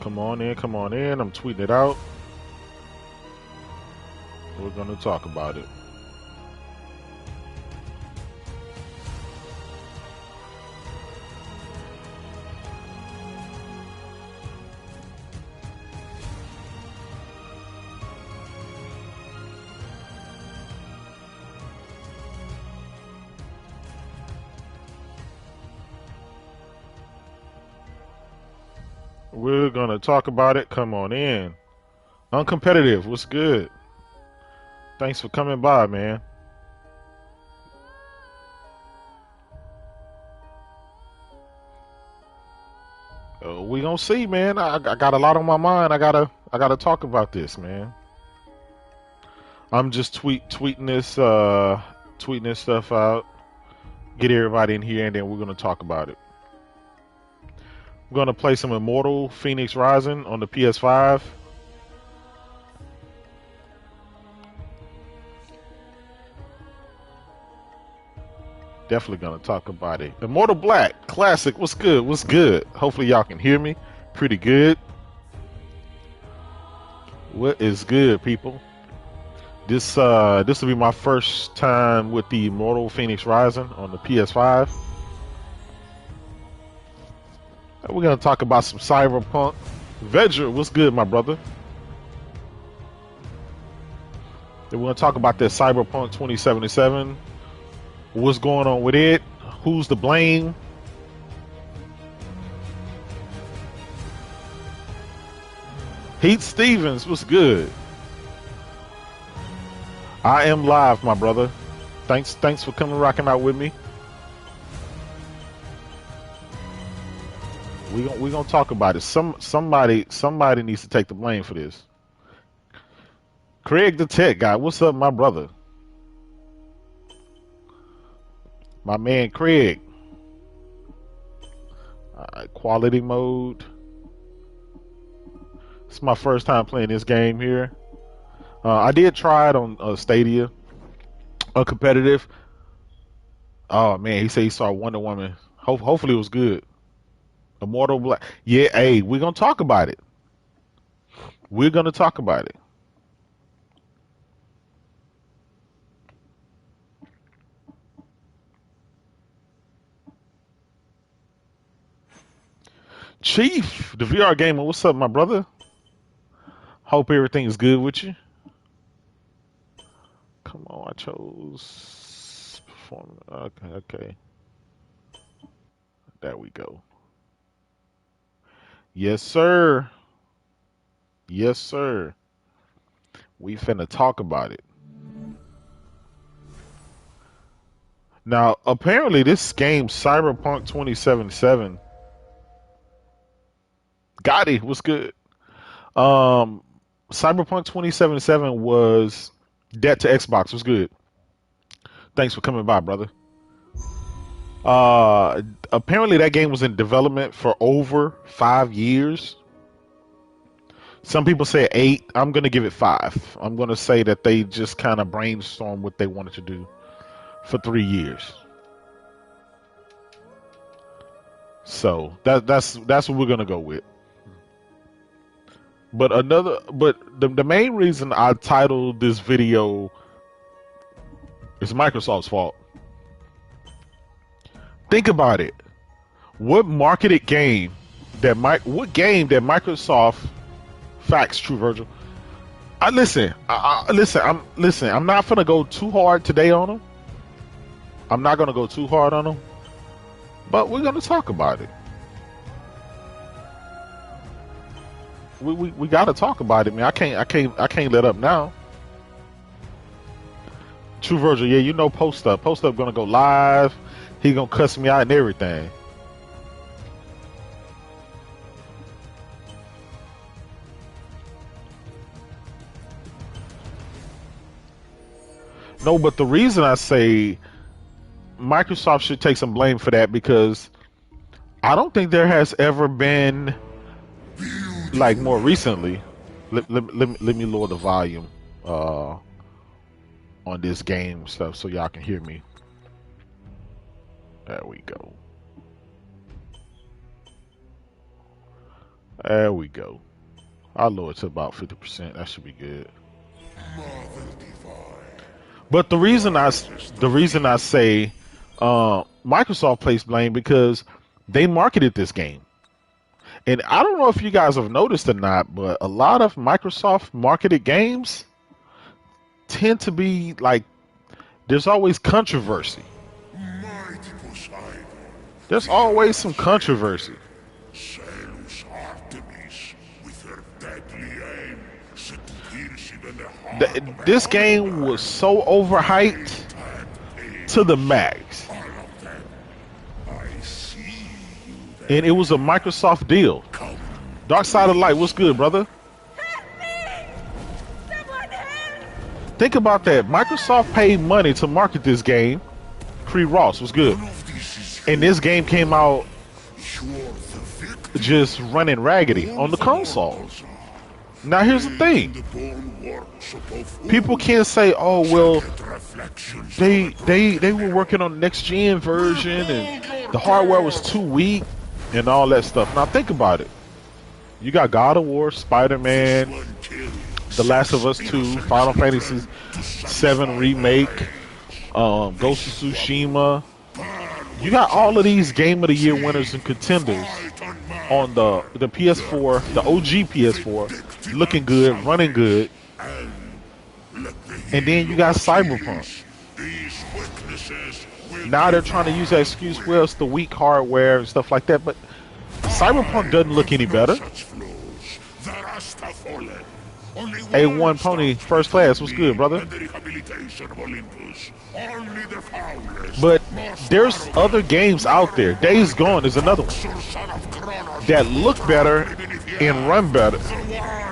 Come on in, come on in. I'm tweeting it out. We're going to talk about it. We're going to talk about it. Come on in. Uncompetitive, what's good? Thanks for coming by, man. We gonna see, man. I got a lot on my mind. I gotta talk about this, man. I'm just tweeting this stuff out. Get everybody in here, and then we're gonna talk about it. We're gonna play some Immortal Phoenix Rising on the PS5. Definitely gonna talk about it. Immortal Black Classic. What's good? What's good? Hopefully y'all can hear me pretty good. What is good, people? This will be my first time with the Immortal Phoenix Rising on the PS5. We're gonna talk about some Cyberpunk. Vedra, what's good, my brother? Then we're gonna talk about that Cyberpunk 2077. What's going on with it? Who's to blame? Heath Stevens, what's good? I am live, my brother. Thanks for coming rocking out with me. We gonna talk about it. Somebody needs to take the blame for this. Craig the Tech Guy, what's up, my brother? My man Craig. Quality mode. It's my first time playing this game here. I did try it on Stadia. Competitive. Oh man, he said he saw Wonder Woman. Hopefully it was good. Immortal Black. Yeah, hey, we're gonna talk about it. We're gonna talk about it. Chief, the VR gamer, what's up, my brother? Hope everything's good with you. Come on, I chose perform. Okay. There we go. Yes, sir. Yes, sir. We finna talk about it. Now, apparently, this game, Cyberpunk 2077. Gotti, what's good? Cyberpunk 2077 was debt to Xbox. Was good. Thanks for coming by, brother. Apparently that game was in development for over 5 years. Some people say 8. I'm gonna give it 5. I'm gonna say that they just kind of brainstormed what they wanted to do for 3 years. So that's what we're gonna go with. But the main reason I titled this video is Microsoft's fault. Think about it. What marketed game that Microsoft facts true Virgil? Listen. I'm not gonna go too hard today on them. I'm not gonna go too hard on them. But we're gonna talk about it. We gotta talk about it, man. I can't let up now. True Virgil, yeah, you know Post Up. Post Up gonna go live. He gonna cuss me out and everything. No, but the reason I say Microsoft should take some blame for that because I don't think there has ever been, like more recently. Let me lower the volume on this game stuff so y'all can hear me. There we go. There we go. I'll lower it to about 50%. That should be good. But the reason I say Microsoft plays blame because they marketed this game. And I don't know if you guys have noticed or not, but a lot of Microsoft marketed games tend to be like there's always controversy. There's always some controversy. This game was so overhyped to the max. And it was a Microsoft deal. Dark Side of Light, what's good, brother? Think about that. Microsoft paid money to market this game. Cree Ross was good. And this game came out just running raggedy on the consoles. Now here's the thing. People can't say, oh well, they were working on the next gen version and the hardware was too weak and all that stuff. Now think about it. You got God of War, Spider-Man, The Last of Us 2, Final Fantasy 7 Remake, Ghost of Tsushima. You got all of these Game of the Year winners and contenders on the PS4, the OG PS4, looking good, running good. And then you got Cyberpunk. Now they're trying to use that excuse, well, it's the weak hardware and stuff like that, but Cyberpunk doesn't look any better. A1 Pony First Class, what's good, brother? But there's other games out there. Days Gone is another one that look better and run better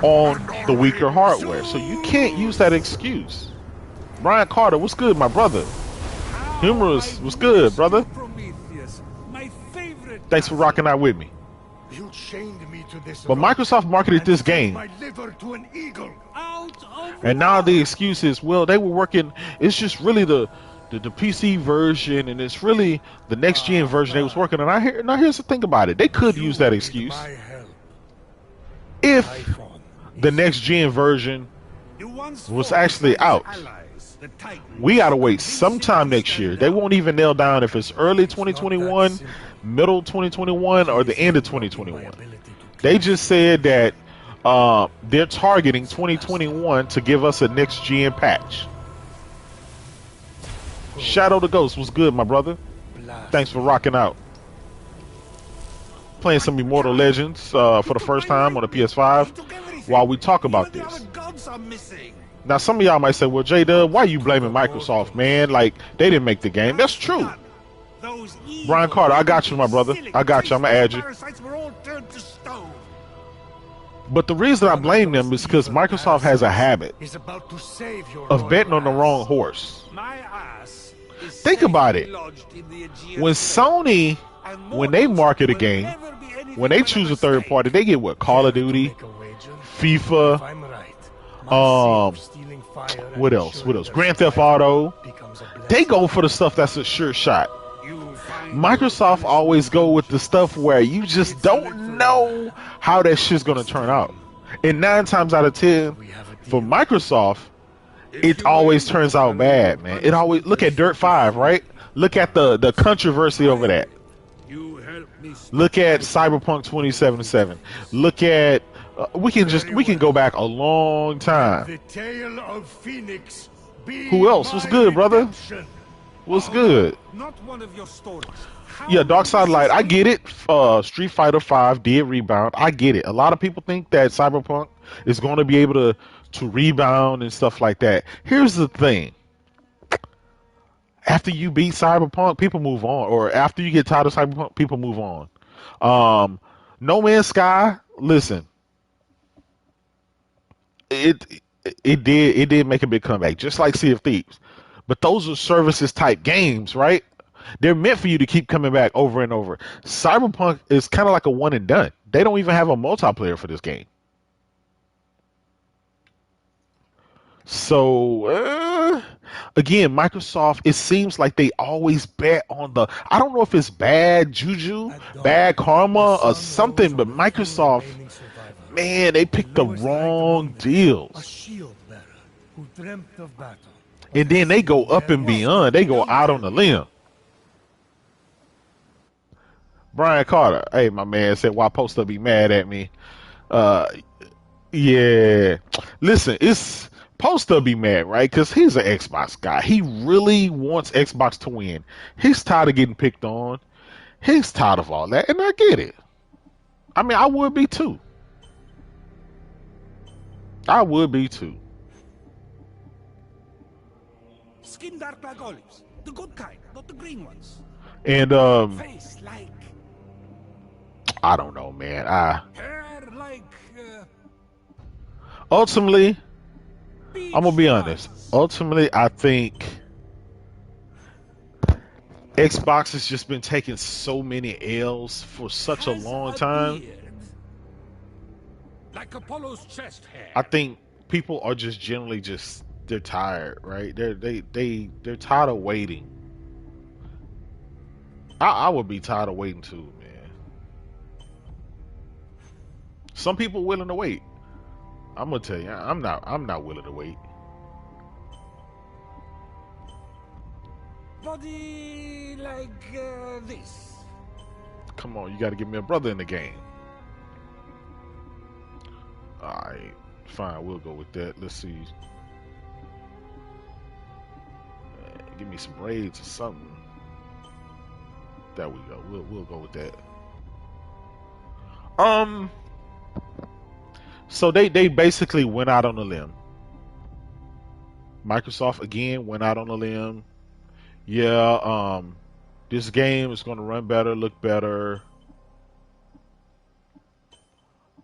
on the weaker hardware. So you can't use that excuse. Brian Carter, what's good, my brother? Humorous, what's good, brother? Thanks for rocking out with me. But Microsoft marketed this game, and now the excuse is, well, they were working, it's just really the PC version, and it's really the next gen version they was working on. Now here's the thing about it. They could use that excuse if the next gen version was actually out. We gotta wait sometime next year. They won't even nail down if it's early 2021, middle 2021, or the end of 2021. They just said that they're targeting 2021 to give us a next gen patch. Shadow the Ghost was good, my brother. Thanks for rocking out. Playing some Immortal Legends for the first time on the PS5 while we talk about this. Now some of y'all might say, well, Jaydub, why are you blaming Microsoft, man? Like, they didn't make the game. That's true. Brian Carter, I got you, my brother. I got you. I'm going to add you. But the reason I blame them is because Microsoft has a habit of betting on the wrong horse. Think about it. When Sony, when they market a game, when they choose a third party, they get what? Call of Duty, FIFA, what else? Grand Theft Auto. They go for the stuff that's a sure shot. Microsoft always go with the stuff where you just don't know how that shit's gonna turn out. And 9 times out of 10, for Microsoft, it always turns out bad, man. It always, look at Dirt 5, right? Look at the controversy over that. Look at Cyberpunk 2077. Look at we can go back a long time. Who else? What's good, brother? What's good? Yeah, Dark Side Light. I get it. Street Fighter 5 did rebound. I get it. A lot of people think that Cyberpunk is going to be able to rebound and stuff like that. Here's the thing. After you beat Cyberpunk, people move on. Or after you get tired of Cyberpunk, people move on. No Man's Sky, listen. It did make a big comeback, just like Sea of Thieves. But those are services type games, right? They're meant for you to keep coming back over and over. Cyberpunk is kind of like a one and done. They don't even have a multiplayer for this game. So, again, Microsoft, it seems like they always bet on the, I don't know if it's bad juju, bad karma, or something, but Microsoft Man, they picked the wrong deals. shield bearer who dreamt of battle. And then they go up and beyond. They go out on the limb. Brian Carter, hey, my man said, why Poster be mad at me? Yeah. Listen, it's Poster be mad, right? Because he's an Xbox guy. He really wants Xbox to win. He's tired of getting picked on. He's tired of all that, and I get it. I mean, I would be too. I would be too. Skin dark like olives. The good kind, not the green ones. And Face like... I don't know, man. Hair like... Ultimately, I'm gonna be honest. Ultimately, I think Xbox has just been taking so many L's for such a long time. Like Apollo's chest hair. I think people are just generally they're tired, right? They're tired of waiting. I would be tired of waiting too, man. Some people willing to wait. I'm gonna tell you, I'm not willing to wait. Body like this. Come on, you got to give me a brother in the game. Alright, fine, we'll go with that. Let's see. Give me some braids or something. There we go. We'll go with that. So they basically went out on a limb. Microsoft again went out on a limb. Yeah, this game is gonna run better, look better.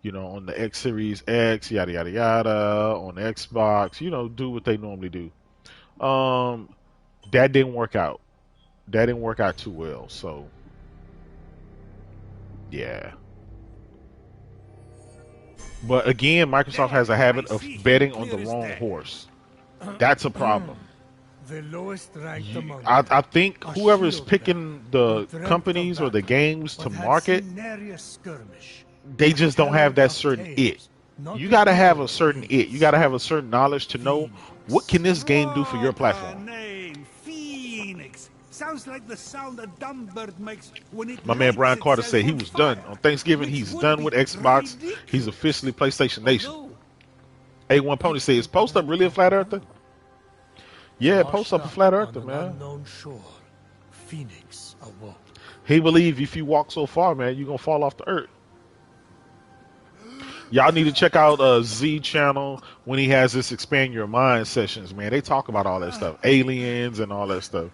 You know, on the X Series X, yada yada yada, on the Xbox, you know, do what they normally do. That didn't work out. That didn't work out too well, so yeah. But again, Microsoft has a habit of betting on the wrong horse. That's a problem. The lowest ranked among I think whoever is picking the companies or the games to market, they just don't have that certain it. You got to have a certain it. You got to have a certain knowledge to know what can this game do for your platform. Sounds like the sound a dumb bird makes when it... My man Brian Carter said he was done. On Thanksgiving, he's done with Xbox. He's officially PlayStation Nation. A1 Pony says, Post Up really a flat earther? Yeah, Post Up a flat earther, man. Phoenix awoke. He believe if you walk so far, man, you're going to fall off the earth. Y'all need to check out Z channel when he has this Expand Your Mind sessions, man. They talk about all that stuff. Aliens and all that stuff.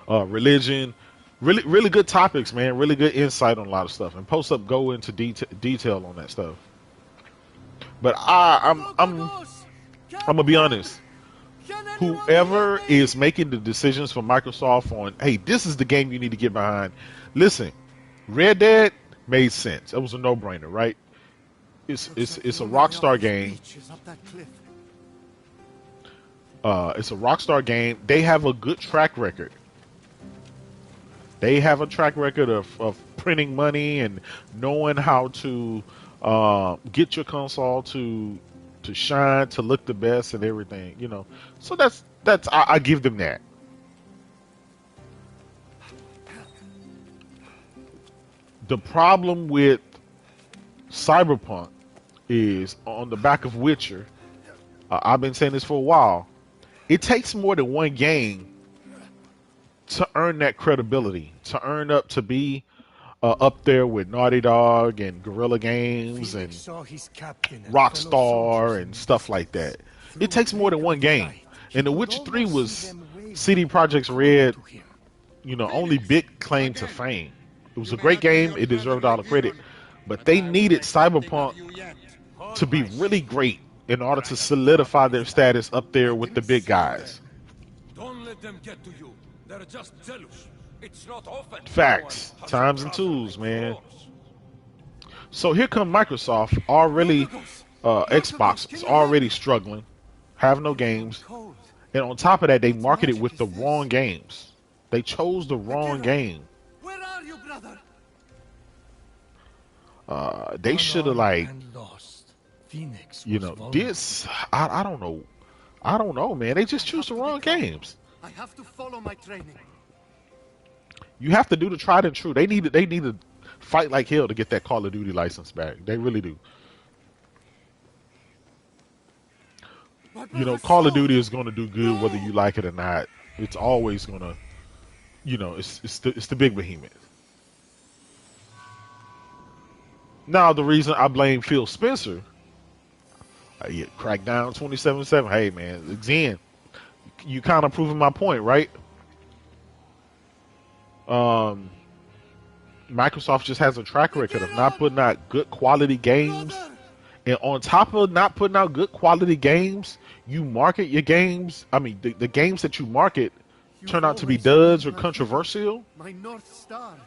Religion, really good topics, man. Really good insight on a lot of stuff, and Post Up go into detail on that stuff. But I'm gonna be honest. Whoever is making the decisions for Microsoft on, hey, this is the game you need to get behind. Listen, Red Dead made sense. It was a no-brainer, right? It's a Rockstar game. It's a Rockstar game. They have a good track record. They have a track record of printing money and knowing how to get your console to shine, to look the best and everything, you know. So that's I give them that. The problem with Cyberpunk is on the back of Witcher. I've been saying this for a while. It takes more than one game to earn that credibility, to earn up to be up there with Naughty Dog and Guerrilla Games and Rockstar and stuff like that. It takes more than one game. And The Witcher 3 was CD Projekt's Red, you know, only big claim to fame. It was a great game. It deserved all the credit. But they needed Cyberpunk to be really great in order to solidify their status up there with the big guys. Don't let them get to you. They're just jealous. It's not often. Facts. Times and tools, man. So here come Microsoft, already Xbox is already struggling, have no games, and on top of that, they marketed with the wrong games. They chose the wrong game. Where are you, brother? They should have like Phoenix You was know, vulnerable. this I don't know. I don't know, man. They just choose the wrong games. I have to follow my training. You have to do the tried and true. They need to fight like hell to get that Call of Duty license back. They really do. You know, Call of Duty is going to do good whether you like it or not. It's always going to, you know, it's the big behemoth. Now the reason I blame Phil Spencer, yeah, Crackdown 27/7. Hey man, again, you kind of proving my point, right? Microsoft just has a track record of not putting out good quality games, and on top of not putting out good quality games, you market your games. I mean, the games that you market turn out to be duds or controversial. My North Star.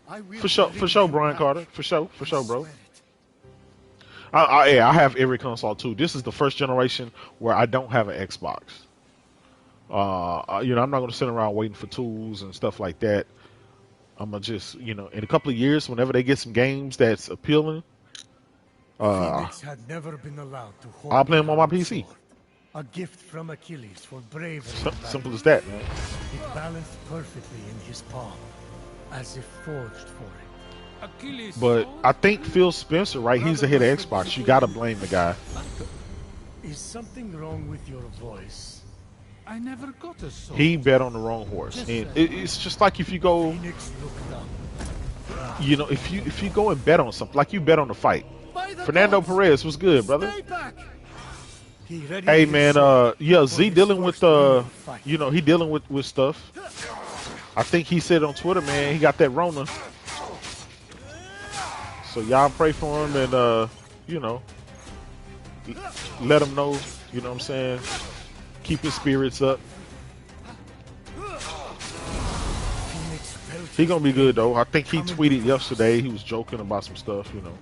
I will For sure, bring you Brian back. Carter. For sure, I bro. swear it. Yeah, I have every console too. This is the first generation where I don't have an Xbox. You know, I'm not gonna sit around waiting for tools and stuff like that. I'm gonna just, you know, in a couple of years, whenever they get some games that's appealing, Phoenix had never been allowed to hold I'll play them the on my Hammer PC. sword. A gift from Achilles for bravery. and Simple valor. as that, man. It balanced perfectly in his palm, as if forged for it. Achilles. But sword? I think Phil Spencer, right? He's the head of Xbox. You gotta blame the guy. Is something wrong with your voice? I never got a sword. He bet on the wrong horse, and it's just like if you go, Phoenix looked up. you know, if you go and bet on something, like you bet on the fight. By the Fernando gods, Perez was good, brother. stay back. He readied Hey his man, sword yeah, for Z his dealing with first real fight. you know, he dealing with stuff. I think he said on Twitter, man, he got that Rona. So y'all pray for him and you know, let him know, you know what I'm saying? Keep his spirits up. Phoenix felt He gonna be his good pain though. I think he coming tweeted to yesterday. He was joking about some stuff, you know.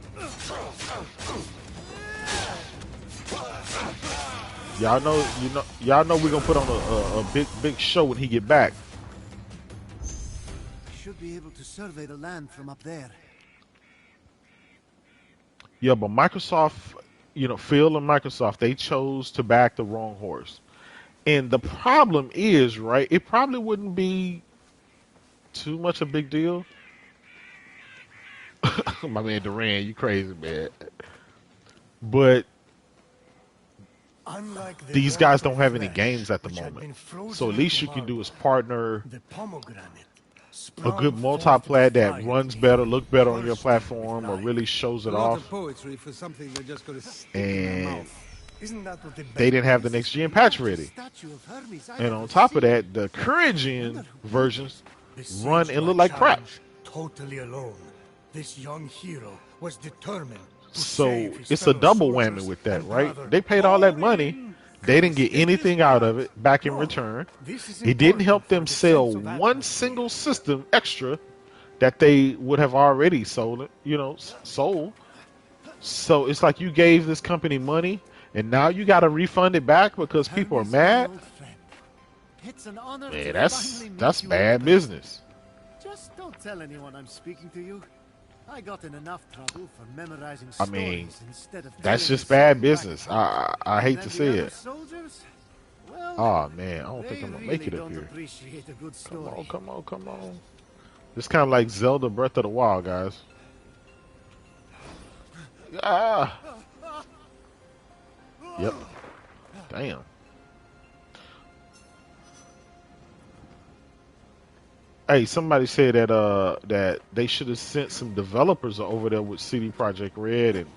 Y'all know we're gonna put on a big show when he get back. I should be able to survey the land from up there. Yeah, but Microsoft, you know, Phil and Microsoft, they chose to back the wrong horse. And the problem is, right, it probably wouldn't be too much a big deal. My man Duran, you crazy, man. But Unlike the these warmth guys of don't have any flesh, games at the which had moment. been frozen So at least into you can do is marble, partner the pomegranate a sprung good forth multiplayer that defiantly, runs better, look better on your bursting platform, with or life. really shows A it lot off. of poetry for something they're just gonna stick in their And mouth. Isn't that what the they didn't have the best next gen is? patch ready. Statue of Hermes I've And ever on top of seen. that, the current gen versions Besieged run and by look like crap. challenge, totally alone, this young hero was determined to So save his it's a fellow double soldiers whammy with that, and right? brother. They paid all that money. They didn't get anything out of it back in No, return. this is It didn't help important for them the sell sense of one atmosphere. single system extra that they would have already sold, you know, sold. So it's like you gave this company money and now you got to refund it back because people are Hermes, my mad. old friend. It's an honor Man, to that's finally meet you in bad person. business. Just don't tell anyone I'm speaking to you. I got in enough trouble for memorizing I stories mean, instead of that's telling just the bad same business. back. I hate And to the say other it. soldiers? Well, Oh man, I don't they think I'm gonna really make it up don't here. appreciate a good Come story. on, come on, come on. It's kind of like Zelda Breath of the Wild, guys. Ah. Yep. Damn. Hey, somebody said that they should have sent some developers over there with CD Projekt Red. And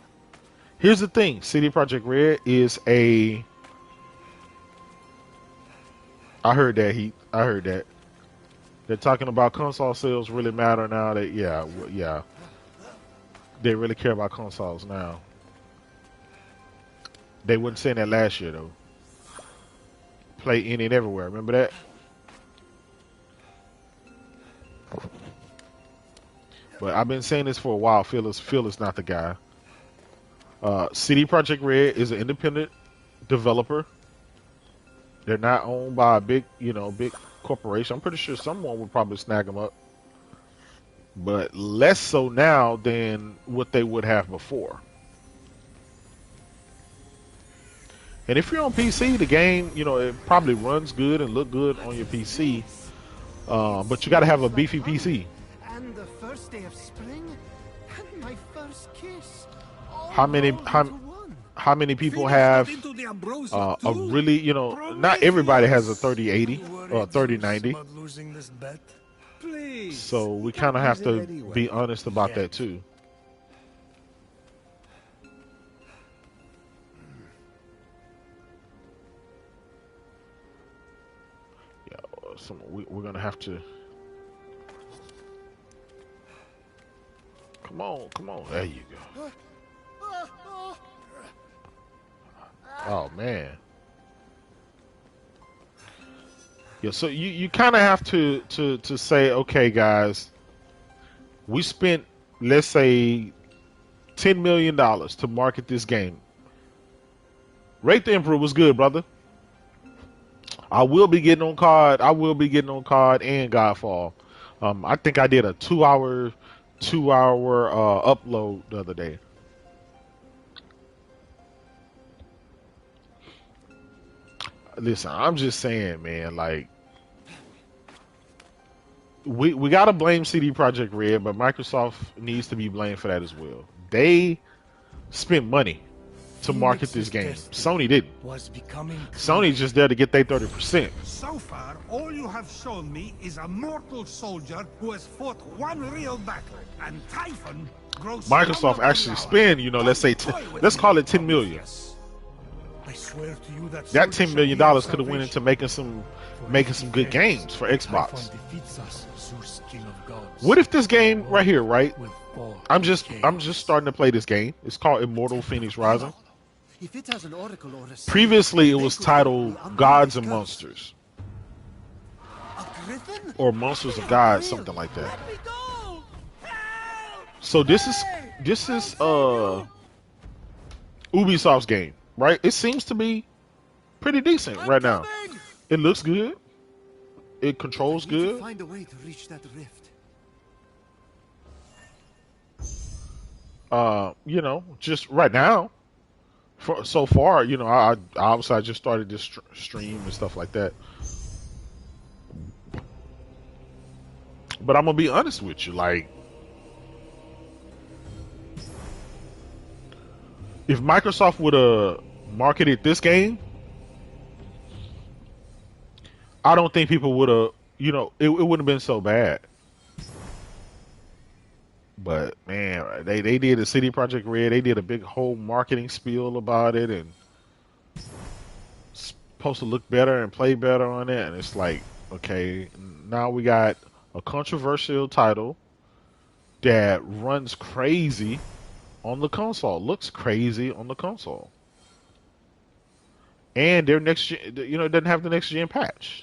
here's the thing: CD Projekt Red is a. I heard that I heard that. They're talking about console sales really matter now. That yeah, they really care about consoles now. They wasn't saying that last year though. Play in and everywhere. Remember that? But I've been saying this for a while. Phil is not the guy. CD Projekt Red is an independent developer. They're not owned by a big corporation. I'm pretty sure someone would probably snag them up, but less so now than what they would have before. And if you're on PC, the game, you know, it probably runs good and look good on your PC. But you got to have a beefy PC. And the first day of spring, and my first kiss. How many how many people have a really, you know, not everybody has a 3080 or a 3090. So we kind of have to be honest about that too. Yeah, so we're gonna have to. Come on. There you go. Oh man. Yeah, so you kind of have to say, okay, guys, we spent, let's say, $10 million to market this game. Rate the Emperor was good, brother. I will be getting on COD. I will be getting on COD and Godfall. I think I did a two-hour upload the other day. Listen, I'm just saying, man, like, we gotta blame CD Projekt Red, but Microsoft needs to be blamed for that as well. They spent money to market this game. Sony didn't. Sony's just there to get their 30%. So far, all you have shown me is a mortal soldier who has fought one real battle, and Typhon grows. Microsoft actually spend, you know, let's say, let's call it 10 million. I swear to you that $10 million could have went into making some good games for Xbox. What if this game right here, right? I'm just starting to play this game. It's called Immortal Phoenix Rising. Previously, it was titled Gods and Monsters, or Monsters of God, something like that. So this is Ubisoft's game, right? It seems to be pretty decent right now. It looks good. It controls good. Find a way to reach that rift. You know, just right now, so far, you know, I obviously I just started this stream and stuff like that. But I'm gonna be honest with you, like, if Microsoft would have marketed this game, I don't think people would have, you know, it wouldn't have been so bad. But man, they did a CD Projekt Red. They did a big whole marketing spiel about it, and it's supposed to look better and play better on it. And it's like, okay, now we got a controversial title that runs crazy on the console, looks crazy on the console, and their next gen, you know, it doesn't have the next gen patch.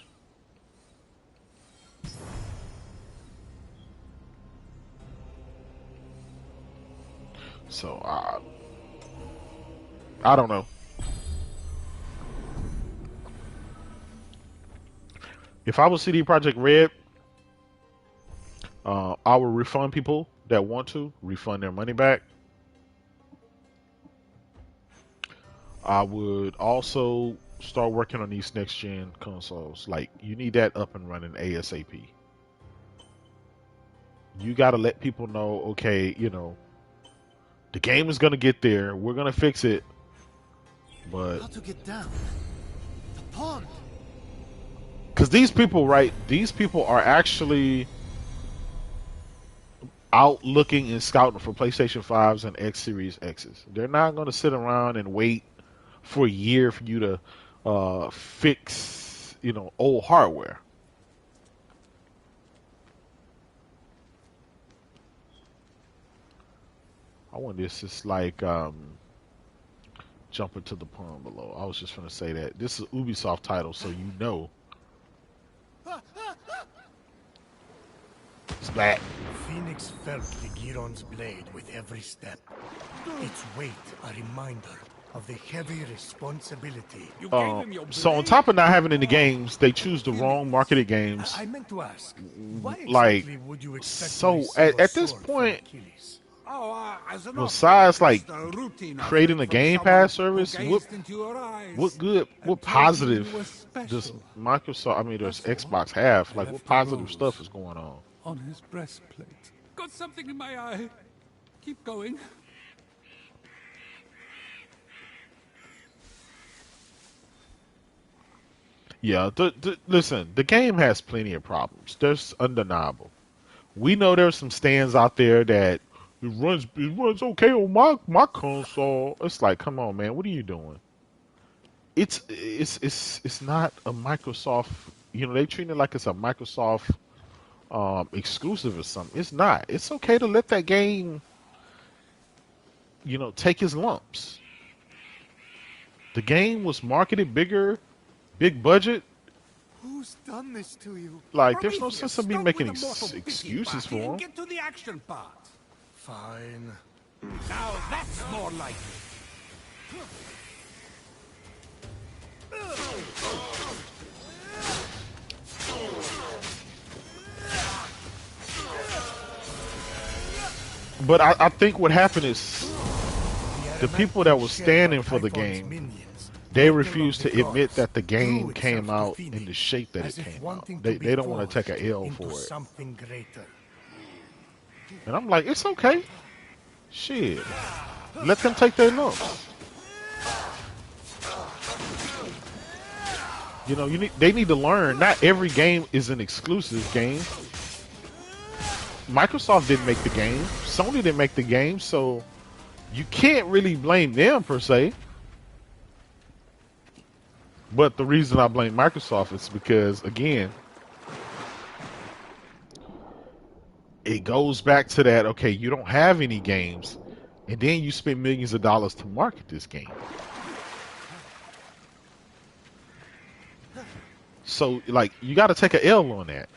So I don't know. If I was CD Projekt Red, I would refund people that want to refund their money back. I would also start working on these next gen consoles. Like, you need that up and running ASAP. You got to let people know, okay, you know, the game is gonna get there. We're gonna fix it, but how to get down the pond? Because these people, right? These people are actually out looking and scouting for PlayStation 5s and X Series X's. They're not gonna sit around and wait for a year for you to fix, you know, old hardware. I wonder if it's like jump into the pond below. I was just gonna say that this is an Ubisoft title, so you know. Splat. Phoenix felt the Giron's blade with every step. Its weight a reminder of the heavy responsibility. So on top of not having any games, they choose the wrong marketed games. I meant to ask, why like, exactly would you expect so to receive a at this sword point, from Achilles? As an besides operator, like just a routine creating a update from Game someone Pass who service, gazed into your eyes what good, and what told you positive you were does special. Microsoft, I mean, does That's all. Xbox have? I Like, what left a positive rose stuff is going on? on his breastplate. Got something in my eye. Keep going. Yeah, listen, the game has plenty of problems. There's undeniable. We know there's some stands out there that it runs okay on my console. It's like, come on, man, what are you doing? It's not a Microsoft. You know, they treat it like it's a Microsoft exclusive or something. It's not. It's okay to let that game, take his lumps. The game was marketed bigger, big budget. Who's done this to you? Like, there's no Prometheus, sense of me stop making with the mortal pity excuses for party and him. get to the action part. Fine. Now that's more like it. But I think what happened is the people that were standing for the game, they refuse to admit that the game came out in the shape that it came out. They don't want to take a L for it. Something greater. And I'm like, it's okay. Shit. Let them take their lumps. They need to learn not every game is an exclusive game. Microsoft didn't make the game. Sony didn't make the game, so you can't really blame them per se. But the reason I blame Microsoft is because, again, it goes back to that, okay, you don't have any games, and then you spend millions of dollars to market this game. So, like, you got to take a L on that.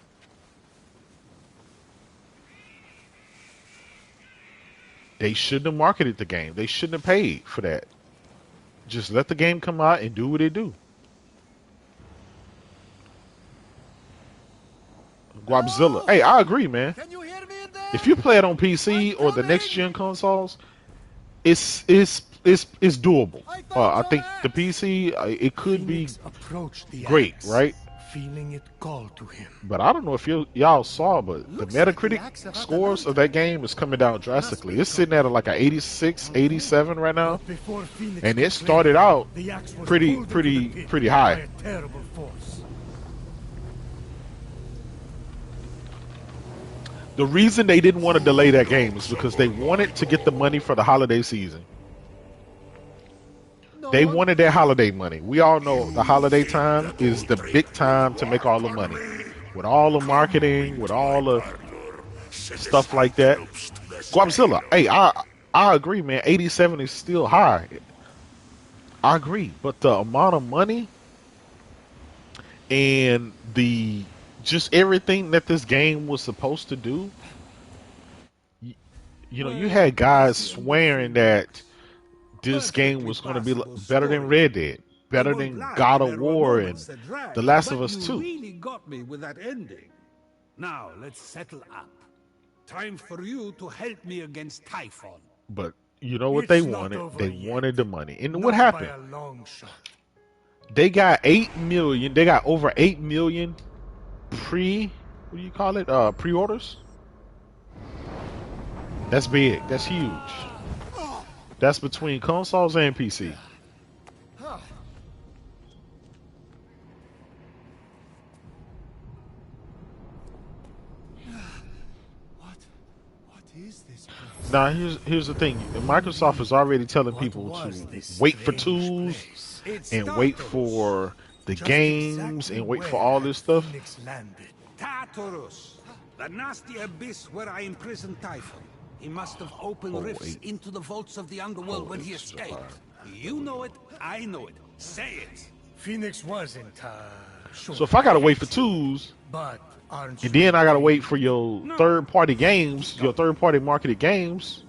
They shouldn't have marketed the game. They shouldn't have paid for that. Just let the game come out and do what it do. Guapzilla. Hey, I agree, man. Can you hear me in there? If you play it on PC or the next gen consoles, it's doable. I think the PC it could be great, right? Feeling it call to him. But I don't know if y'all saw, but the Metacritic scores of that game is coming down drastically. It's sitting at like a 86, 87 right now, and it started out pretty high. The reason they didn't want to delay that game is because they wanted to get the money for the holiday season. They wanted their holiday money. We all know the holiday time is the big time to make all the money. With all the marketing, with all the stuff like that. Guapzilla, hey, I agree, man. 87 is still high. I agree. But the amount of money and just everything that this game was supposed to do, you had guys swearing that this game was going to be better than Red Dead, better than God of War and The Last of Us 2. You really got me with that ending. Now let's settle up. Time for you to help me against Typhon. But you know what they wanted? They wanted the money. And what happened? They got 8 million. They got over 8 million pre-orders. That's big. That's huge. That's between consoles and PC. What is this place? Now here's the thing. Microsoft is already telling people to wait for tools and wait for the games and wait for all this stuff. Tartarus, the nasty abyss where I imprisoned Typhon. He must have opened rifts into the vaults of the underworld when he escaped. You know it, I know it. Say it. Phoenix wasn't, sure. So if I gotta wait for tools, But aren't and then I gotta wait for your third-party games, your third-party marketed games,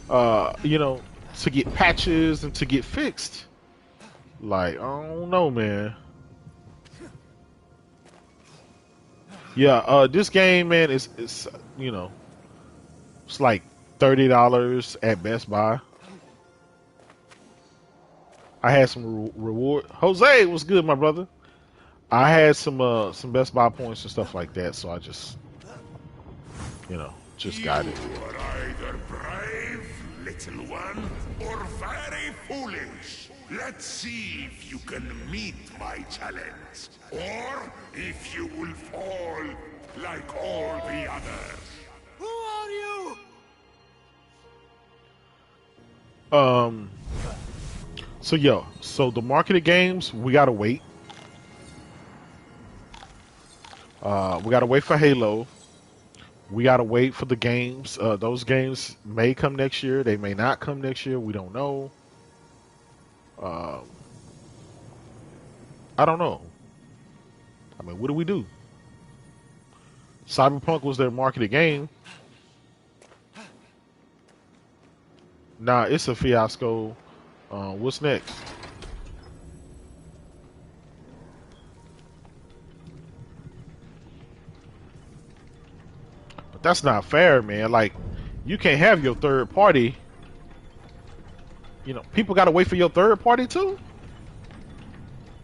to get patches and to get fixed. Like, I don't know, man. Yeah, this game, man, is It's like $30 at Best Buy. I had some reward. Jose, what's good, my brother? I had some Best Buy points and stuff like that, so I just, just got it. You are either brave, little one, or very foolish. Let's see if you can meet my challenge, or if you will fall like all the others. Who are you? So the marketed games, we gotta wait. We gotta wait for Halo. We gotta wait for the games. Those games may come next year. They may not come next year. We don't know. I don't know. I mean, what do we do? Cyberpunk was their marketed game. Nah, it's a fiasco. What's next? But that's not fair, man. Like, you can't have your third party. People gotta wait for your third party too?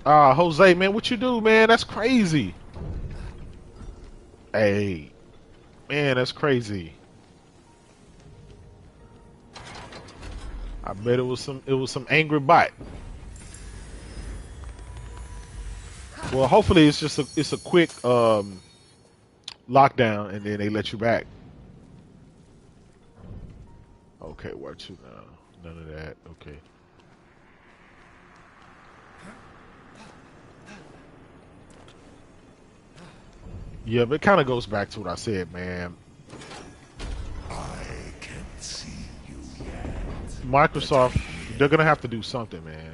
Jose, man, what you do, man? That's crazy. Hey, man, that's crazy. I bet it was some angry bot. Well, hopefully it's a quick lockdown and then they let you back. Okay, where to now? None of that. Okay. Yeah, but it kind of goes back to what I said, man. I can't see you yet. Microsoft, they're gonna have to do something, man.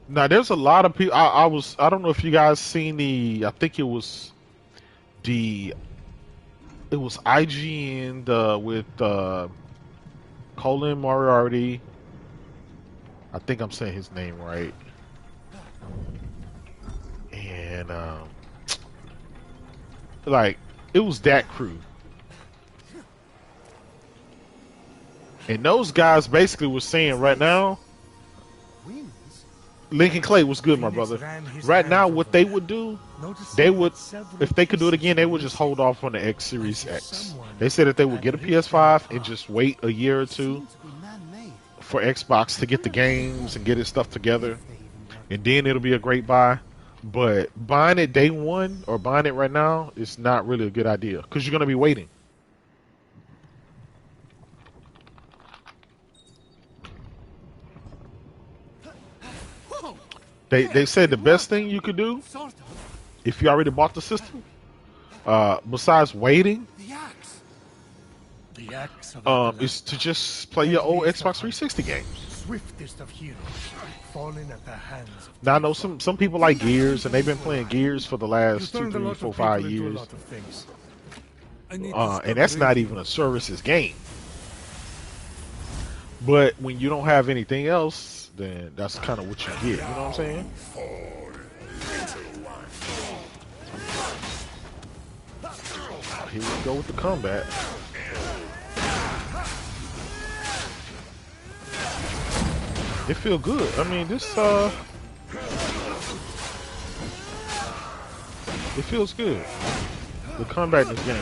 Now, there's a lot of people. I don't know if you guys seen I think it was IGN with Colin Moriarty. I think I'm saying his name right. And like, it was that crew. And those guys basically were saying right now, Lincoln Clay was good, my brother. Right now, what they would do, if they could do it again, they would just hold off on the X Series X. They said that they would get a PS5 and just wait a year or two for Xbox to get the games and get its stuff together, and then it'll be a great buy. But buying it day one or buying it right now is not really a good idea because you're going to be waiting. They said the best thing you could do if you already bought the system, besides waiting, is to just play your old Xbox 360 games. Swiftest of heroes, falling at the hands of now I know some people like Gears, and they've been playing Gears for the last 2, 3, 4, 5 years. And that's not even a services game. But when you don't have anything else, then that's kind of what you get. You know what I'm saying? Here we go with the combat. It feel good. I mean, this it feels good. The combat in this game.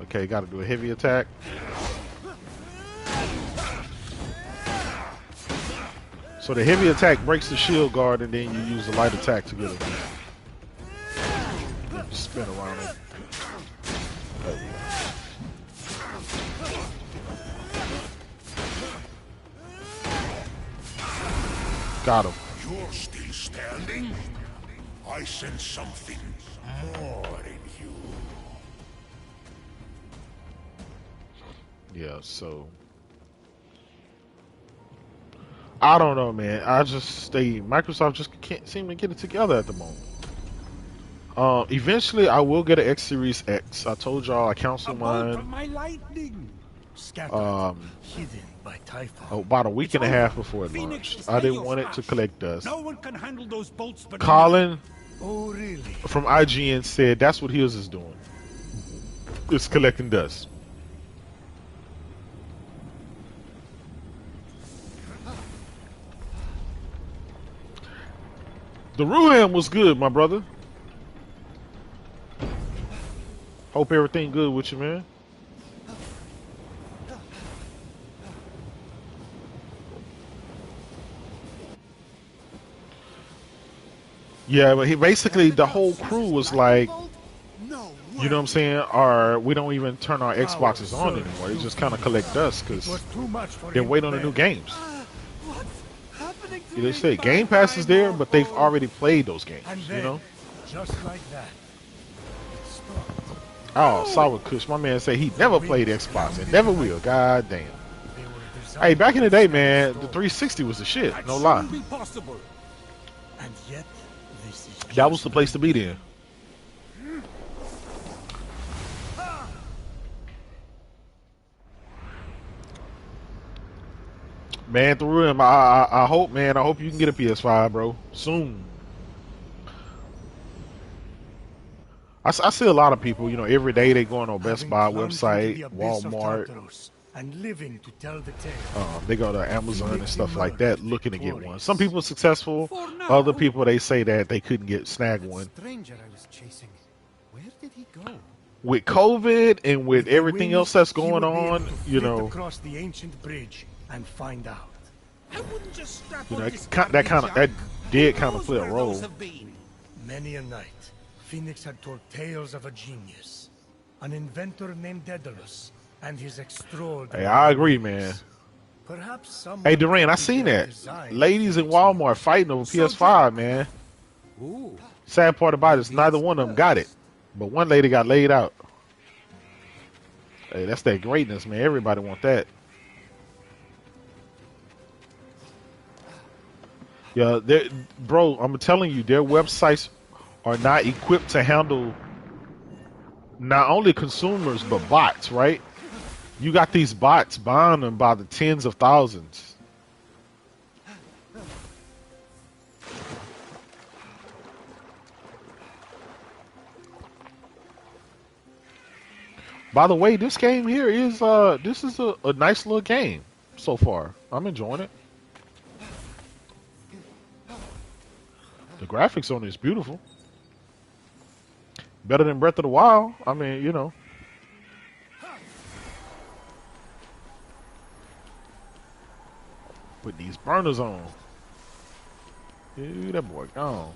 Okay, got to do a heavy attack. So the heavy attack breaks the shield guard, and then you use the light attack to get it. Spin around it. Got him. You're still standing? I sense something more in you. Yeah, so I don't know, man. Microsoft just can't seem to get it together at the moment. Eventually I will get an X Series X. I told y'all I canceled mine. My lightning. Scattered, hidden by Typhon. about a week and a half before it Phoenix launched. I didn't chaos want it to flash. collect dust. No one can handle those bolts but Colin Oh, really? from IGN said that's what his is doing. It's collecting dust. The Ruham was good, my brother. Hope everything good with you, man. Yeah, but he basically the whole crew was like, you know what I'm saying? Or we don't even turn our Xboxes on anymore. They just kind of collect dust Was because too much for they him wait to on the bear. new games. What's happening to They me? say Game Pass is there, but they've already played those games. And You then, know? just like that, it stopped. Oh, Sour Kush, my man say he never played Xbox and never will. God damn. They were designed Hey, back in the day, man, the to 360 was the shit. That No lie. shouldn't be possible. and yet, this is That was just the place to be then. Man, through him, I hope, man, I hope you can get a PS5, bro, soon. I see a lot of people, you know, every day they go on a Best having Buy plunged into website, the abyss of Walmart, Tartarus and living to tell the tale. they go to Amazon and stuff like that, looking to get one. Victorious. Some people are successful, For now. other people they say that they couldn't snag one. Stranger I was chasing. Where did he go? With COVID and with With the everything wind, else that's he going would be able on, to you flit know, across the ancient bridge and find out. I wouldn't just strap you on know, this that garbage kind of junk. that did Who kind of knows play a where role. those have been? Many a night, Phoenix had told tales of a genius, an inventor named Daedalus, and his extraordinary. Hey, I agree, man. Perhaps someone Hey, Duran, I copied seen their that. design Ladies in Phoenix Walmart fighting over PS5, man. Ooh. Sad part about it is neither one of them got it, but one lady got laid out. Hey, that's that greatness, man. Everybody want that. Yeah, bro, I'm telling you, their websites are not equipped to handle not only consumers but bots, right? You got these bots buying them by the tens of thousands. By the way, this game here is this is a nice little game so far. I'm enjoying it. The graphics on it is beautiful. Better than Breath of the Wild. I mean, you know. Put these burners on. Dude, that boy gone.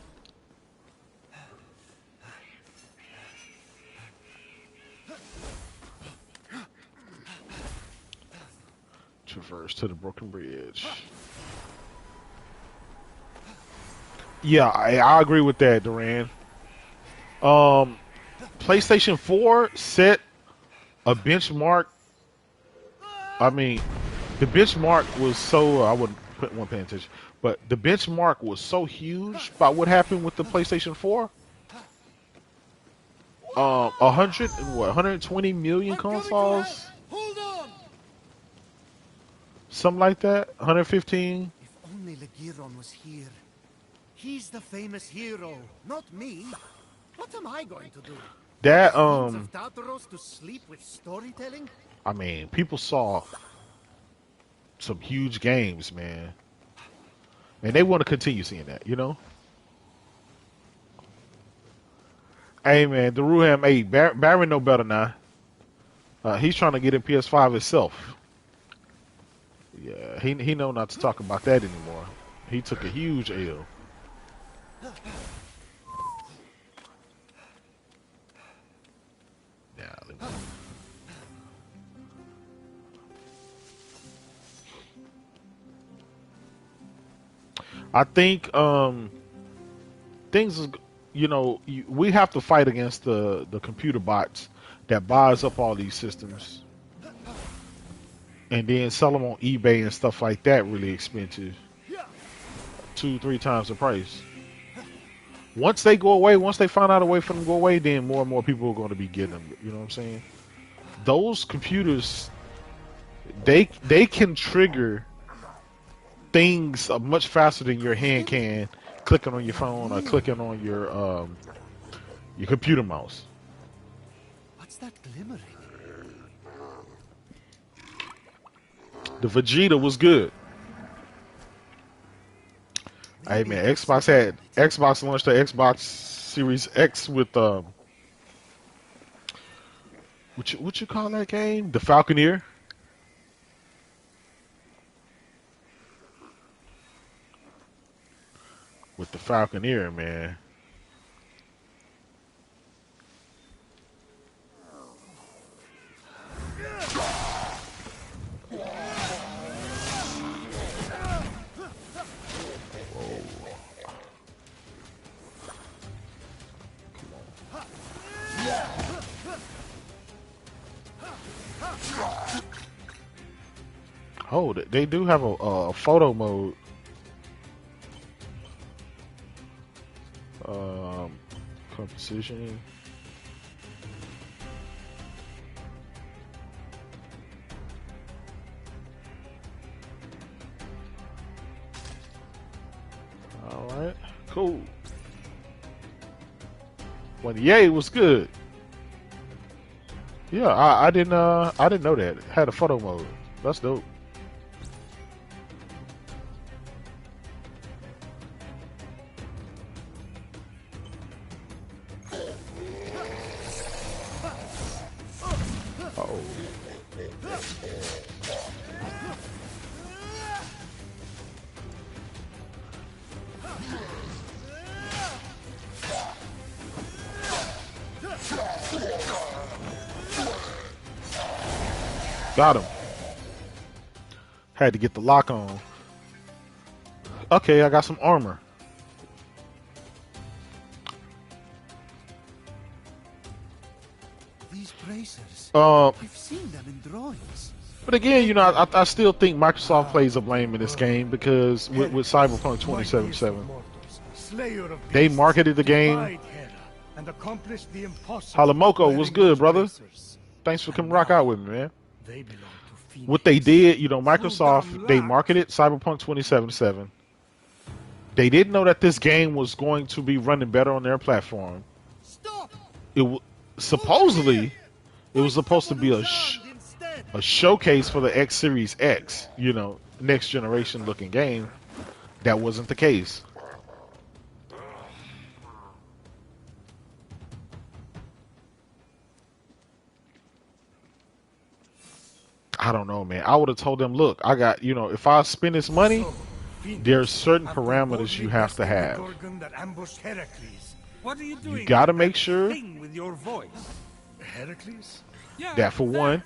Traverse to the broken bridge. Yeah, I agree with that, Duran. PlayStation 4 set a benchmark. I mean, the benchmark was so I wouldn't paying attention, but the benchmark was so huge by what happened with the PlayStation 4. 120 million consoles, Hold on! something like that. 115. If only Legiron was here. He's the famous hero, not me. What am I going to do? That Sons of Tartaros to sleep with storytelling? I mean, people saw some huge games, man, and they want to continue seeing that, you know. Hey, man, the Ruham, hey, Baron know better now. He's trying to get in PS5 himself. Yeah, he know not to talk about that anymore. He took a huge L. Yeah, let me- I think things is, you know, we have to fight against the computer bots that buys up all these systems and then sell them on eBay and stuff like that really expensive, 2-3 times the price. Once they go away, once they find out a way for them to go away, then more and more people are going to be getting them. You know what I'm saying? Those computers they can trigger things much faster than your hand can, clicking on your phone or clicking on your computer mouse. What's that glimmering? The Vegeta was good. Hey man, Xbox launched the Xbox Series X with what you call that game? The Falconeer. With the Falconeer, man. Oh, they do have a photo mode. Composition. All right, cool. When yay was good. Yeah, I didn't know that it had a photo mode. That's dope. Got him. Had to get the lock on. Okay, I got some armor. These bracers. I've seen them in drawings. But again, you know, I still think Microsoft plays a blame in this game because with Cyberpunk 2077, they marketed the game. Halamoko, what's good, brother? Thanks for coming rock out with me, man. What they did, you know, Microsoft, they marketed Cyberpunk 2077. They didn't know that this game was going to be running better on their platform. Supposedly, it was supposed to be a showcase for the X Series X, you know, next generation looking game. That wasn't the case. I don't know, man. I would have told them, look, I got, you know, if I spend this money, there's certain parameters you have to have. What are you doing? You got to make sure with your voice. Heracles? Yeah, that for one,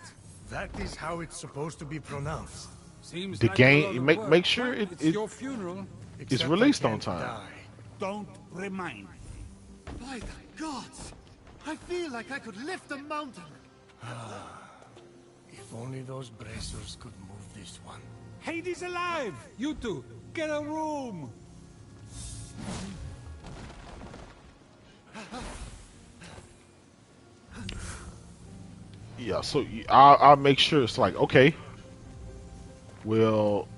That is how it's supposed to be pronounced. seems the like game, a lot of work. make sure It's it your funeral. it's Except released I on can't time. die. Don't remind me. By the gods! I feel like I could lift a mountain. If only those bracers could move this one. Hades alive! You two, get a room! Yeah, so I'll make sure it's like, okay, well,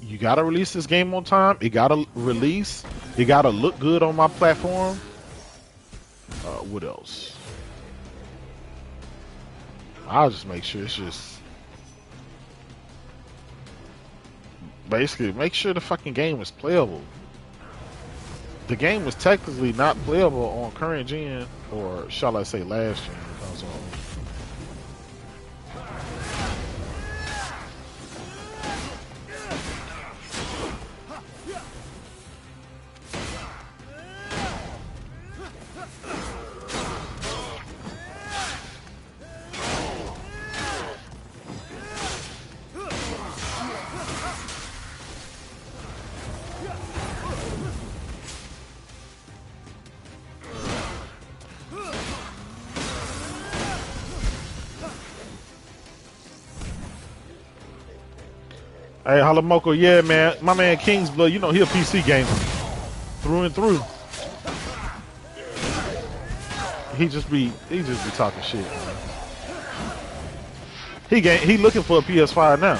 you got to release this game on time. It got to release. It got to look good on my platform. What else? I'll just make sure it's just basically make sure the fucking game is playable. The game was technically not playable on current gen, or shall I say last gen console. Hey, Halamoko, yeah, man. My man Kingsblood, you know he a PC gamer. Through and through. He just be talking shit, man. He looking for a PS5 now.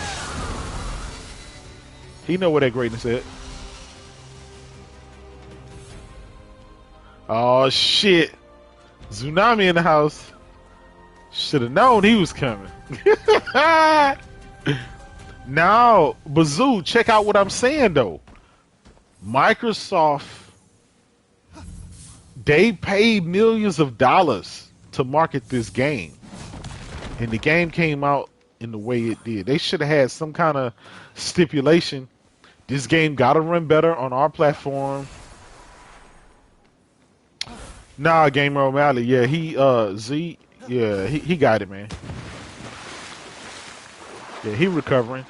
He know where that greatness at. Oh shit! Tsunami in the house. Should have known he was coming. Now, Bazoo, check out what I'm saying though. Microsoft, they paid millions of dollars to market this game, and the game came out in the way it did. They should have had some kind of stipulation. This game gotta run better on our platform. Nah, Gamer O'Malley, yeah, he got it, man. Yeah, he recovering.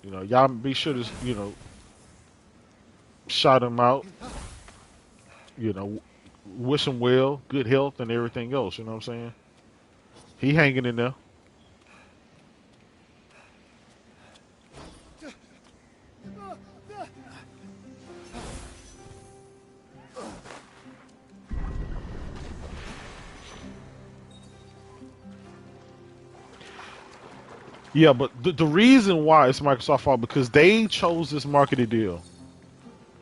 You know, y'all be sure to, you know, shout him out. You know, wish him well, good health, and everything else. You know what I'm saying? He hanging in there. Yeah, but the reason why it's Microsoft's fault because they chose this marketing deal.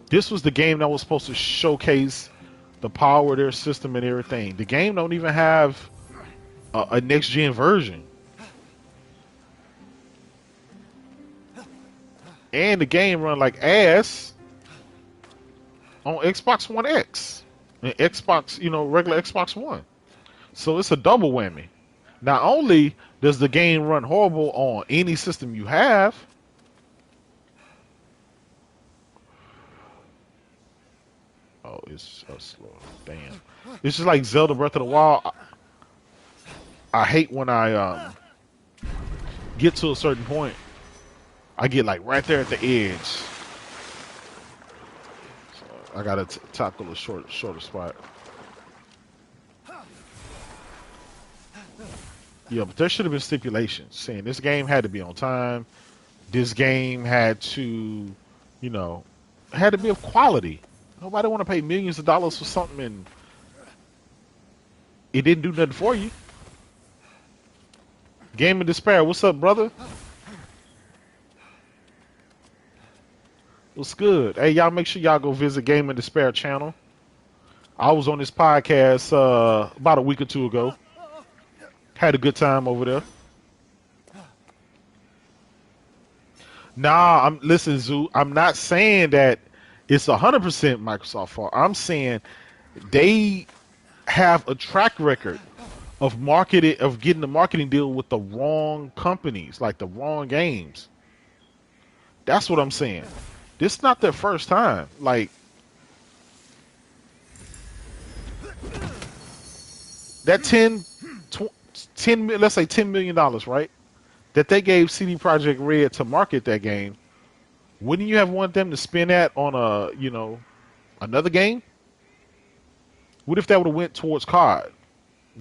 This was the game that was supposed to showcase the power of their system and everything. The game don't even have a next-gen version. And the game run like ass on Xbox One X and Xbox, you know, regular Xbox One. So it's a double whammy. Not only does the game run horrible on any system you have, oh, it's slow. Damn. It's just like Zelda Breath of the Wild. I hate when I get to a certain point. I get like right there at the edge. So I gotta tackle a shorter spot. Yeah, but there should have been stipulations saying this game had to be on time. This game had to, you know, had to be of quality. Nobody want to pay millions of dollars for something and it didn't do nothing for you. Game of Despair, what's up, brother? What's good? Hey, y'all make sure y'all go visit Game of Despair channel. I was on this podcast about a week or two ago. Had a good time over there. Nah, listen, Zoo. I'm not saying that it's 100% Microsoft fault. I'm saying they have a track record of getting the marketing deal with the wrong companies, like the wrong games. That's what I'm saying. This is not their first time. Like that 10, let's say $10 million, right? That they gave CD Projekt Red to market that game. Wouldn't you have wanted them to spend that on another game? What if that would have went towards COD?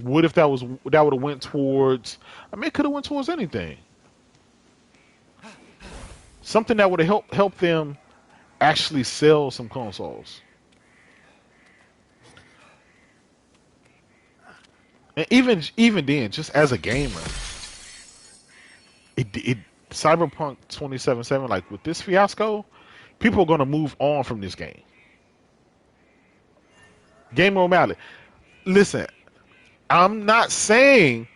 What if that would have went towards? I mean, it could have went towards anything. Something that would have helped them actually sell some consoles. And even then, just as a gamer, it Cyberpunk 2077, like with this fiasco, people are gonna move on from this game. Gamer O'Malley, listen, I'm not saying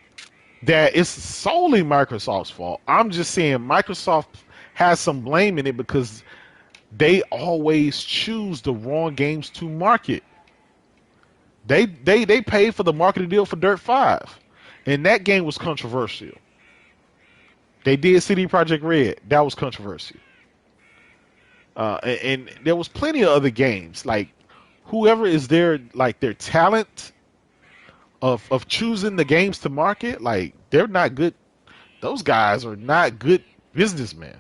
that it's solely Microsoft's fault. I'm just saying Microsoft has some blame in it because they always choose the wrong games to market. They paid for the marketing deal for Dirt 5, and that game was controversial. They did CD Projekt Red, that was controversial. And there was plenty of other games. Like whoever is their talent of choosing the games to market, like they're not good. Those guys are not good businessmen.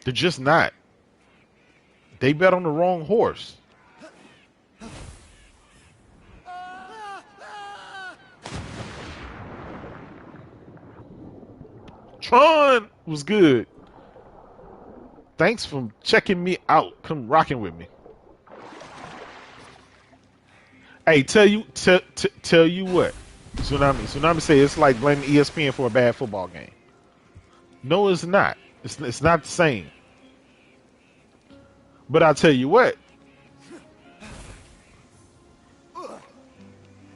They're just not. They bet on the wrong horse. Tron was good. Thanks for checking me out. Come rocking with me. Hey, tell you what. Tsunami say it's like blaming ESPN for a bad football game. No, it's not. It's not the same. But I'll tell you what.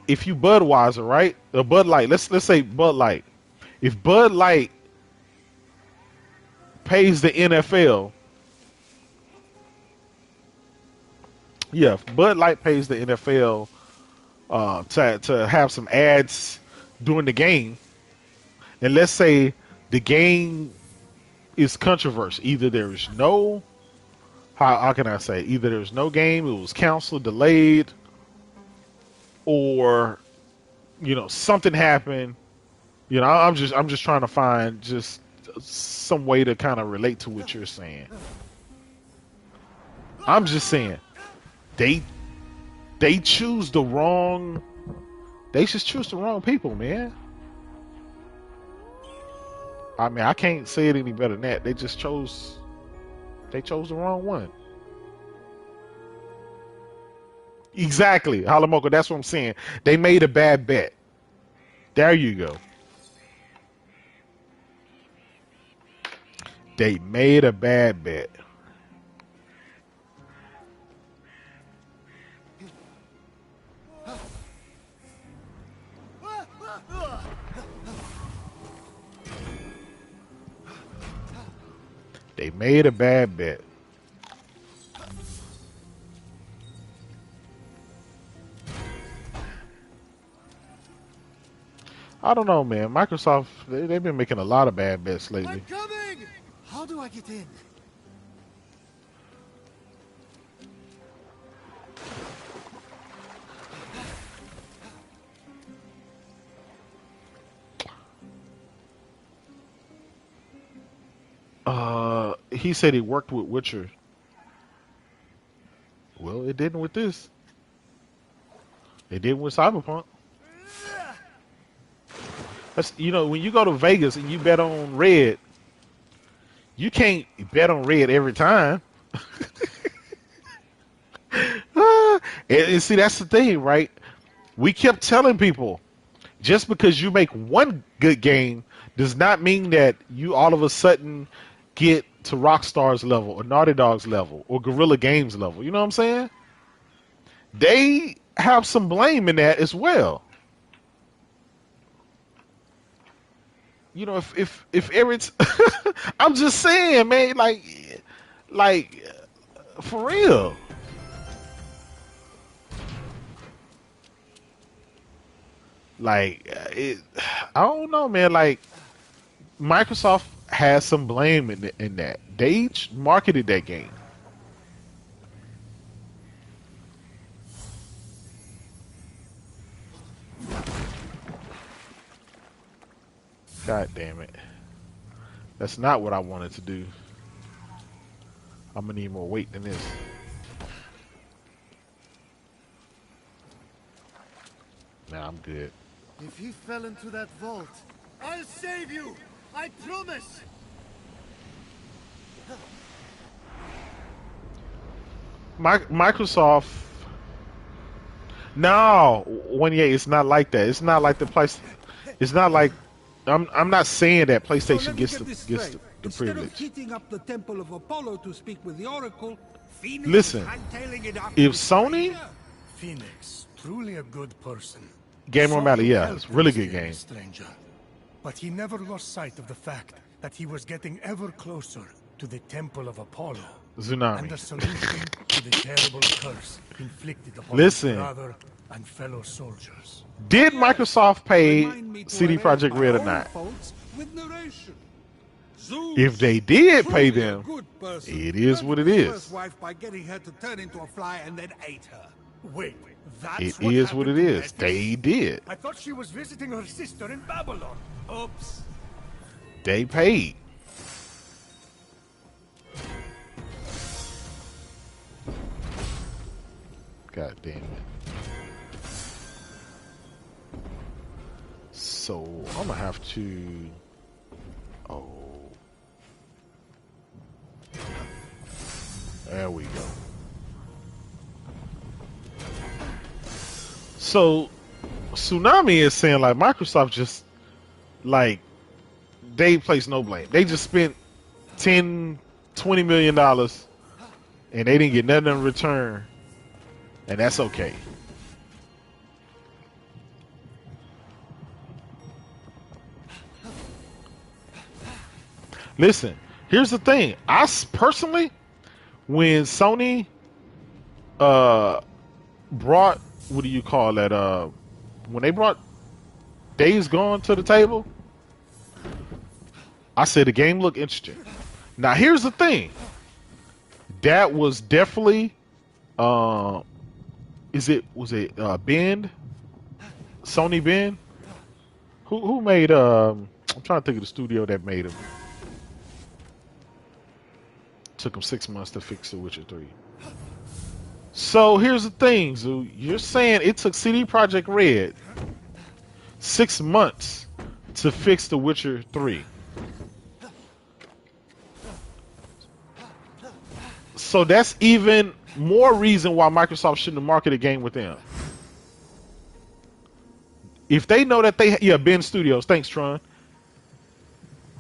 If you Budweiser, right? Or Bud Light, let's say Bud Light. If Bud Light pays the NFL, yeah, if Bud Light pays the NFL to have some ads during the game, and let's say the game is controversial. Either there's no, how can I say? Either there's no game, it was canceled, delayed, or something happened. I'm just trying to find just some way to kind of relate to what you're saying. I'm just saying they choose the wrong. They just choose the wrong people, man. I mean, I can't say it any better than that. They chose the wrong one. Exactly, Halamoko. That's what I'm saying. They made a bad bet. There you go. They made a bad bet. They made a bad bet. I don't know, man. Microsoft, they've been making a lot of bad bets lately. I'm coming! How do I get in? He said he worked with Witcher. Well, it didn't with this. It didn't with Cyberpunk. That's, when you go to Vegas and you bet on red, you can't bet on red every time. And see, that's the thing, right? We kept telling people, just because you make one good game does not mean that you all of a sudden get to Rockstar's level or Naughty Dog's level or Guerrilla Games level. You know what I'm saying? They have some blame in that as well. If it's, I'm just saying, man, like for real. I don't know, man. Like, Microsoft has some blame in that. They marketed that game. God damn it. That's not what I wanted to do. I'm gonna need more weight than this. Nah, I'm good. If he fell into that vault, I'll save you! I promise! Microsoft. No, it's not like that. It's not like the place. It's not like. I'm not saying that PlayStation gets the Instead privilege. of heating up the Temple of Apollo to speak with the Oracle, Phoenix Listen, is hightailing it up if with Sony, Stranger. Phoenix, truly a good person. Game Sought O'Malley, to yeah, help it's a really him good save game. the stranger. But he never lost sight of the fact that he was getting ever closer to the Temple of Apollo. And Tsunami. the solution to the terrible curse inflicted upon Listen. his brother and fellow soldiers. Did Microsoft pay Remind me to CD arrange Projekt my Red or own not? faults with narration. Zeus, If they did pay truly a them, good person, it is what it murdered his is. first wife by getting her to turn into a fly and then ate her. Wait, that's It what is what it happened to is. Metis? They did. I thought she was visiting her sister in Babylon. Oops. They paid. God damn it. So I'm gonna have to. Oh. There we go. So Tsunami is saying like Microsoft just like they place no blame. They just spent 10, $20 million and they didn't get nothing in return, and that's okay. Listen, here's the thing. Personally, when Sony brought, what do you call that? When they brought Days Gone to the table, I said the game looked interesting. Now here's the thing. That was definitely was it Bend? Sony Bend? Who made I'm trying to think of the studio that made him. Took him 6 months to fix The Witcher 3. So here's the thing, Zoo. You're saying it took CD Projekt Red 6 months to fix The Witcher 3. So that's even more reason why Microsoft shouldn't have marketed a game with them. If they know that Ben Studios, thanks Tron.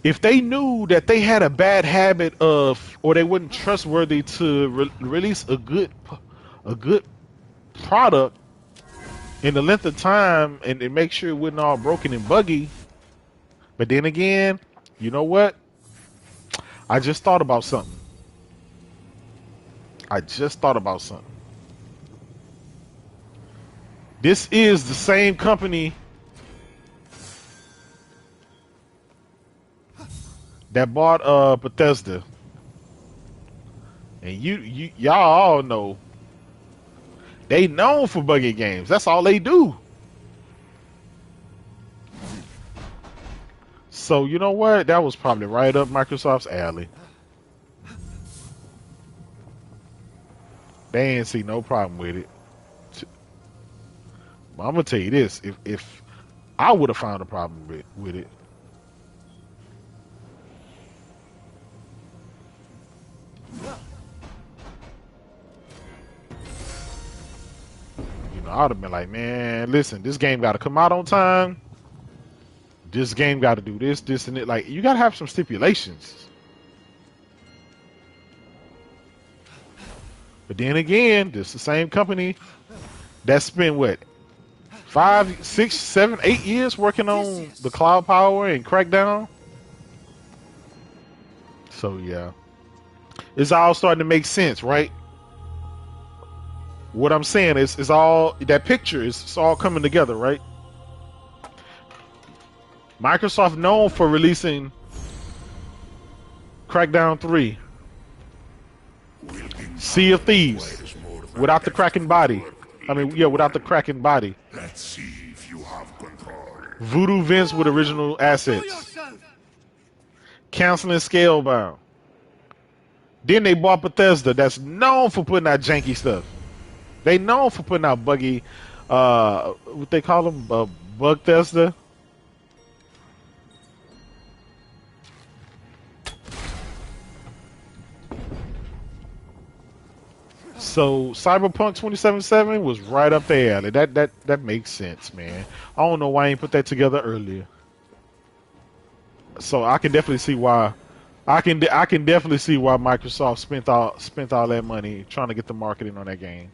If they knew that they had a bad habit of, or they weren't trustworthy to release a good product in the length of time and make sure it wasn't all broken and buggy. But then again, you know what? I just thought about something. This is the same company that bought Bethesda. And y'all all know they known for buggy games. That's all they do. So you know what? That was probably right up Microsoft's alley. They ain't see no problem with it. But I'm gonna tell you this: if I would have found a problem with it, you know, I'd have been like, man, listen, this game got to come out on time. This game got to do this, this, and it. Like, you got to have some stipulations. But then again, this is the same company that spent what 5, 6, 7, 8 years working on the Cloud Power and Crackdown. So yeah, it's all starting to make sense, right? What I'm saying is all that picture is it's all coming together, right? Microsoft known for releasing Crackdown 3, Sea of Thieves, without the Kraken body. I mean, yeah, without the Kraken body. Let's see if you have control. Voodoo Vince with original assets. Canceling Scalebound. Then they bought Bethesda, that's known for putting out janky stuff. They known for putting out buggy, what they call them, Bugthesda. So Cyberpunk 2077 was right up there. That makes sense, man. I don't know why I ain't put that together earlier. So I can definitely see why. I can definitely see why Microsoft spent all that money trying to get the marketing on that game.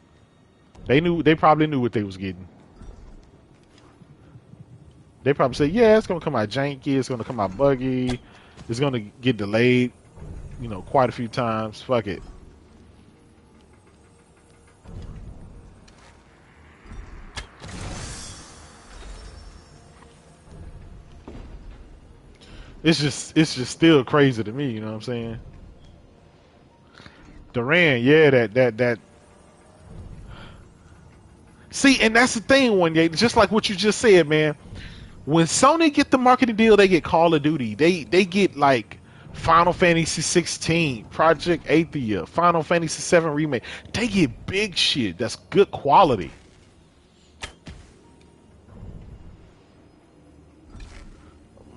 They probably knew what they was getting. They probably said, yeah, it's gonna come out janky, it's gonna come out buggy, it's gonna get delayed, you know, quite a few times. Fuck it. It's just still crazy to me, you know what I'm saying? Duran, yeah, that. See, and that's the thing, one day, just like what you just said, man. When Sony get the marketing deal, they get Call of Duty. They get like Final Fantasy 16, Project Athia, Final Fantasy 7 remake. They get big shit. That's good quality.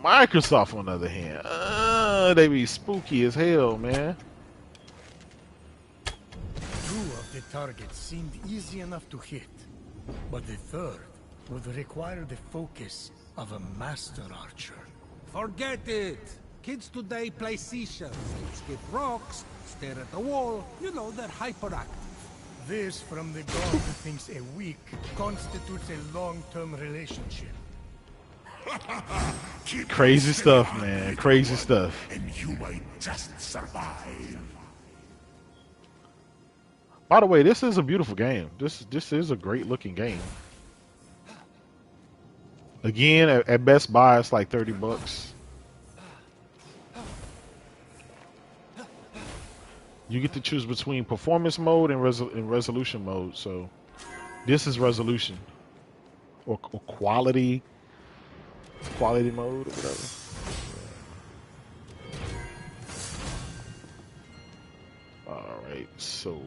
Microsoft, on the other hand, they be spooky as hell, man. 2 of the targets seemed easy enough to hit. But the third would require the focus of a master archer. Forget it. Kids today play seashells, skip rocks, stare at the wall. You know, they're hyperactive. This from the god who thinks a week constitutes a long-term relationship. Crazy stuff, man. Crazy stuff. And you might just survive. By the way, this is a beautiful game. This is a great looking game. Again, at Best Buy, it's like $30. You get to choose between performance mode and resolution mode. So this is resolution or quality mode or whatever. All right, so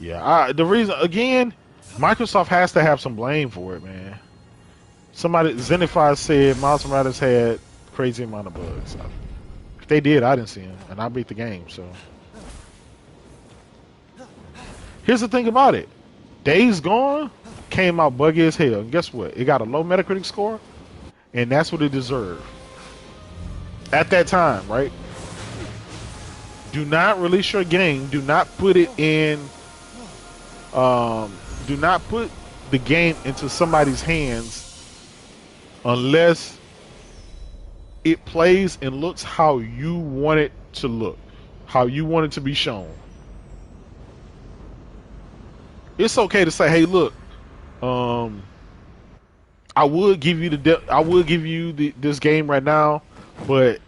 yeah, the reason again, Microsoft has to have some blame for it, man. Somebody, Zenify said Miles Morales had crazy amount of bugs. If they did, I didn't see them, and I beat the game. So here's the thing about it: Days Gone came out buggy as hell, and guess what? It got a low Metacritic score, and that's what it deserved at that time, right? Do not release your game. Do not put it in. Do not put the game into somebody's hands unless it plays and looks how you want it to look, how you want it to be shown. It's okay to say, "Hey, look, I would give you this game right now, but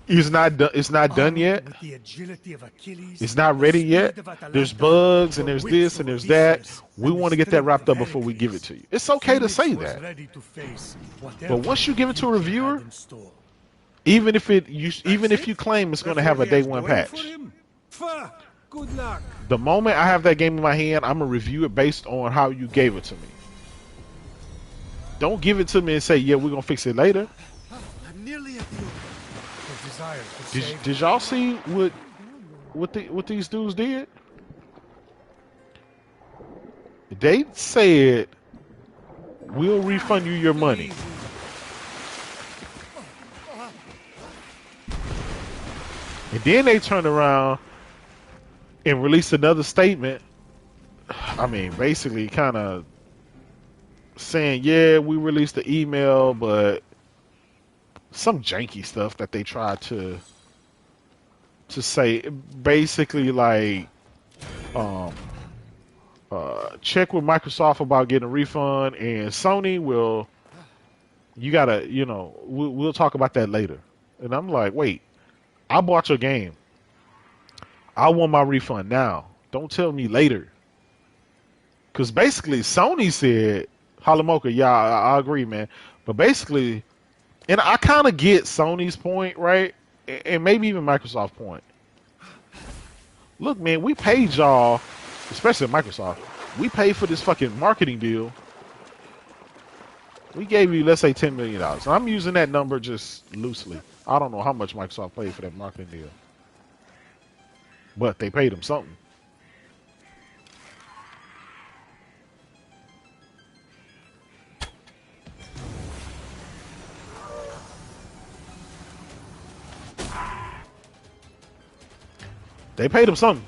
it's not done. It's not done yet. It's not ready yet. There's bugs and there's this and there's that. We want to get that wrapped up before we give it to you." It's okay to say that. But once you give it to a reviewer, even if you claim it's going to have a day one patch, Good luck. the moment I have that game in my hand, I'm gonna review it based on how you gave it to me. Don't give it to me and say, "Yeah, we're gonna fix it later." I'm nearly at you. Did y'all see what these dudes did? They said, "We'll refund you your money." And then they turned around and released another statement. I mean, basically kind of saying, "Yeah, we released the email, but some janky stuff that they tried to say, basically like check with Microsoft about getting a refund, and Sony will, you gotta, we'll talk about that later." And I'm like, wait, I bought your game, I want my refund now, don't tell me later. Because basically Sony said, Halamoka, yeah, I agree, man, but basically, and I kind of get Sony's point, right? And maybe even Microsoft's point. Look, man, we paid y'all, especially Microsoft, we paid for this fucking marketing deal. We gave you, let's say, $10 million. I'm using that number just loosely. I don't know how much Microsoft paid for that marketing deal. But they paid them something. They paid him something.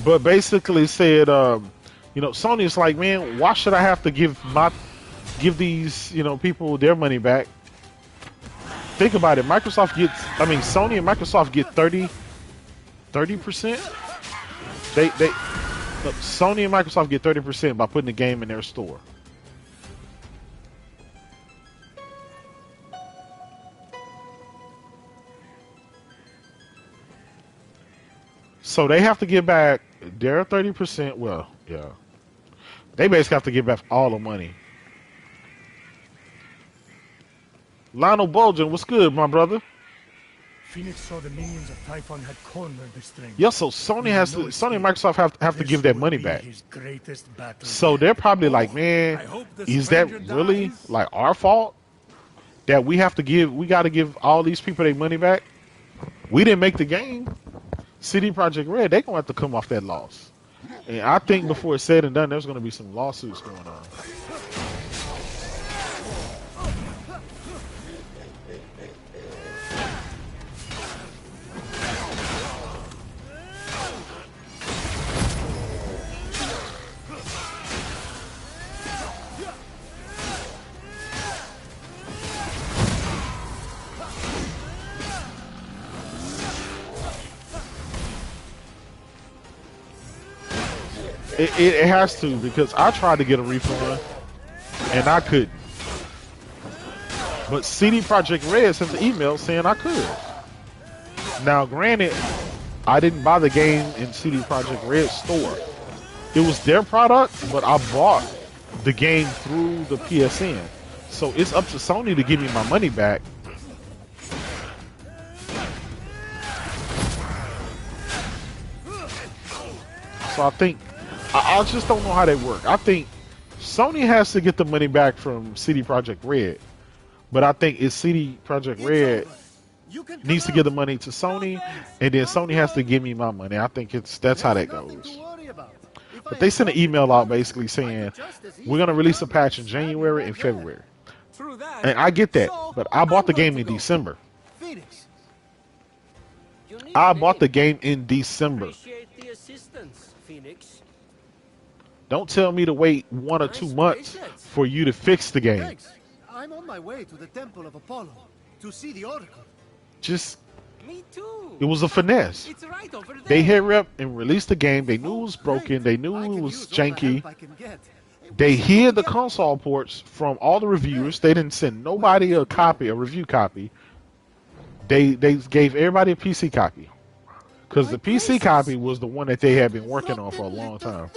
But basically said, Sony's like, man, why should I have to give these, people their money back? Think about it. Sony and Microsoft get 30%. Sony and Microsoft get 30% by putting the game in their store. So they have to give back their 30%. Well, yeah. They basically have to give back all the money. Lionel Bolden, what's good, my brother? Phoenix saw the minions of Typhon had cornered the strength. Yeah, so Sony has to, Sony and Microsoft have to give that money back. His greatest battle So yet. they're probably like, man, I hope the is that stranger really dies. like our fault that we have to give? We got to give all these people their money back. We didn't make the game. CD Projekt Red, they gonna have to come off that loss. And I think before it's said and done, there's gonna be some lawsuits going on. It has to, because I tried to get a refund and I couldn't. But CD Projekt Red sent an email saying I could. Now, granted, I didn't buy the game in CD Projekt Red's store. It was their product, but I bought the game through the PSN. So it's up to Sony to give me my money back. So I think I just don't know how they work. I think Sony has to get the money back from CD Projekt Red, but I think it's CD Projekt Red needs to give the money to Sony, and then Sony has to give me my money. I think that's how that goes. But they sent an email out basically saying we're gonna release a patch in January and February, Through that, and I get that. But I bought the game in December. I bought the game in December. Appreciate the assistance, Phoenix. Don't tell me to wait 1 or 2 months for you to fix the game. Thanks. I'm on my way to the Temple of Apollo to see the Oracle. Just, Me too. it was a finesse. It's right over there. They hurry up and released the game. They knew it was broken. They knew it was janky. They hid the console ports from all the reviewers. They didn't send nobody a copy, a review copy. They gave everybody a PC copy. Because the PC copy was the one that they had been working on for a long time.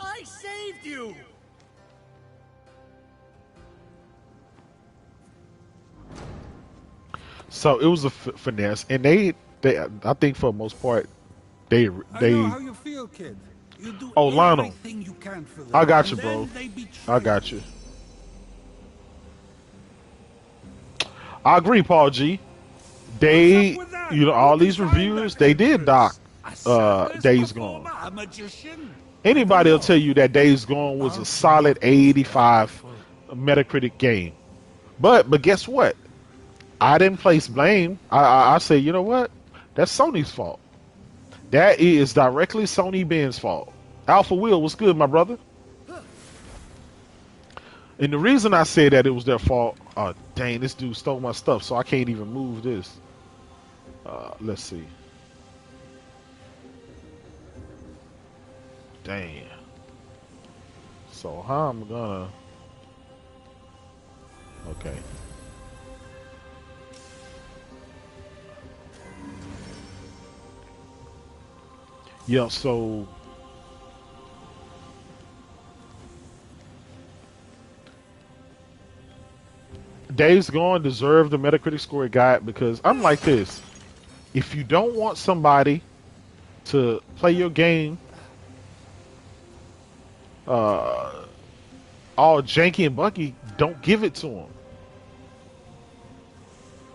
I saved you. So it was a finesse, and they, I think for the most part, they. I know how you feel, kid. You do Oh, Lionel. everything you can for them, I got you, and bro. then they betray I got you. I agree, Paul G. They, What's up with that? you know, all Who these designed reviewers, that they did dock A savage Days performer, Gone. a magician. Anybody will tell you that Days Gone was a solid 85 Metacritic game. But guess what? I didn't place blame. I say, you know what? That's Sony's fault. That is directly Sony Ben's fault. Alpha Will, what's good, my brother? And the reason I say that it was their fault, oh dang, this dude stole my stuff, so I can't even move this. Let's see. Dang. So how I'm gonna... Okay. Yeah, so... Days Gone deserved the Metacritic score it got because I'm like this. If you don't want somebody to play your game all janky and buggy, don't give it to them.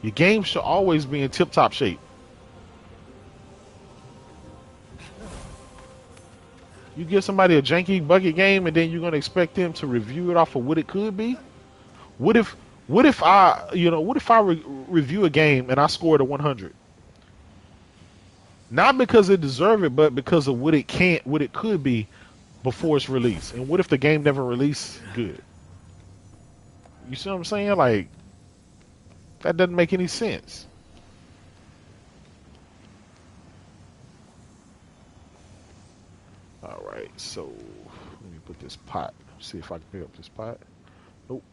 Your game should always be in tip-top shape. You give somebody a janky, buggy game, and then you're gonna expect them to review it off of what it could be. What if I, review a game and I scored a 100? Not because it deserved it, but because of what it could be before it's released. And what if the game never released good? You see what I'm saying? Like, that doesn't make any sense. All right, so let me put this pot. See if I can pick up this pot. Nope.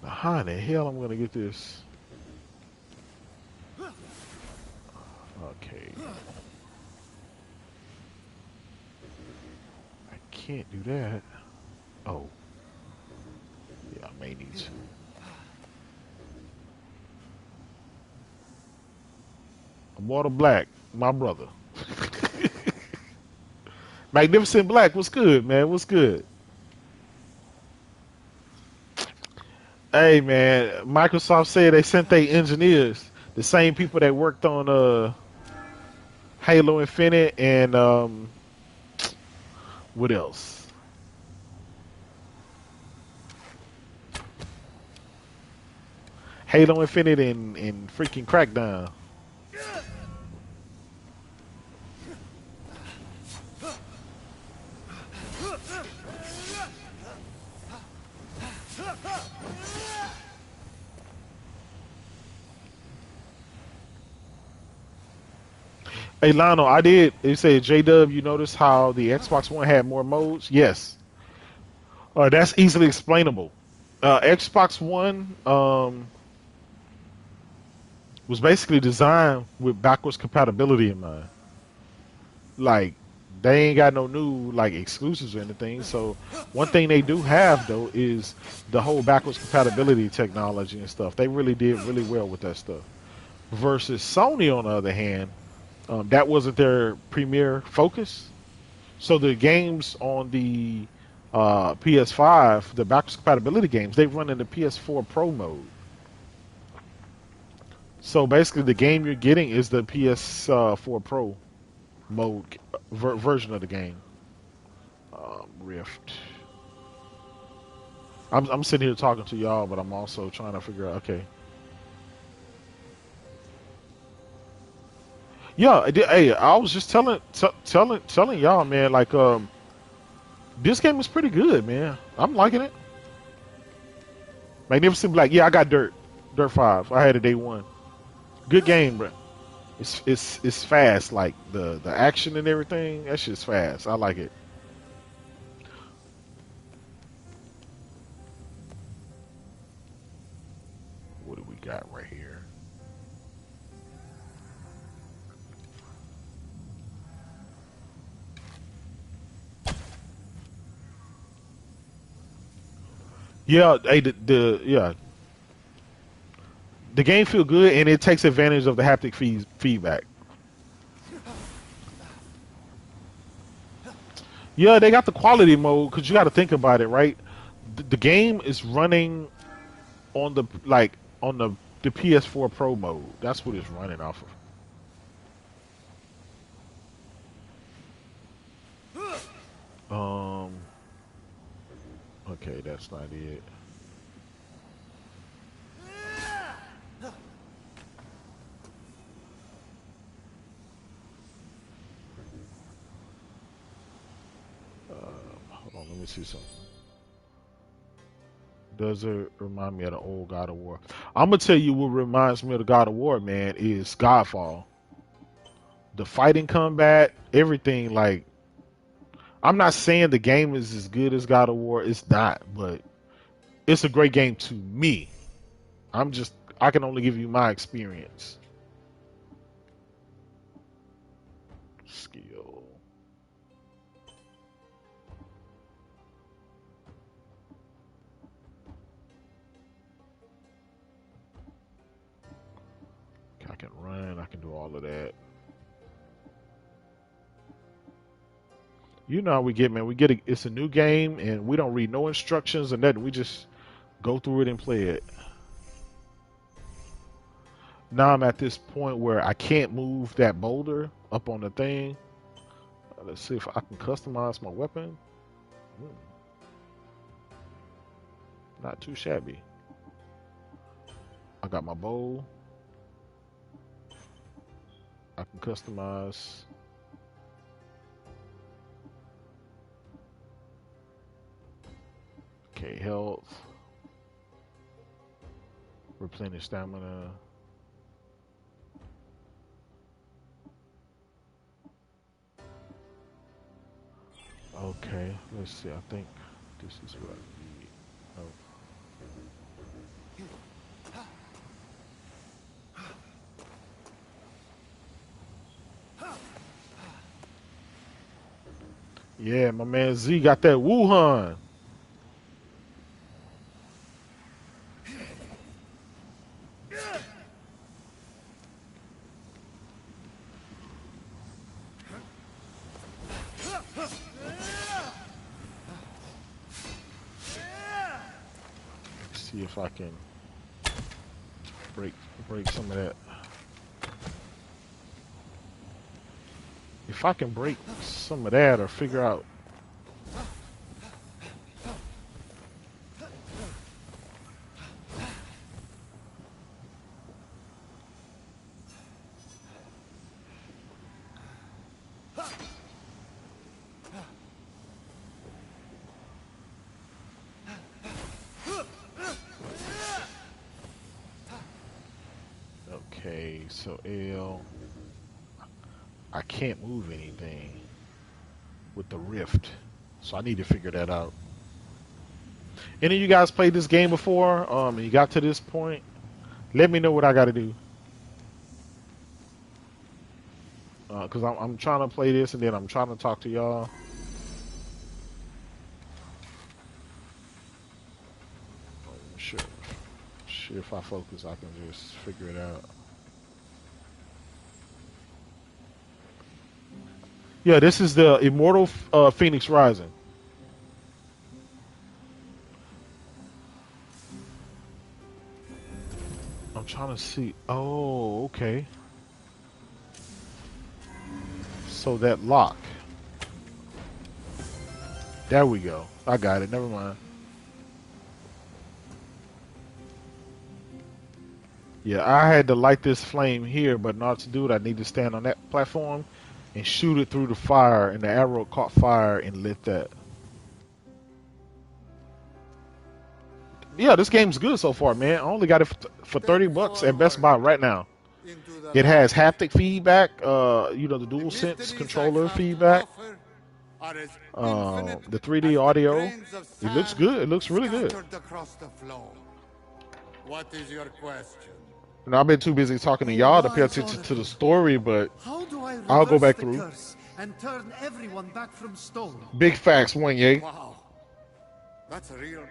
Now, how in the hell I'm gonna get this? Okay. I can't do that. Oh. Yeah, I may need to. Immortal Black, my brother. Magnificent Black, what's good, man? What's good? Hey, man, Microsoft said they sent their engineers, the same people that worked on Halo Infinite and what else? Halo Infinite and freaking Crackdown. Hey Lionel, I did. They said Jaydub. You notice how the Xbox One had more modes? Yes, that's easily explainable. Xbox One was basically designed with backwards compatibility in mind. Like they ain't got no new like exclusives or anything. So one thing they do have though is the whole backwards compatibility technology and stuff. They really did really well with that stuff. Versus Sony, on the other hand, that wasn't their premier focus. So the games on the PS5, the backwards compatibility games, they run in the PS4 Pro mode. So basically, the game you're getting is the PS4 Pro mode version of the game. Rift. I'm sitting here talking to y'all, but I'm also trying to figure out. Okay. Yeah. Hey, I was just telling y'all, man. Like, this game is pretty good, man. I'm liking it. Magnificent Black. Yeah, I got Dirt 5. I had it day one. Good game, bro. It's fast. Like the action and everything. That shit's fast. I like it. What do we got right here? Yeah, hey, the game feel good and it takes advantage of the haptic feedback. Yeah, they got the quality mode because you got to think about it, right? The game is running on the PS4 Pro mode. That's what it's running off of. Okay, that's not it. Hold on, let me see something. Does it remind me of the old God of War? I'm gonna tell you what reminds me of the God of War, man, is Godfall. The fighting combat, everything. Like, I'm not saying the game is as good as God of War. It's not, but it's a great game to me. I can only give you my experience. Skill. I can run. I can do all of that. You know how we get, man. It's a new game, and we don't read no instructions and nothing. We just go through it and play it. Now I'm at this point where I can't move that boulder up on the thing. Let's see if I can customize my weapon. Not too shabby. I got my bow. I can customize. Okay, health. Replenish stamina. Okay, let's see. I think this is what I need. Oh. Yeah, my man Z got that Wuhan. see if I can break some of that. If I can break some of that or figure out. Okay, so L. I can't move anything with the rift, so I need to figure that out. Any of you guys played this game before? And you got to this point? Let me know what I got to do. Cause I'm trying to play this and then I'm trying to talk to y'all. Sure if I focus, I can just figure it out. Yeah, this is the Immortal Phoenix Rising. I'm trying to see. Oh, okay. So that lock. There we go. I got it. Never mind. Yeah, I had to light this flame here, but in order to do it, I need to stand on that platform and shoot it through the fire, and the arrow caught fire and lit that. Yeah, this game's good so far, man. I only got it for 30 bucks at Best Buy right now. It has haptic feedback, you know, the DualSense controller feedback, the 3D audio. It looks good. It looks really good. What is your question? You know, I've been too busy talking to y'all to pay attention to the story, but I'll go back through. And turn everyone back from stone. Big facts, one yay. Wow, that's a real.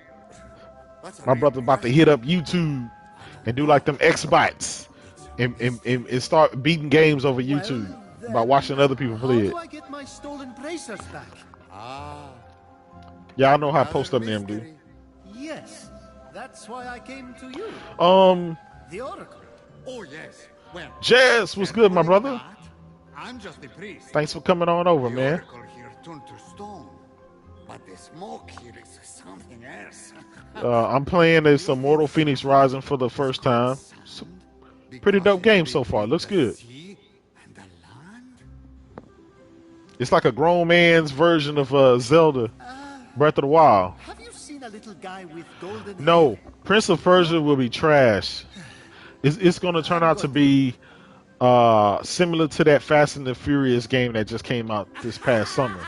My brother about to hit up YouTube and do like them X-Bots and start beating games over YouTube by watching other people play it. How do I get my stolen bracers back? Y'all know how Post Up them do. Yes, that's why I came to you. The Oracle. Oh yes. Well, Jazz, what's good, my brother? I'm just a priest. Thanks for coming on over, The man. Oracle here turned to stone, but the smoke here is something else. I'm playing this Immortal Phoenix Rising for the first time. It's a pretty dope game so far. Looks good. It's like a grown man's version of Zelda Breath of the Wild. Have you seen a little guy with golden No, hair? Prince of Persia will be trash. It's going to turn out to be similar to that Fast and the Furious game that just came out this past summer.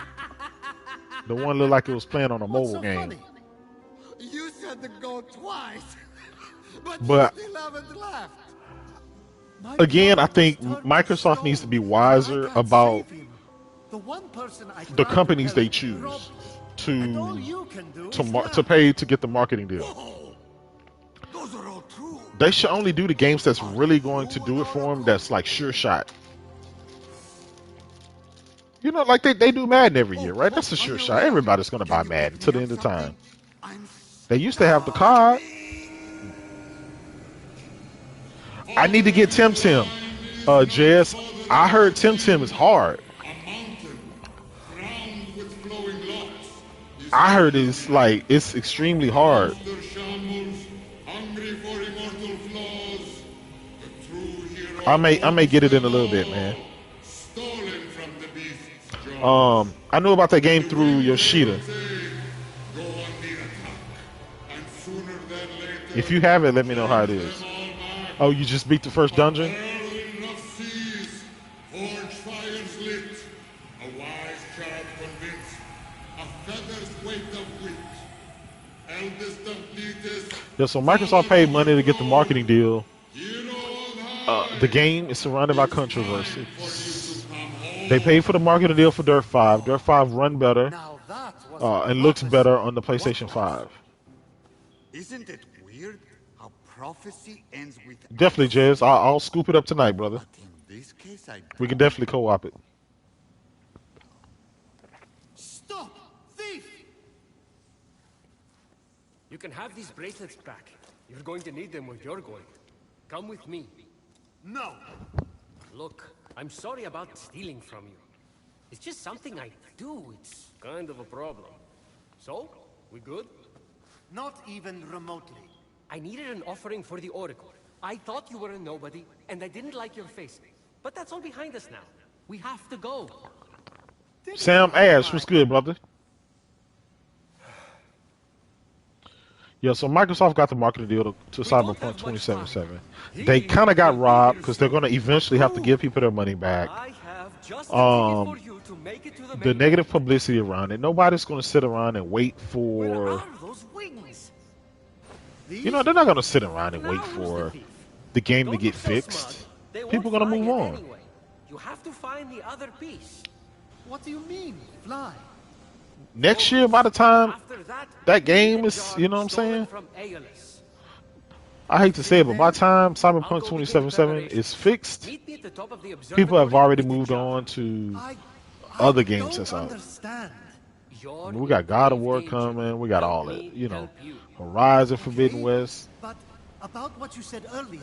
The one looked like it was playing on a What's mobile so game. funny? You said to go twice, But you still haven't left. My again, I brother think was turned to Microsoft stone. needs to be I wiser can't about save him. The one person I the tried to companies help they choose robbed me. And all to you can do is to laugh. pay to get the marketing deal. Whoa, those are all true. They should only do the games that's really going to do it for them. That's like sure shot. You know, like they do Madden every year, right? That's a sure shot. Everybody's going to buy Madden to the end of time. They used to have the card. I need to get Tim. Jess, I heard Tim is hard. I heard it's extremely hard. I may get it in a little bit, man. I knew about that game through Yoshida. If you have it, let me know how it is. Oh, you just beat the first dungeon? Yeah, so Microsoft paid money to get the marketing deal. The game is surrounded by controversy. They paid for the marketing deal for Dirt 5. Dirt 5 run better Now that was and looks better on the PlayStation 5. Isn't it weird how prophecy ends with Definitely, Jez. I'll scoop it up tonight, brother. But in this case, We can definitely co-op it. stop, thief! You can have these bracelets back. You're going to need them where you're going. Come with me. No! Look, I'm sorry about stealing from you. It's just something I do. It's kind of a problem. So, we good? Not even remotely. I needed an offering for the Oracle. I thought you were a nobody, and I didn't like your face. But that's all behind us now. We have to go. Sam Ash, what's good, brother? Yeah, so Microsoft got the marketing deal to Cyberpunk 2077. They kind of got robbed because they're going to eventually have to give people their money back. The negative publicity around it. Nobody's going to sit around and wait for... You know, they're not going to sit around and wait for the game to get fixed. People are going to move on. You have to find the other piece. What do you mean, fly? Next year, by the time that game is, you know what I'm saying? I hate to say it, but by the time Cyberpunk 2077 is fixed, people have already moved on to other games that's out. I mean, we got God of War coming, we got all that, you know, Horizon Forbidden West. But about what you said earlier.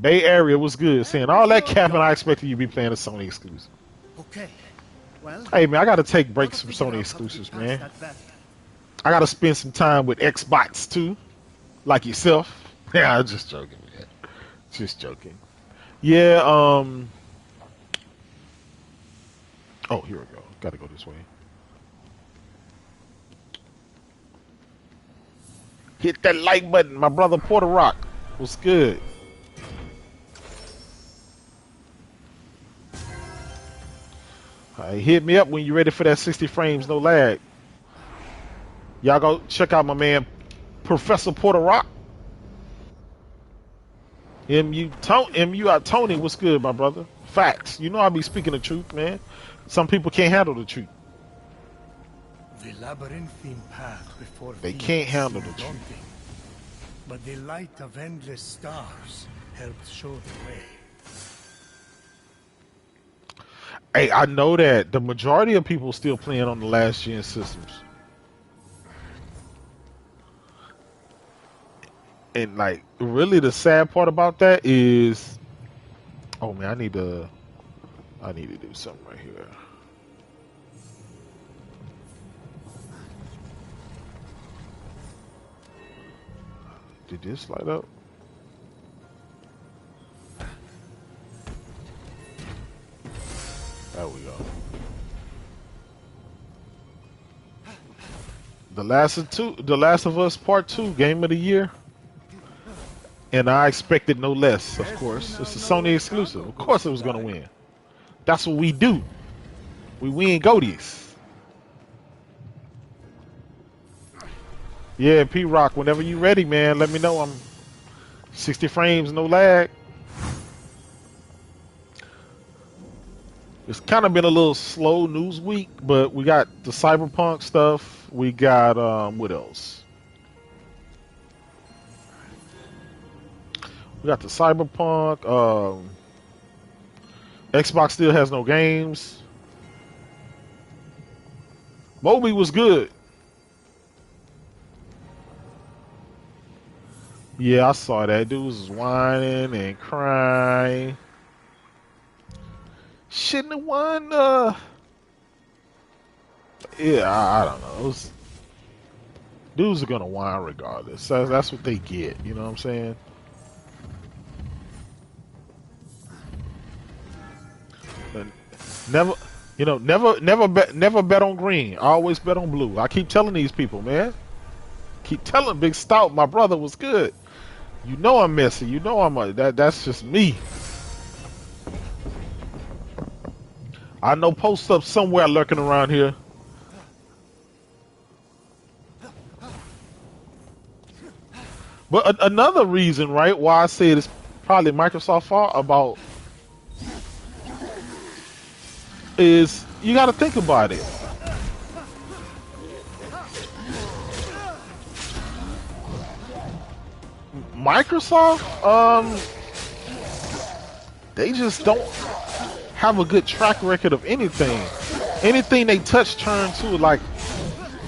Bay Area was good, saying all that cap, and I expected you to be playing a Sony exclusive. Okay. Well, hey man, I gotta take breaks from Sony exclusives, man. I gotta spend some time with Xbox too, like yourself. Yeah, I'm just joking, man. Just joking. Yeah. Oh, here we go. Gotta go this way. Hit that like button, my brother Porter Rock. What's good? Hit me up when you're ready for that 60 frames, no lag. Y'all go check out my man, Professor Porter Rock. MU Tony, what's good, my brother? Facts. You know I be speaking the truth, man. Some people can't handle the truth. The labyrinthine path before they can't handle the truth. But the light of endless stars helps show the way. Hey, I know that the majority of people still playing on the last gen systems. And like, really the sad part about that is, oh man, I need to do something right here. Did this light up? There we go. The Last of Us Part 2 game of the year. And I expected no less, of course. It's a Sony exclusive. Of course it was gonna win. That's what we do. We win Goaties. Yeah, P-Rock, whenever you ready, man, let me know. I'm 60 frames, no lag. It's kind of been a little slow news week, but we got the Cyberpunk stuff. We got, what else? We got the Cyberpunk. Xbox still has no games. Moby was good. Yeah, I saw that. Dudes was whining and crying. Shouldn't have won. Yeah, I don't know. Dudes are gonna whine regardless. That's what they get. You know what I'm saying? And never bet on green. Always bet on blue. I keep telling these people, man. Keep telling Big Stout, my brother was good. You know I'm messy. You know that's just me. I know Post Up somewhere lurking around here. But another reason, right, why I say it's probably Microsoft's fault about is you got to think about it. Microsoft, they just don't have a good track record of anything. Anything they touch turn to like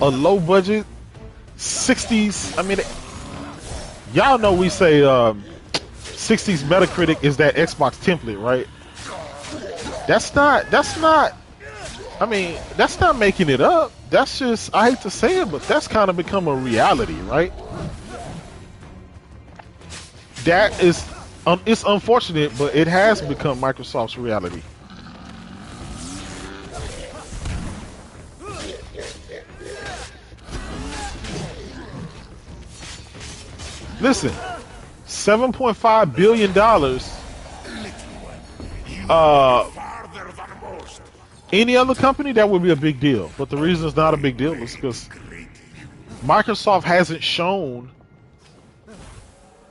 a low budget 60s. I mean, y'all know we say 60s Metacritic is that Xbox template, right? That's not. I mean, that's not making it up. That's just, I hate to say it, but that's kind of become a reality, right? That is, it's unfortunate, but it has become Microsoft's reality. Listen, $7.5 billion. Any other company, that would be a big deal. But the reason it's not a big deal is because Microsoft hasn't shown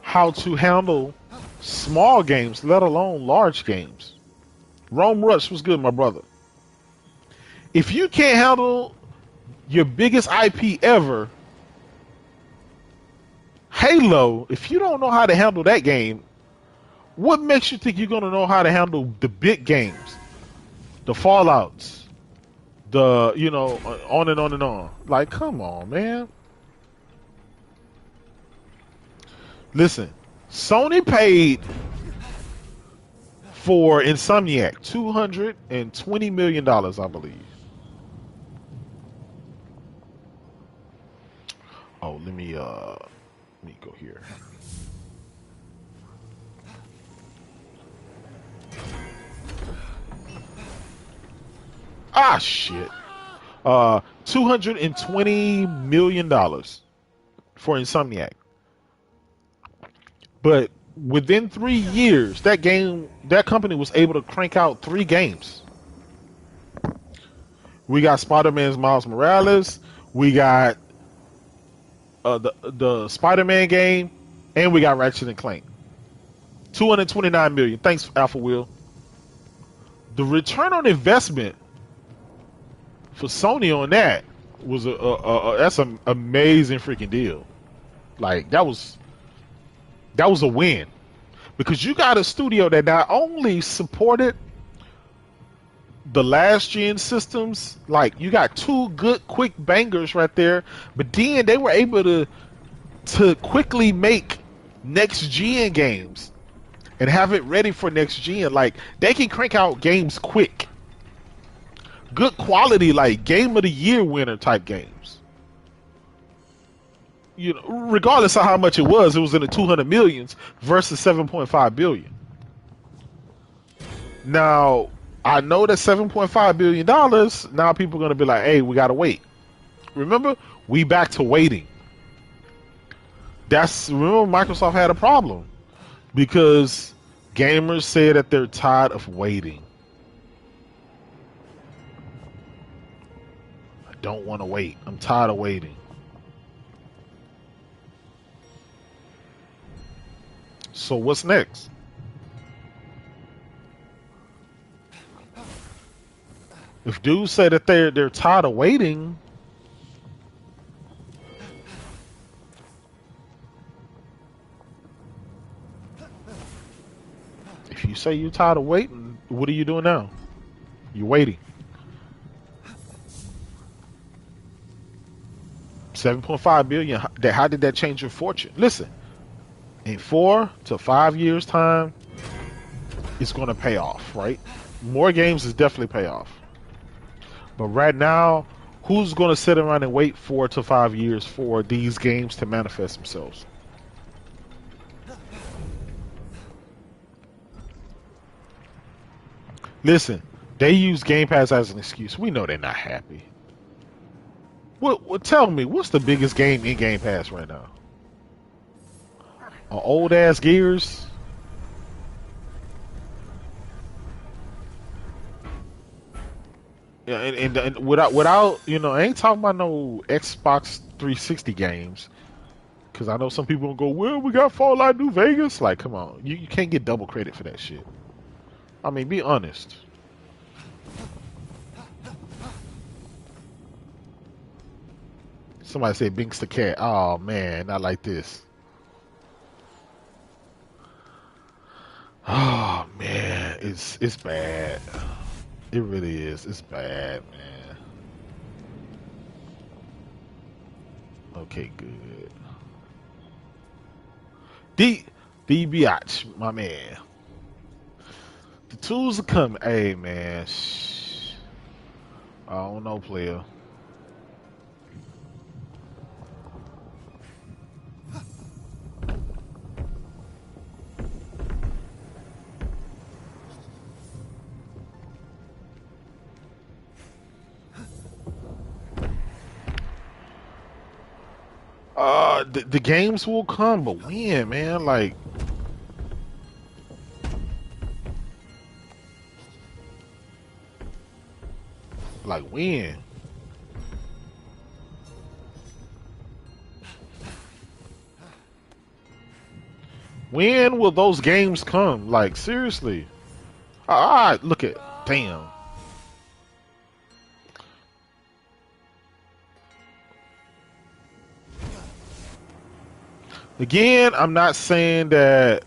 how to handle small games, let alone large games. Rome Rush was good, my brother. If you can't handle your biggest IP ever, Halo, if you don't know how to handle that game, what makes you think you're going to know how to handle the big games? The Fallouts, the, you know, on and on and on. Like, come on, man. Listen, Sony paid for Insomniac $220 million, I believe. Oh, let me go here. Ah, shit. $220 million for Insomniac. But within 3 years, that company was able to crank out 3 games. We got Spider-Man's Miles Morales, we got the Spider-Man game, and we got Ratchet and Clank. $229 million. Thanks, Alpha Will. The return on investment for Sony on that was that's an amazing freaking deal. Like, that was a win, because you got a studio that not only supported the last gen systems, like you got 2 good quick bangers right there, but then they were able to quickly make next gen games and have it ready for next gen. Like, they can crank out games quick. Good quality, like game of the year winner type games. You know, regardless of how much it was in the 200 millions versus 7.5 billion. Now, I know that $7.5 billion, now people are going to be like, hey, we got to wait. Remember, we back to waiting. Remember, Microsoft had a problem because gamers say that they're tired of waiting. I don't want to wait. I'm tired of waiting. So what's next? If dudes say that they're tired of waiting, if you say you're tired of waiting, what are you doing now? You're waiting. 7.5 billion. How did that change your fortune? Listen, in 4 to 5 years time, it's going to pay off, right? More games is definitely pay off. But right now, who's going to sit around and wait 4 to 5 years for these games to manifest themselves? Listen, they use Game Pass as an excuse. We know they're not happy. Tell me, what's the biggest game in Game Pass right now? Old ass Gears? Yeah, and without, you know, I ain't talking about no Xbox 360 games, because I know some people will go, well, we got Fallout New Vegas. Like, come on, you can't get double credit for that shit. I mean, be honest. Somebody said Binks the cat. Oh man, not like this. Oh man, it's bad. It really is. It's bad, man. Okay, good. D Biatch, my man. The tools are coming. Hey, man. Shh. I don't know, player. The games will come, but when, man? Like when? When will those games come? Like, seriously. Alright, look at, damn. Again, I'm not saying that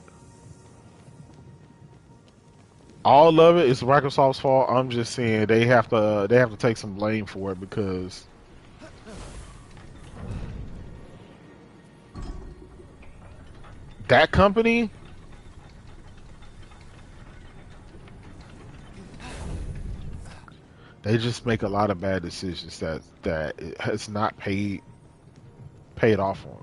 all of it is Microsoft's fault. I'm just saying they have to take some blame for it, because that company, they just make a lot of bad decisions that it has not paid off on.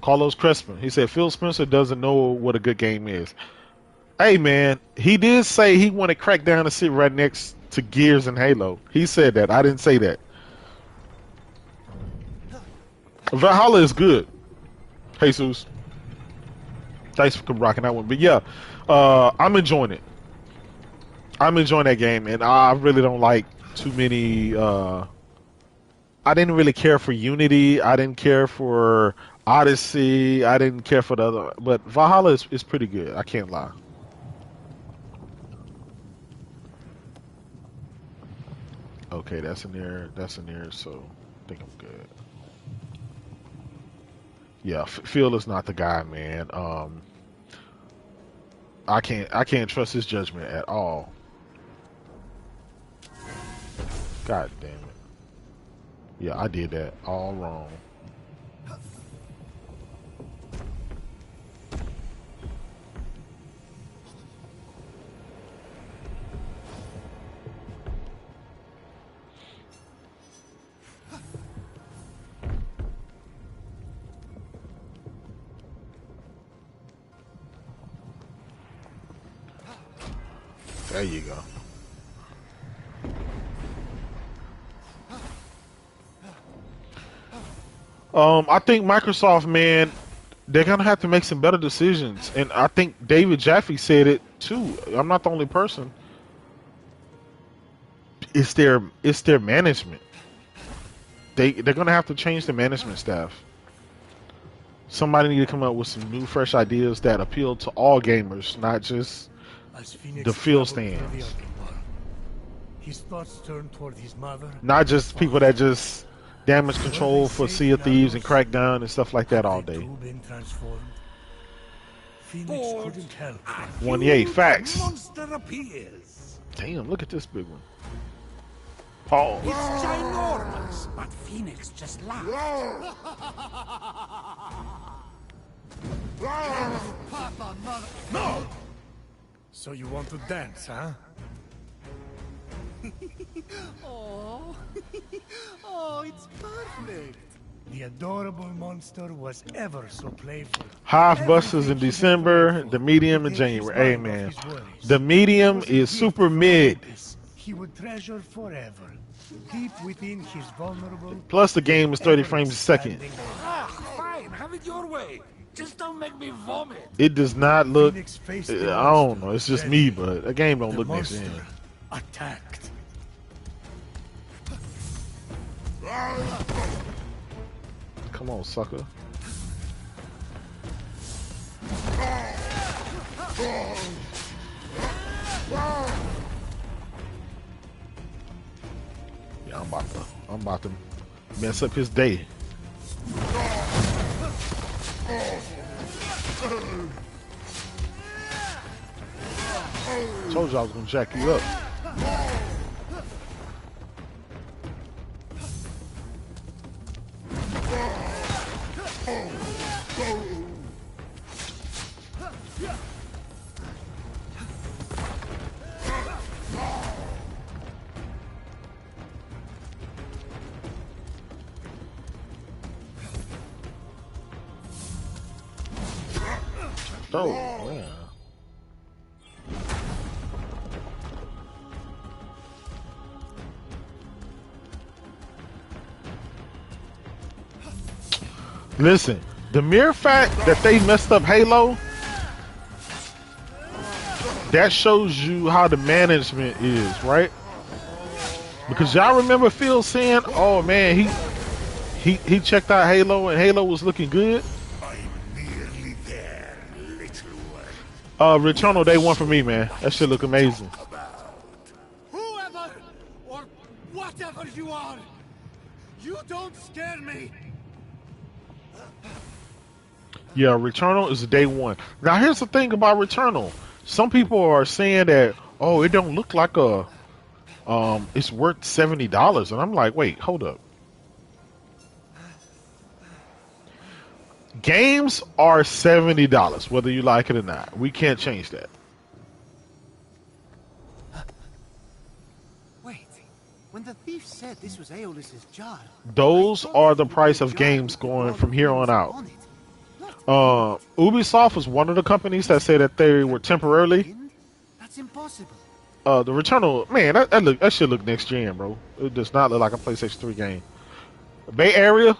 Carlos Crespin, he said Phil Spencer doesn't know what a good game is. Hey man, he did say he wanted Crackdown to sit right next to Gears and Halo. He said that. I didn't say that. Valhalla is good. Jesus. Thanks for rocking that one. But yeah, I'm enjoying it. I'm enjoying that game, and I really don't like too many. I didn't really care for Unity. I didn't care for Odyssey. I didn't care for the other. But Valhalla is pretty good. I can't lie. Okay, that's in there. That's in there. So I think I'm good. Yeah, Phil is not the guy, man. I can't trust his judgment at all. God damn it. Yeah, I did that all wrong. There you go. I think Microsoft, man, they're gonna have to make some better decisions, and I think David Jaffe said it too. I'm not the only person. It's their management. They're gonna have to change the management staff. Somebody need to come up with some new, fresh ideas that appeal to all gamers, not just the Phil stands. His thoughts turned toward his mother. Not just people that just damage control for Sea of Thieves and Crackdown and stuff like that all day. Phoenix couldn't help. 1-8 facts. Monster appears. Damn, look at this big one. Paul. It's ginormous, but Phoenix just laughs. No! So you want to dance, huh? Oh, oh, it's perfect. The adorable monster was ever so playful. Hive Busters in December, the Medium in January. Hey man, the Medium is super mid. He would treasure forever, deep within his vulnerable. Plus the game is 30 frames a second. Fine, have it your way. Just don't make me vomit. It does not look. I don't know. It's just me, but the game don't look nice in. Attacked. Come on, sucker. Yeah, I'm about to mess up his day. Told you I was gonna jack you up. stove. Yeah. Listen, the mere fact that they messed up Halo, that shows you how the management is, right? Because y'all remember Phil saying, "Oh man, he checked out Halo and Halo was looking good." I'm nearly there, little one. Returnal day one for me, man. That shit look amazing. Whoever or whatever you are, you don't scare me. Yeah, Returnal is day one. Now here's the thing about Returnal. Some people are saying that, oh, it don't look like a it's worth $70, and I'm like, wait, hold up. Games are $70, whether you like it or not. We can't change that. Wait, when the thief said this was Aeolus's jar, Those are the price of games going from here on out. Ubisoft was one of the companies that said that they were temporarily. That's impossible. The Returnal, man, that should look next gen, bro. It does not look like a PlayStation 3 game. Bay Area,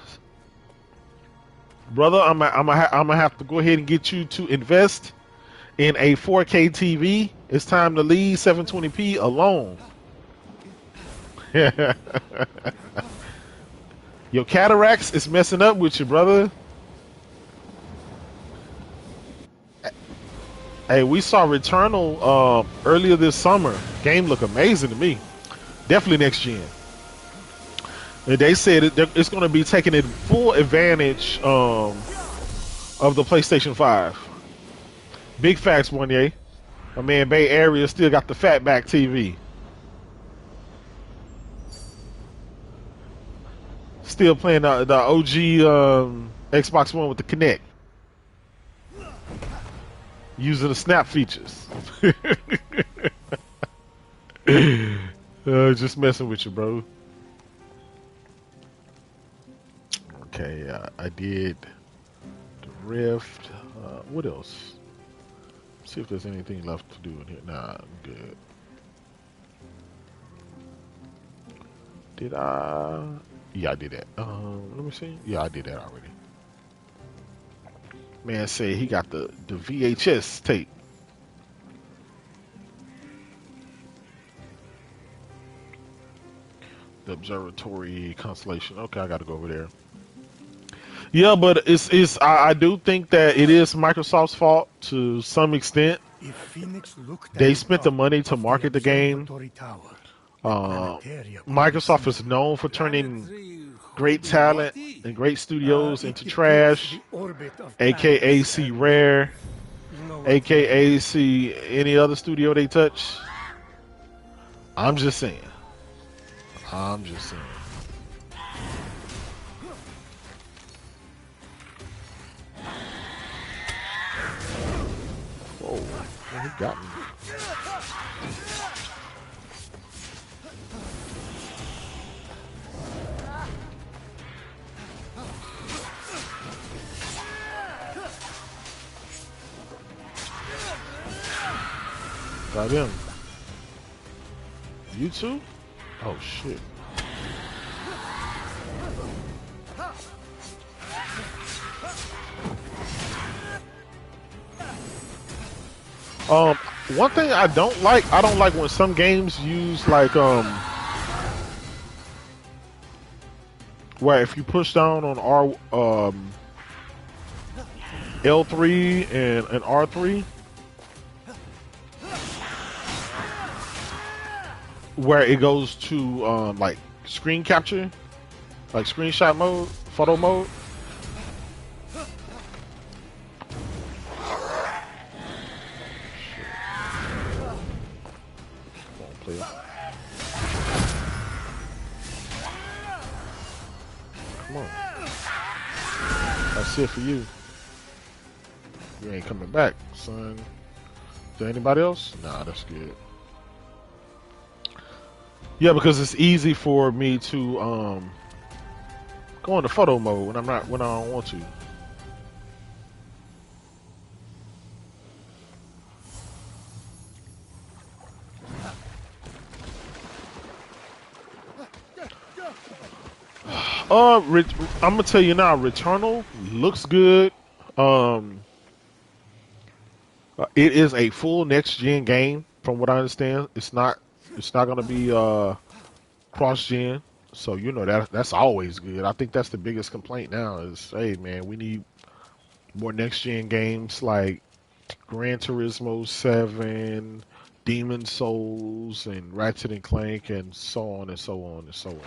brother, I'm gonna have to go ahead and get you to invest in a 4K TV. It's time to leave 720p alone. Your cataracts is messing up with you, brother. Hey, we saw Returnal earlier this summer. Game look amazing to me. Definitely next gen. And they said it's going to be taking full advantage of the PlayStation 5. Big facts, Wanye. My man Bay Area still got the fatback TV. Still playing the OG Xbox One with the Kinect. Using the snap features. Just messing with you, bro. Okay, I did the Rift. What else? See if there's anything left to do in here. Nah, I'm good. Did I? Yeah, I did that. Let me see. Yeah, I did that already. Man say he got the VHS tape. The observatory constellation. Okay, I got to go over there. Yeah, but I do think that it is Microsoft's fault to some extent. They spent the money to market the game. Microsoft is known for turning great talent and great studios into trash, aka see Rare, aka see any other studio they touch. I'm just saying. I'm just saying. Whoa, he got me. Got him. You too? Oh shit. One thing I don't like when some games use like where if you push down on L3 and R3, where it goes to like screen capture, like screenshot mode, photo mode. Come on, player. Come on. That's it for you. You ain't coming back, son. Is there anybody else? Nah, that's good. Yeah, because it's easy for me to go into photo mode when I don't want to. I'm gonna tell you now. Returnal looks good. Um, it is a full next gen game, from what I understand. It's not gonna be cross gen. So you know that's always good. I think that's the biggest complaint now is, hey man, we need more next gen games like Gran Turismo 7, Demon Souls, and Ratchet and Clank, and so on and so on and so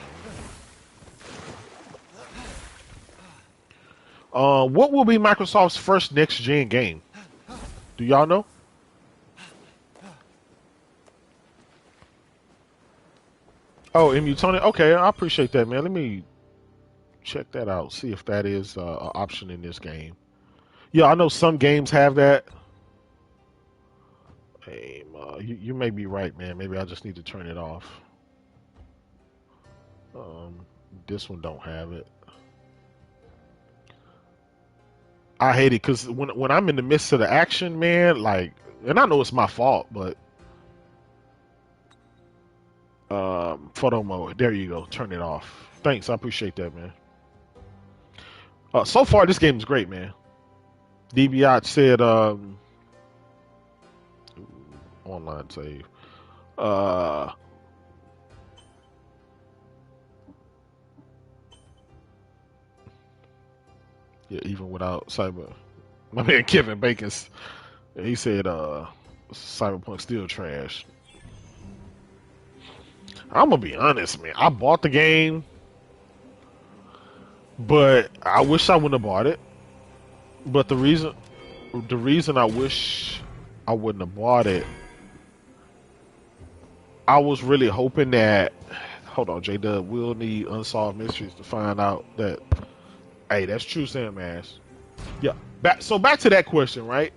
on. What will be Microsoft's first next gen game? Do y'all know? Oh, MU Tony. Okay, I appreciate that, man. Let me check that out. See if that is an option in this game. Yeah, I know some games have that. Hey, you may be right, man. Maybe I just need to turn it off. Um, this one don't have it. I hate it because when I'm in the midst of the action, man, like, and I know it's my fault, but photo mode. There you go. Turn it off. Thanks. I appreciate that, man. So far, this game is great, man. DBI said, online save. Uh, yeah, even without Cyber. My man Kevin Bacon's, he said, Cyberpunk still trash. I'm gonna be honest, man. I bought the game, but I wish I wouldn't have bought it. But the reason I wish I wouldn't have bought it, I was really hoping that. Hold on, Jaydub. We'll need unsolved mysteries to find out that. Hey, that's true, Sam Ash. Yeah. Back to that question, right?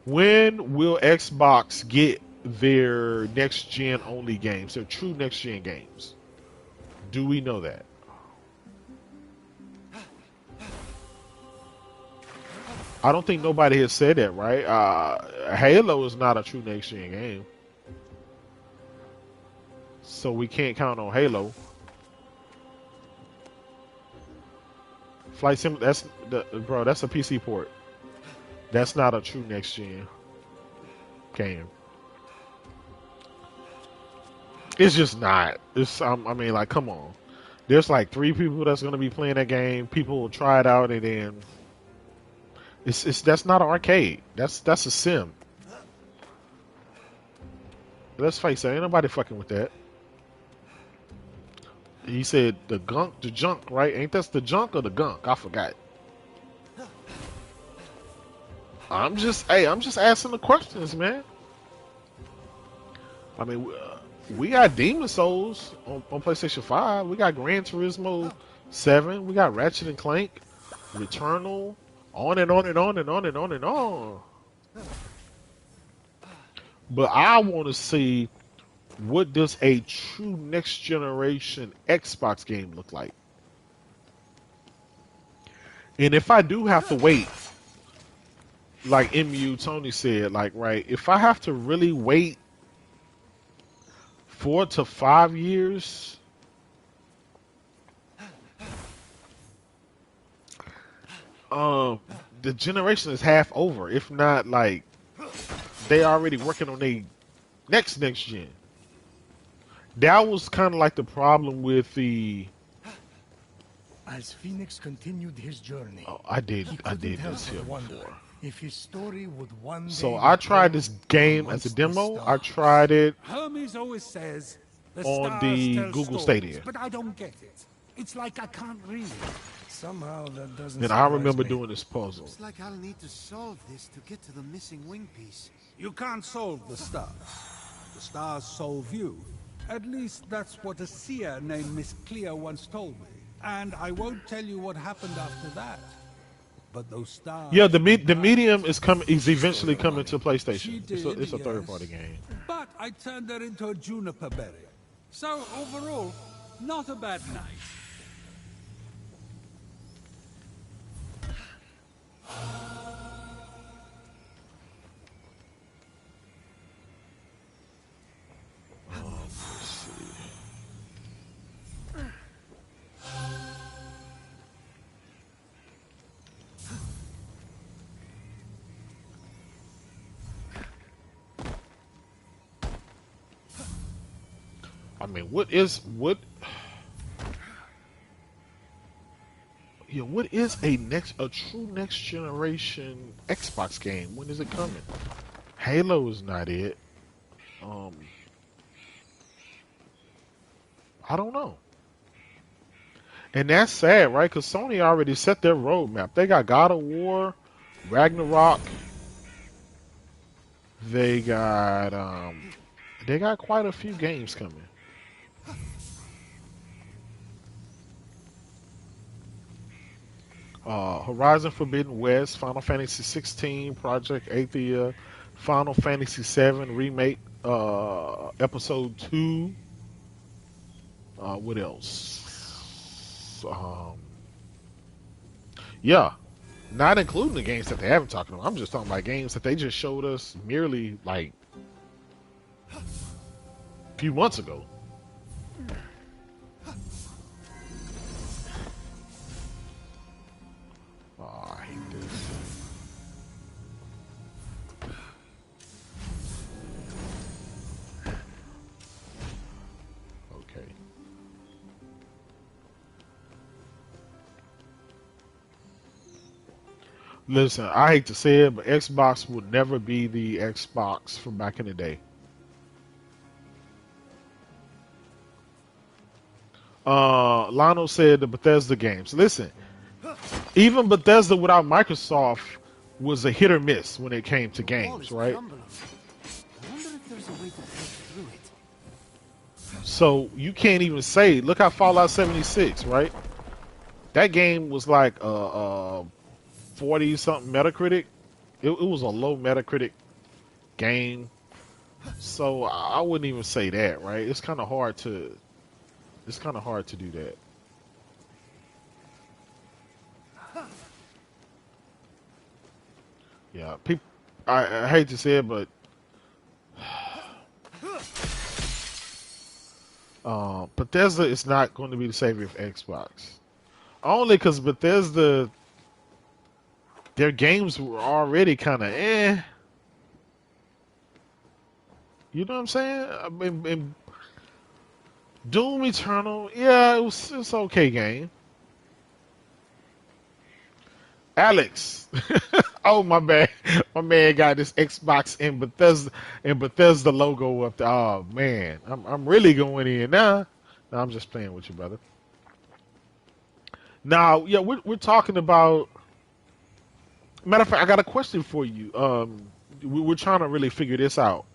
When will Xbox get their next gen only games, their true next gen games? Do we know that? I don't think nobody has said that, right? Halo is not a true next gen game, so we can't count on Halo. Flight Sim, that's a PC port. That's not a true next gen game. It's just not. I mean, like, come on. There's like 3 people that's gonna be playing that game. People will try it out, and then that's not an arcade. That's a sim. Let's face it, ain't nobody fucking with that. He said the junk, right? Ain't that's the junk or the gunk? I forgot. I'm just asking the questions, man. I mean, we got Demon Souls on PlayStation 5. We got Gran Turismo 7. We got Ratchet and Clank, Returnal, on and on and on and on and on and on. But I want to see, what does a true next generation Xbox game look like? And if I do have to wait, like MU Tony said, like, right, if I have to really wait 4 to 5 years, the generation is half over. If not, like, they already working on their next gen. That was kind of like the problem with the. As Phoenix continued his journey, I did this here wonder before. if his story would one So day I tried this game as a demo. I tried it Hermes always says the on stars the tell Google stories, Stadia. but I don't get it. It's like I can't read. Somehow that doesn't. And I surprise remember me. doing this puzzle. Looks like I'll need to solve this to get to the missing wing piece. You can't solve the stars. The stars solve you. At least that's what a seer named Miss Clea once told me. And I won't tell you what happened after that. But those stars. Yeah, the medium is eventually coming to PlayStation. She did, It's a yes. third-party game. But I turned her into a juniper berry. So overall, not a bad night. Let's see. I mean, what is what? Yeah, what is a true next generation Xbox game? When is it coming? Halo is not it. Um, I don't know. And that's sad, right? Because Sony already set their roadmap. They got God of War, Ragnarok. They got quite a few games coming. Horizon Forbidden West, Final Fantasy 16, Project Athia, Final Fantasy 7 Remake, Episode 2. What else? Yeah, not including the games that they haven't talked about. I'm just talking about games that they just showed us merely like a few months ago. Oh, I hate this. Okay. Listen, I hate to say it, but Xbox will never be the Xbox from back in the day. Lionel said the Bethesda games. Listen, even Bethesda without Microsoft was a hit or miss when it came to games, right? So you can't even say, look how Fallout 76, right? That game was like 40 something Metacritic. It was a low Metacritic game. So I wouldn't even say that, right? It's kind of hard to do that. Yeah, people. I hate to say it, but Bethesda is not going to be the savior of Xbox. Only because Bethesda, their games were already kind of eh. You know what I'm saying? I mean, Doom Eternal, yeah, it's okay game. Alex, oh my bad, my man got this Xbox and Bethesda logo up there. Oh man, I'm really going in now. No, I'm just playing with you, brother. Now, yeah, we're talking about. Matter of fact, I got a question for you. We're trying to really figure this out.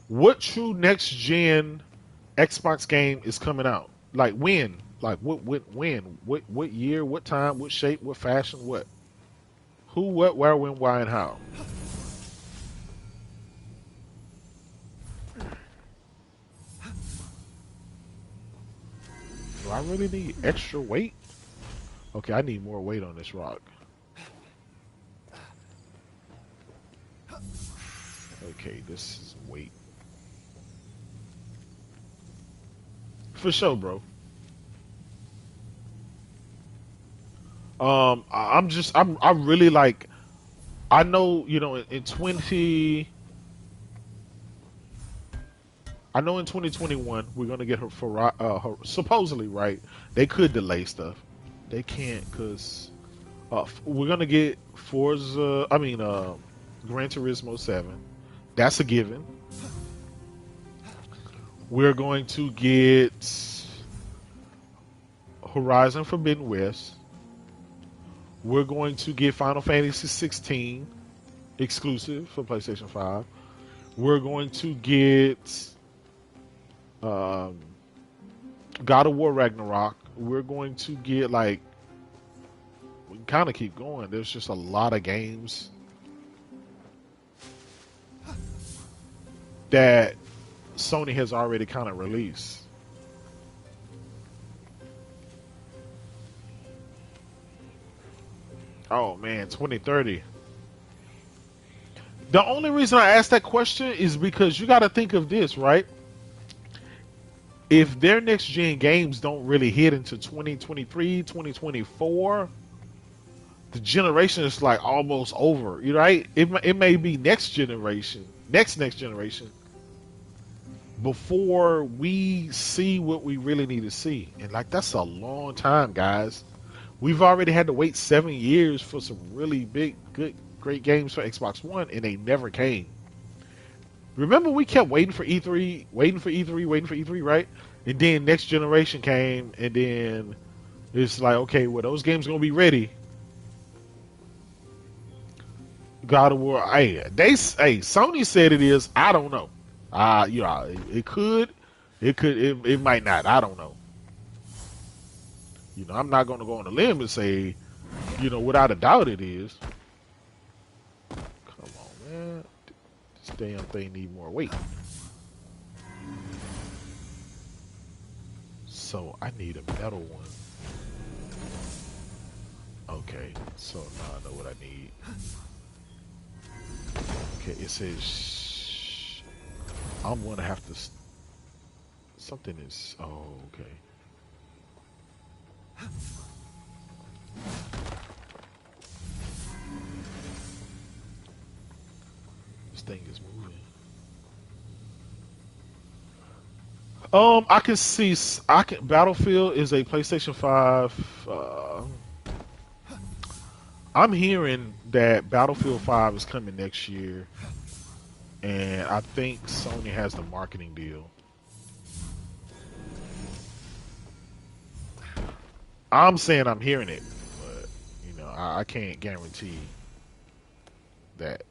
What true next gen Xbox game is coming out? Like when? Like when? What year? What time? What shape? What fashion? What? Who? What? Where? When? Why? And how? Do I really need extra weight? Okay, I need more weight on this rock. Okay, this is weight. For sure, bro. I really like, I know, in 20, I know in 2021, we're going to get her supposedly, right? They could delay stuff. They can't because we're going to get Gran Turismo 7. That's a given. We're going to get Horizon Forbidden West. We're going to get Final Fantasy 16 exclusive for PlayStation 5. We're going to get God of War Ragnarok. We're going to get we can kind of keep going. There's just a lot of games that Sony has already kind of released. Oh man, 2030. The only reason I asked that question is because you got to think of this, right? If their next gen games don't really hit into 2023, 2024, the generation is like almost over, right? It may be next generation, next generation, before we see what we really need to see. And like that's a long time, guys. We've already had to wait 7 years for some really big, good, great games for Xbox One, and they never came. Remember, we kept waiting for E3, waiting for E3, waiting for E3, right? And then next generation came, and then it's like, okay, well, those games gonna be ready. God of War, Sony said it is. I don't know. It could, it might not. I don't know. I'm not gonna go on a limb and say, without a doubt it is. Come on, man. This damn thing need more weight. So I need a metal one. Okay, so now I know what I need. Okay, it says I'm gonna have to. Something is. Oh, okay. This thing is moving. I can see. Battlefield is a PlayStation 5. I'm hearing that Battlefield 5 is coming next year, and I think Sony has the marketing deal. I'm saying I'm hearing it, but I can't guarantee that.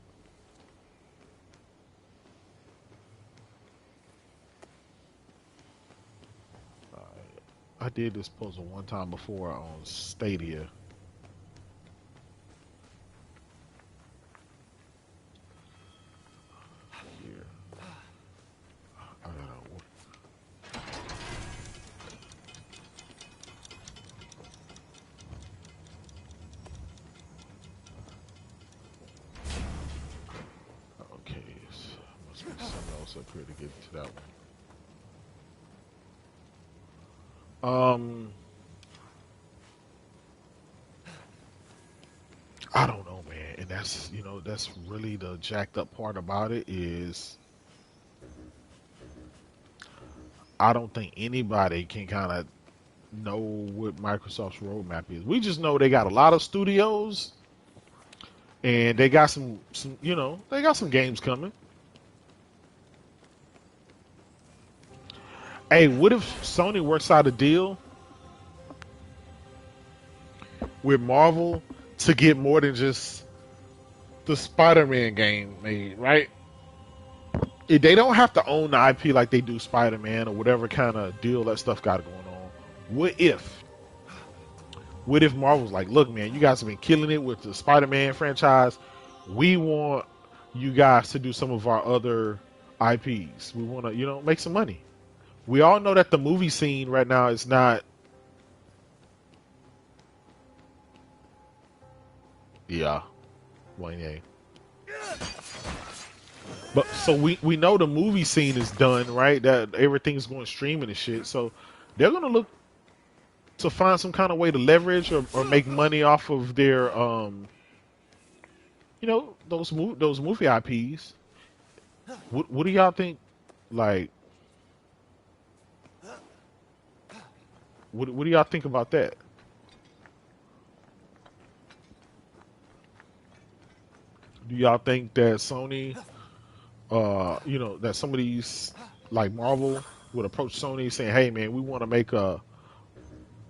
I did this puzzle one time before on Stadia. Here. Okay, so must be something else up here to get to that one. I don't know, man, and that's really the jacked up part about it is I don't think anybody can kind of know what Microsoft's roadmap is. We just know they got a lot of studios, and they got some they got some games coming. Hey, what if Sony works out a deal with Marvel to get more than just the Spider-Man game made, right? If they don't have to own the IP like they do Spider-Man or whatever kind of deal that stuff got going on. What if Marvel's like, look, man, you guys have been killing it with the Spider-Man franchise. We want you guys to do some of our other IPs. We want to, make some money. We all know that the movie scene right now is not. Yeah. Wayne. But so we know the movie scene is done, right? That everything's going streaming and shit. So they're gonna look to find some kind of way to leverage or make money off of their those movie IPs. What do y'all think? Like, what do y'all think about that? Do y'all think that Sony, that some of these like Marvel would approach Sony saying, "Hey, man, we want to make a,"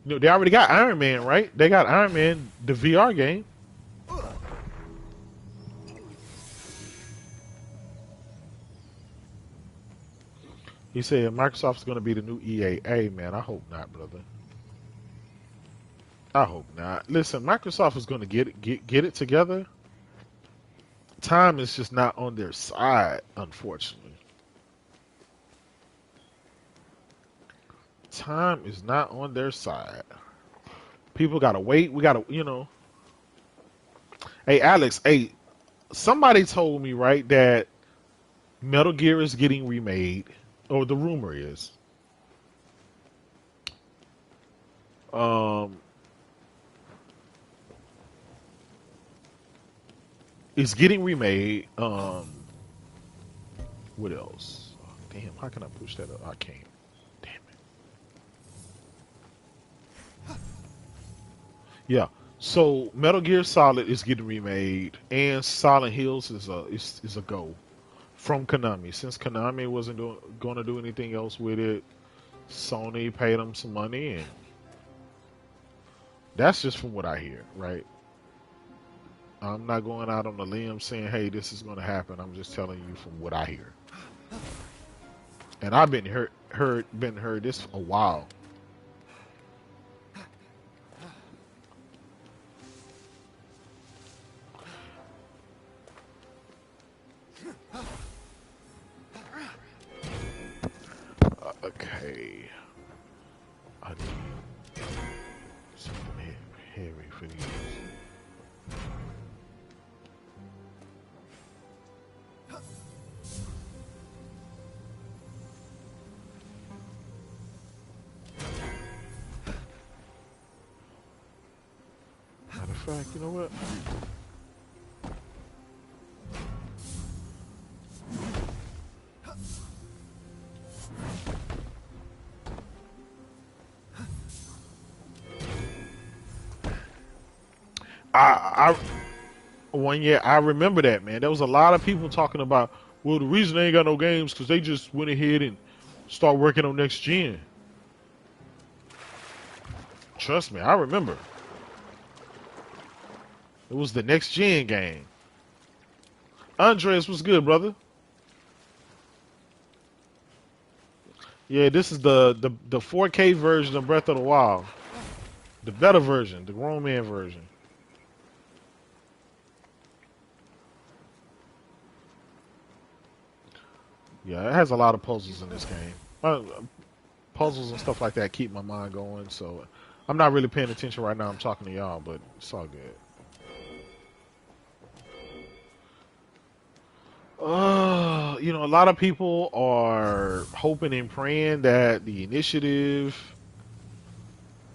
they already got Iron Man, right? They got Iron Man, the VR game. He said Microsoft's going to be the new EA. Hey, man, I hope not, brother. I hope not. Listen, Microsoft is going to get it together. Time is just not on their side, unfortunately. Time is not on their side. People gotta wait. We gotta, Hey, Alex. Hey, somebody told me, right, that Metal Gear is getting remade, or the rumor is. It's getting remade. What else? Damn, how can I push that up? I can't. Damn it. Yeah. So Metal Gear Solid is getting remade, and Silent Hills is a go from Konami. Since Konami wasn't going to do anything else with it, Sony paid them some money, and that's just from what I hear, right? I'm not going out on a limb saying, "Hey, this is going to happen." I'm just telling you from what I hear, and I've been heard this for a while. Okay. I need something heavy for these. Matter of fact, you know what? I one year I remember that, man. There was a lot of people talking about, well, the reason they ain't got no games because they just went ahead and start working on next gen. Trust me, I remember. It was the next gen game. Andres, what's good, brother? Yeah, this is the 4K version of Breath of the Wild. The better version, the grown man version. Yeah, it has a lot of puzzles in this game. Puzzles and stuff like that keep my mind going, so I'm not really paying attention right now. I'm talking to y'all, but it's all good. A lot of people are hoping and praying that the initiative,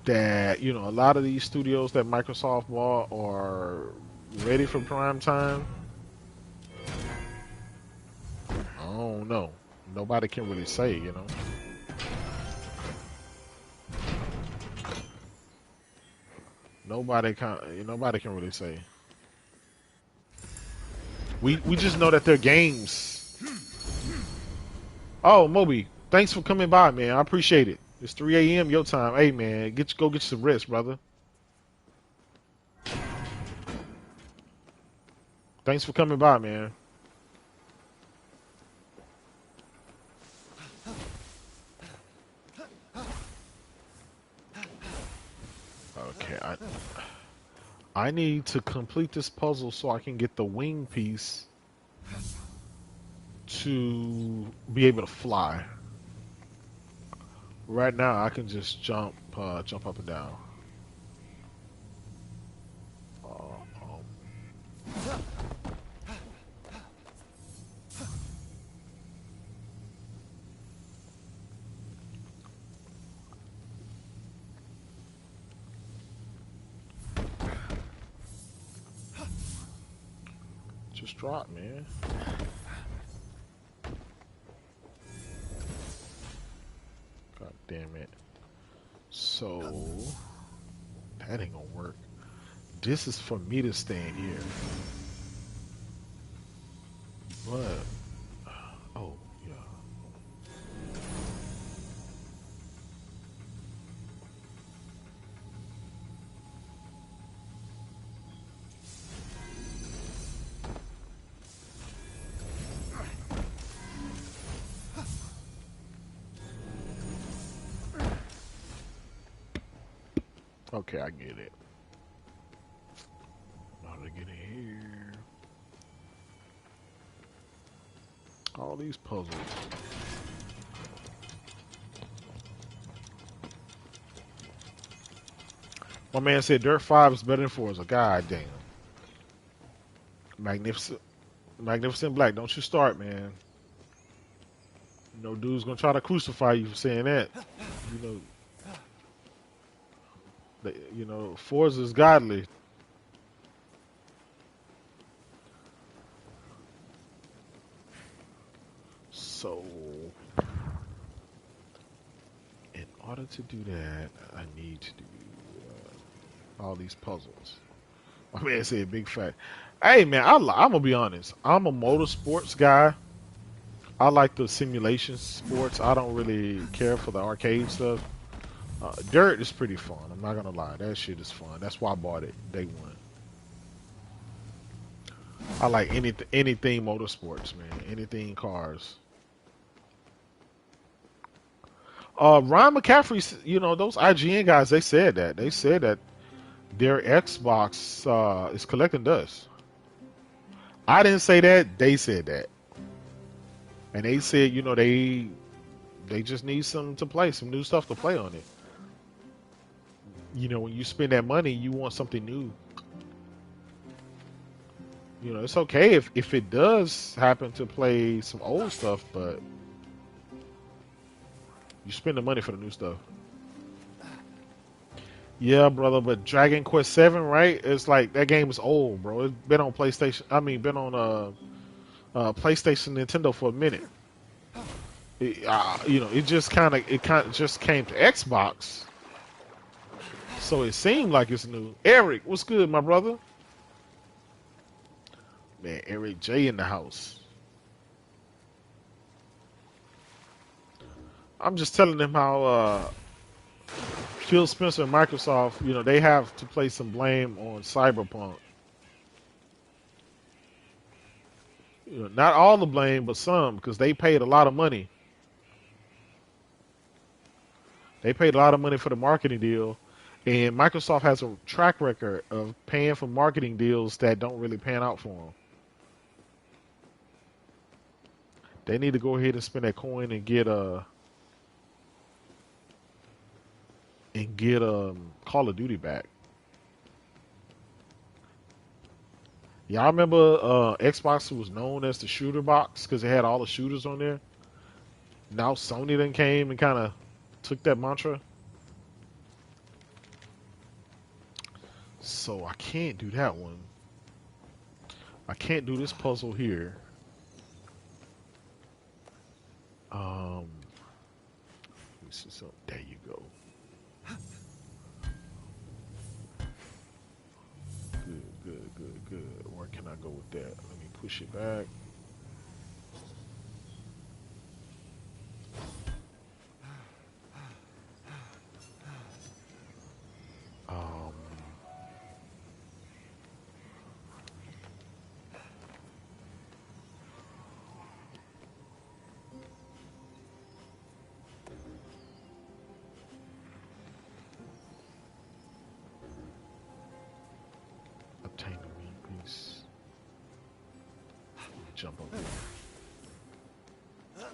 that, a lot of these studios that Microsoft bought are ready for prime time. I don't know. Nobody can really say. Nobody can really say. We just know that they're games. Oh, Moby, thanks for coming by, man. I appreciate it. It's 3 a.m. your time. Hey, man, go get some rest, brother. Thanks for coming by, man. Okay, I need to complete this puzzle so I can get the wing piece to be able to fly. Right now, I can just jump up and down. Just drop, man. God damn it. So, that ain't gonna work. This is for me to stand here. But, oh, yeah. Okay, I get it. How to get in here? All these puzzles. My man said Dirt 5 is better than Forza. God damn. Magnificent Black. Don't you start, man. No dude's gonna try to crucify you for saying that. Forza is godly. So order to do that, I need to do all these puzzles. My man said big fat. Hey man, I'm gonna be honest. I'm a motorsports guy. I like the simulation sports. I don't really care for the arcade stuff. Dirt is pretty fun. I'm not gonna lie. That shit is fun. That's why I bought it day one. I like anything motorsports, man. Anything cars. Ryan McCaffrey, you know, those IGN guys, they said that. They said that their Xbox is collecting dust. I didn't say that. They said that. And they said, you know, they just need some new stuff to play on it. You know, when you spend that money, you want something new. You know, it's okay if it does happen to play some old stuff, but you spend the money for the new stuff. Yeah, brother, but Dragon Quest 7, right? It's like that game is old, bro. It's been on PlayStation. I mean, been on PlayStation, Nintendo for a minute. You know, it kind of just came to Xbox, so it seemed like it's new. Eric, what's good, my brother? Man, Eric J in the house. I'm just telling them how Phil Spencer and Microsoft, you know, they have to place some blame on Cyberpunk. You know, not all the blame, but some, because they paid a lot of money. They paid a lot of money for the marketing deal, and Microsoft has a track record of paying for marketing deals that don't really pan out for them. They need to go ahead and spend that coin and get Call of Duty back. Y'all remember Xbox was known as the shooter box because it had all the shooters on there? Now Sony then came and kind of took that mantra. So I can't do that one. I can't do this puzzle here. Let me see something. There you go. Good. Where can I go with that? Let me push it back. Obtain the meat piece. Jump over there.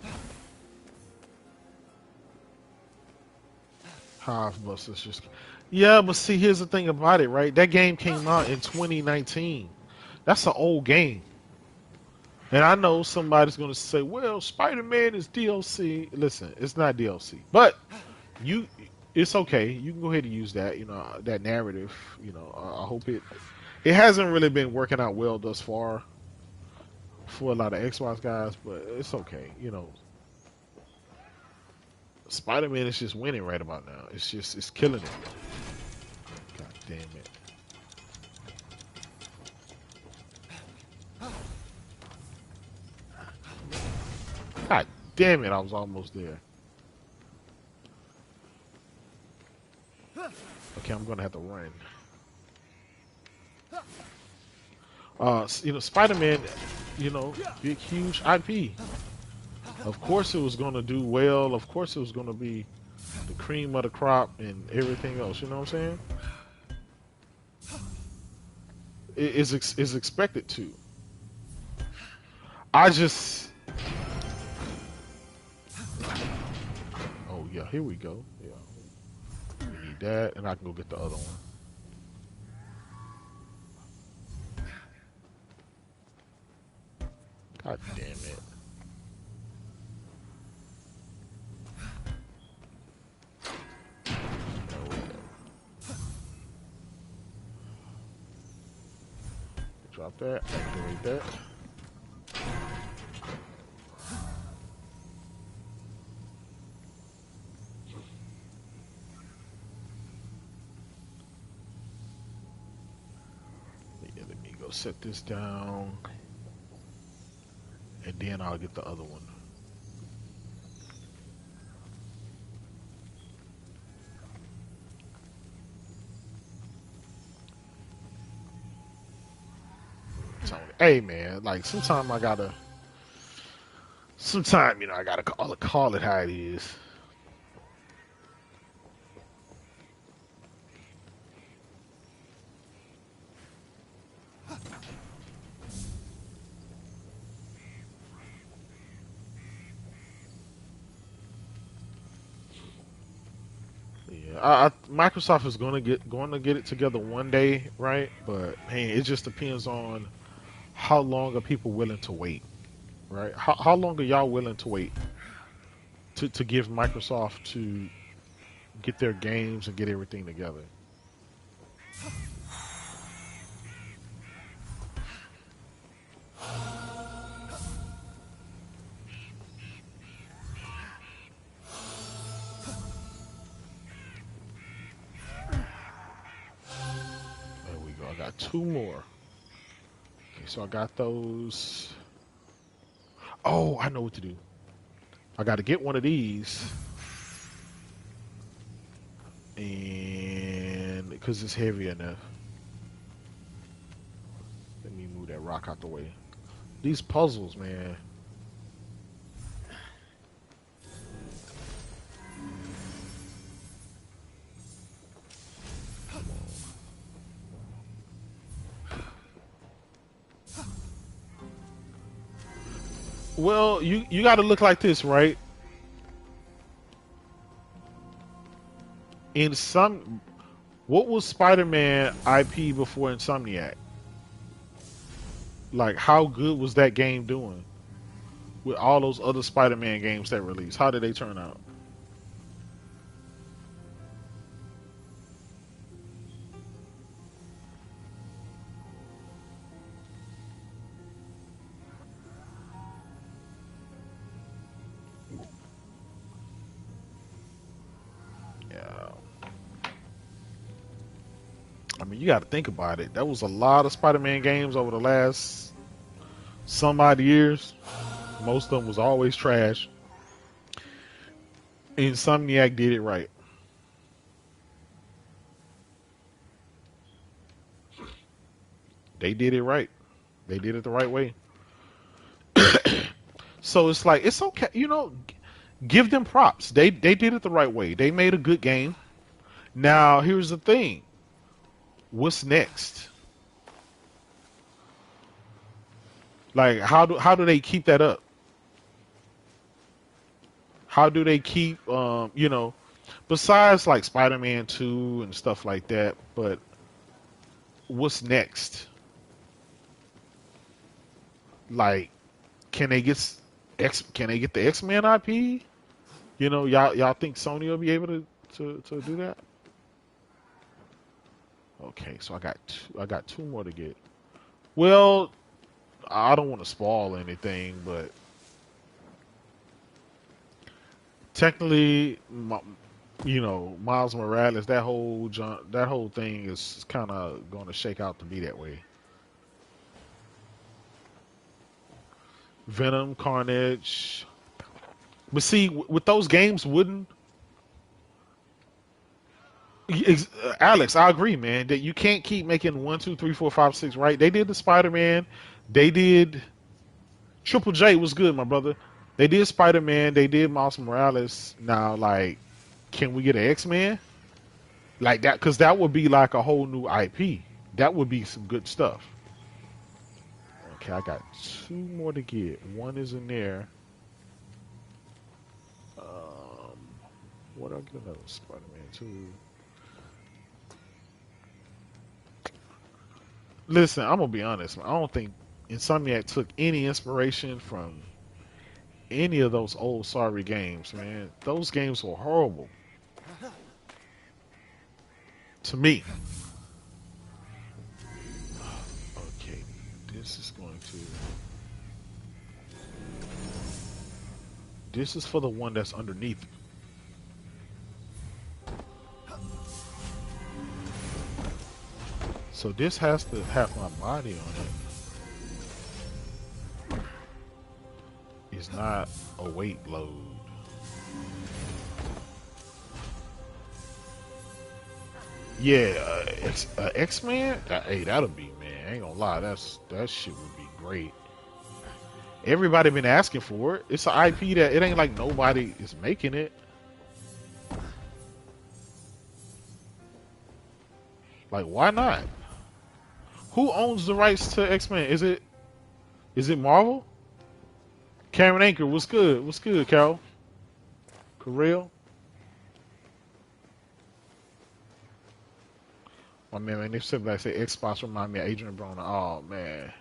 Hive Busters just. Yeah, but see, here's the thing about it, right? That game came out in 2019. That's an old game. And I know somebody's going to say, well, Spider-Man is DLC. Listen, it's not DLC. But it's okay. You can go ahead and use that, you know, that narrative. You know, I hope it hasn't really been working out well thus far for a lot of Xbox guys, but it's okay. You know, Spider-Man is just winning right about now. It's killing it. God damn it. God damn it, I was almost there. Okay, I'm gonna have to run. You know, Spider-Man, you know, big, huge IP. Of course it was gonna do well. Of course it was gonna be the cream of the crop and everything else. You know what I'm saying? It is expected to. I just. Oh yeah, here we go. Yeah, we need that, and I can go get the other one. God damn it. Drop that, activate that. set this down, and then I'll get the other one. So, hey man, like sometimes I gotta, I gotta call it how it is. Microsoft is going to get it together one day, right? But man, it just depends on how long are people willing to wait, right? How long are y'all willing to wait to give Microsoft to get their games and get everything together? There we go. I got two more. Okay, so I got those. Oh, I know what to do. I got to get one of these, and because it's heavy enough. Let me move that rock out the way. These puzzles, man. Well, you got to look like this, right? What was Spider-Man IP before Insomniac? Like, how good was that game doing with all those other Spider-Man games that released? How did they turn out? I mean, you got to think about it. That was a lot of Spider-Man games over the last some odd years. Most of them was always trash. Insomniac did it right. They did it right. They did it the right way. So it's like, it's okay. You know, give them props. They did it the right way. They made a good game. Now, here's the thing. What's next? Like, how do they keep that up? How do they keep, you know, besides like Spider-Man 2 and stuff like that, but what's next? Like, can they get the X-Men IP? You know, y'all think Sony will be able to do that? Okay, so I got two more to get. Well, I don't want to spoil anything, but technically, you know, Miles Morales, that whole thing is kind of going to shake out to be that way. Venom, Carnage, but see, with those games, Alex, I agree, man, that you can't keep making 1, 2, 3, 4, 5, 6, right? They did the Spider-Man, they did Triple J was good, my brother. They did Spider-Man, they did Miles Morales. Now, like, can we get an X-Men? Like that, because that would be like a whole new IP. That would be some good stuff. Okay, I got two more to get. One is in there. What do I get another Spider-Man 2? Listen, I'm gonna be honest. I don't think Insomniac took any inspiration from any of those old sorry games, man. Those games were horrible to me. Okay, this is going to. This is for the one that's underneath. So this has to have my body on it. It's not a weight load. Yeah, X-Men? Hey, that'll be, man. I ain't gonna lie, that shit would be great. Everybody been asking for it. It's an IP that it ain't like nobody is making it. Like, why not? Who owns the rights to X-Men? Is it Marvel? Karen Anchor, what's good? What's good, Carol? Correal? My man, they said like say Xbox remind me of Adrian Broner. Oh man.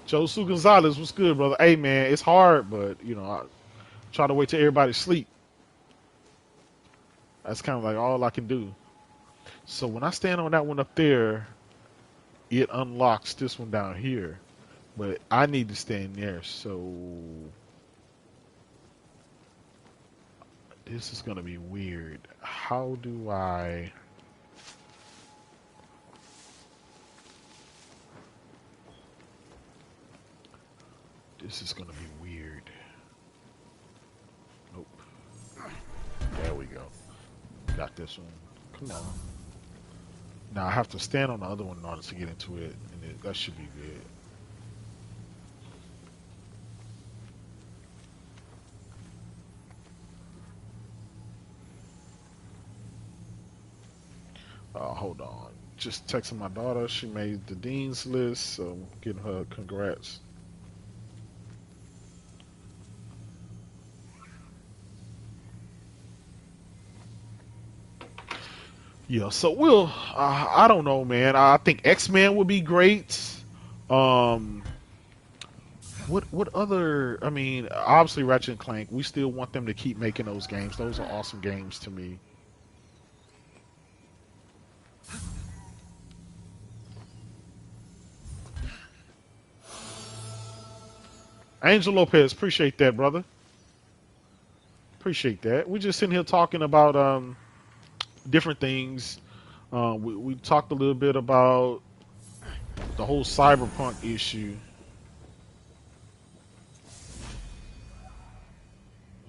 Josu Gonzalez, what's good, brother? Hey man, it's hard, but you know, I try to wait till everybody sleep. That's kind of like all I can do. So when I stand on that one up there, it unlocks this one down here. But I need to stand there, so this is gonna be weird. How do I? This is gonna be weird. Nope. There we go. Got this one. Come on. Now I have to stand on the other one in order to get into it, and that should be good. Hold on. Just texting my daughter. She made the dean's list, so getting her congrats. Yeah, so we'll. I don't know, man. I think X-Men would be great. What other? I mean, obviously Ratchet and Clank. We still want them to keep making those games. Those are awesome games to me. Angel Lopez, appreciate that, brother. Appreciate that. We're just sitting here talking about different things. We talked a little bit about the whole Cyberpunk issue.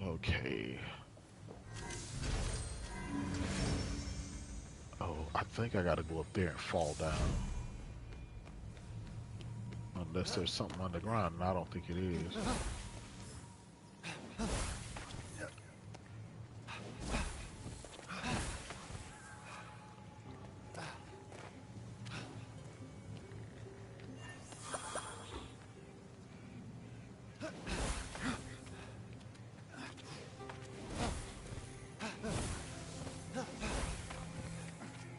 Okay. Oh, I think I gotta go up there and fall down. Unless there's something underground, and I don't think it is.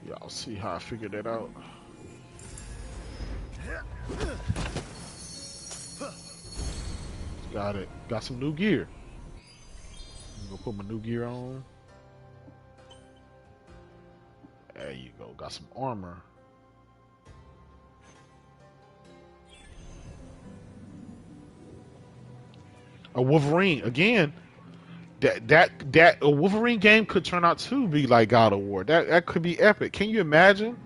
Y'all see how I figured that out? Got it. Got some new gear. I'm gonna put my new gear on. There you go. Got some armor. A Wolverine again. That a Wolverine game could turn out to be like God of War. That could be epic. Can you imagine?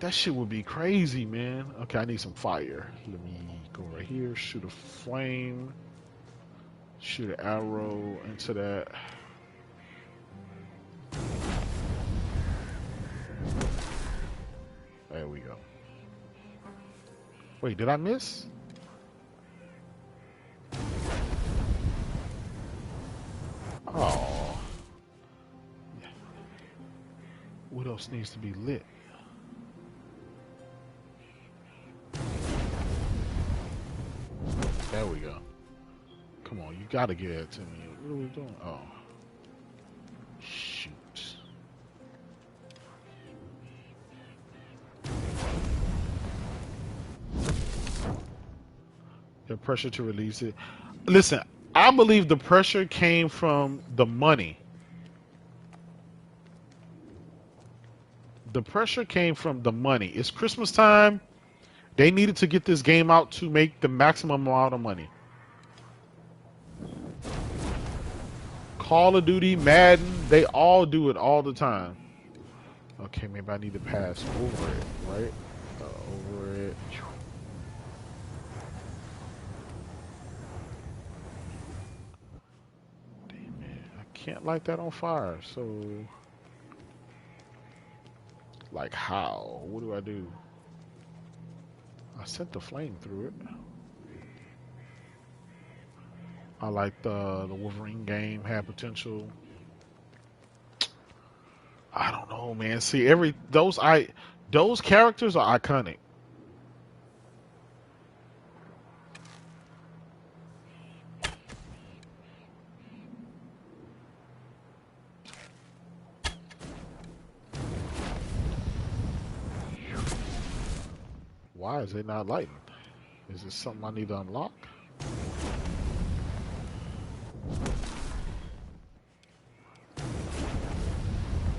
That shit would be crazy, man. Okay, I need some fire. Let me go right here. Shoot a flame. Shoot an arrow into that. There we go. Wait, did I miss? Oh. What else needs to be lit? There we go. Come on, you gotta get it to me. What are we doing? Oh. Shoot. The pressure to release it. Listen, I believe the pressure came from the money. The pressure came from the money. It's Christmas time. They needed to get this game out to make the maximum amount of money. Call of Duty, Madden, they all do it all the time. Okay, maybe I need to pass over it, right? Over it. Damn it, I can't light that on fire, so... Like how? What do I do? I sent the flame through it. I like the Wolverine game, had potential. I don't know, man. See, those characters are iconic. Why is it not lighting? Is this something I need to unlock?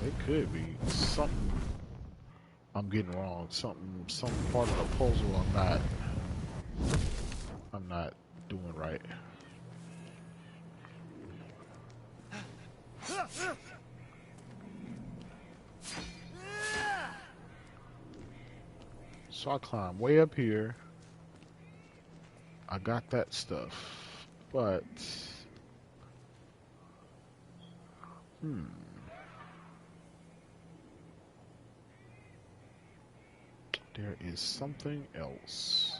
It could be something I'm getting wrong. Some part of the puzzle I'm not doing right. So I climb way up here. I got that stuff, but there is something else.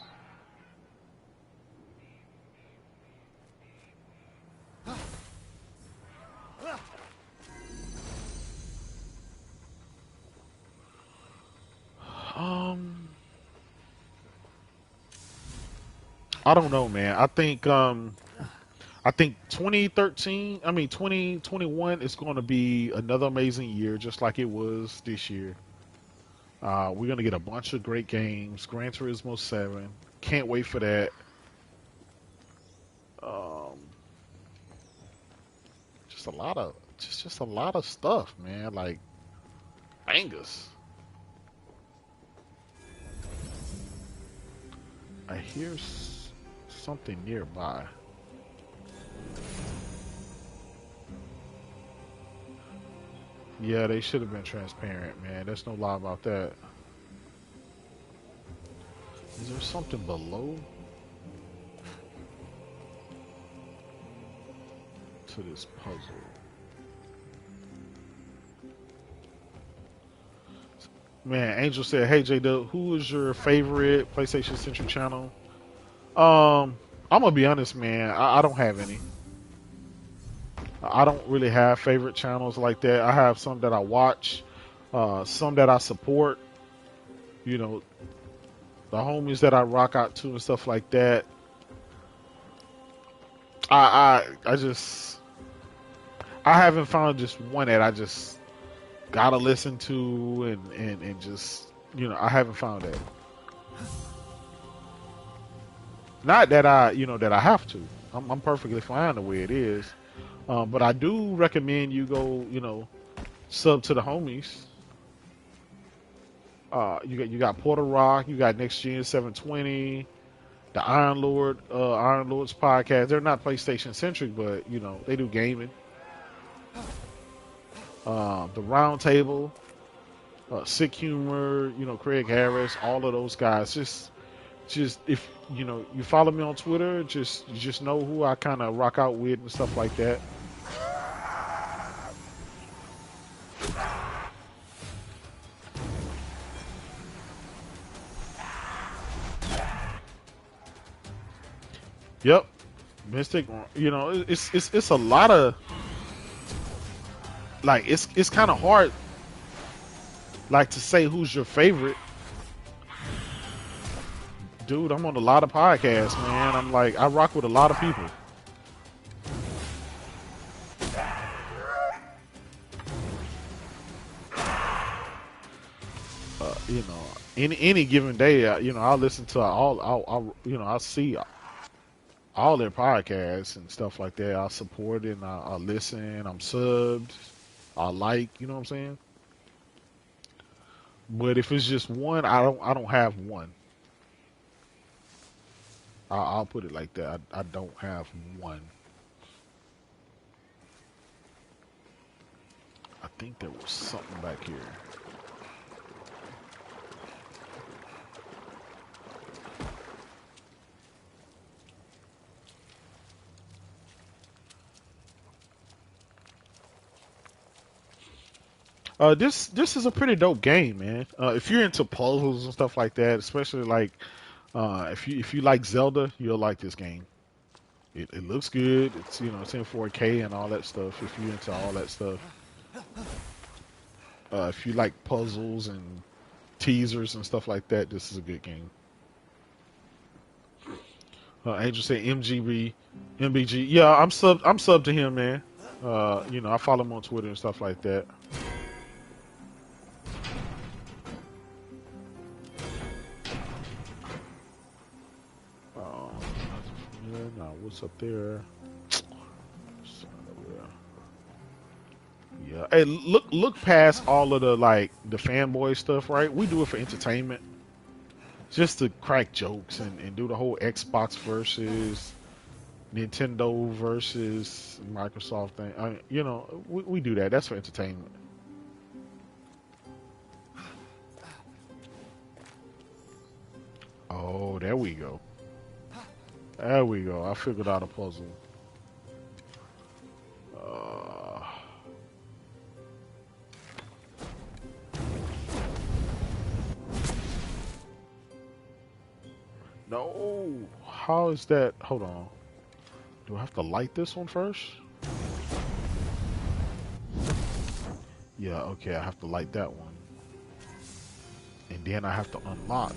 I don't know, man. I think 2021 is going to be another amazing year, just like it was this year. We're going to get a bunch of great games. Gran Turismo 7. Can't wait for that. Just a lot of stuff, man. Like bangers. I hear something nearby. Yeah, they should have been transparent, man. There's no lie about that. Is there something below to this puzzle? Man, Angel said, "Hey Jaydub, who is your favorite PlayStation Central channel?" I'm gonna be honest, man. I don't have any. I don't really have favorite channels like that. I have some that I watch, some that I support. You know, the homies that I rock out to and stuff like that. I haven't found just one that I just gotta listen to and just, you know, I haven't found that. Not that I have to. I'm perfectly fine the way it is. But I do recommend you go, you know, sub to the homies. You got Porter Rock, you got Next Gen 720, the Iron Lords podcast. They're not PlayStation centric, but you know they do gaming. The Round Table, Sick Humor, you know, Craig Harris, all of those guys. Just if you know you follow me on Twitter, just know who I kind of rock out with and stuff like that. Yep, Mystic. You know, it's a lot of like it's kind of hard like to say who's your favorite. Dude, I'm on a lot of podcasts, man. I'm like, I rock with a lot of people. You know, any given day, you know, I'll listen to I'll you know, I'll see all their podcasts and stuff like that. I'll support it and I'll listen. I'm subbed. I like, you know what I'm saying? But if it's just one, I don't have one. I'll put it like that. I don't have one. think there was something back here. This is a pretty dope game, man. If you're into puzzles and stuff like that, especially like if you like Zelda, you'll like this game. It looks good. It's it's in 4K and all that stuff. If you're into all that stuff, if you like puzzles and teasers and stuff like that, this is a good game. Angel said MBG. Yeah, I'm sub to him, man. I follow him on Twitter and stuff like that. Now what's up there? Yeah. Hey, look past all of the the fanboy stuff, right? We do it for entertainment, just to crack jokes and do the whole Xbox versus Nintendo versus Microsoft thing. We do that. That's for entertainment. Oh, there we go. There we go. I figured out a puzzle. No. How is that? Hold on. Do I have to light this one first? Yeah, okay. I have to light that one. And then I have to unlock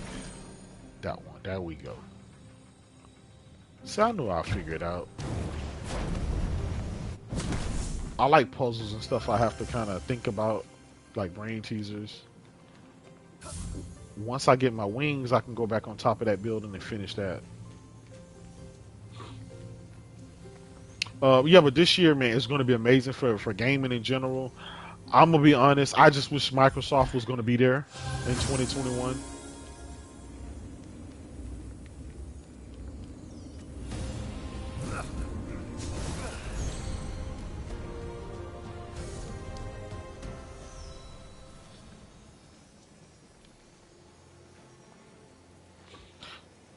that one. There we go. So I knew I'll figure it out. I like puzzles and stuff I have to kind of think about, like brain teasers. Once I get my wings, I can go back on top of that building and finish that. Yeah, but this year, man, it's going to be amazing for gaming in general. I'm going to be honest, I just wish Microsoft was going to be there in 2021.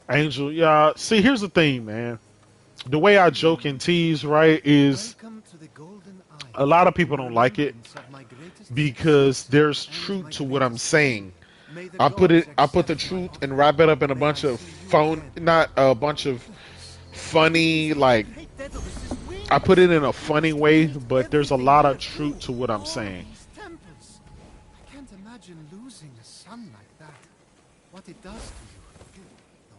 Angel, yeah. See, here's the thing, man. The way I joke and tease, right, is a lot of people don't like it because there's truth to what I'm saying. I put the truth and wrap it up in a bunch of not a bunch of funny, like, I put it in a funny way, but there's a lot of truth to what I'm saying. I can't imagine losing a son like that. What it does to you.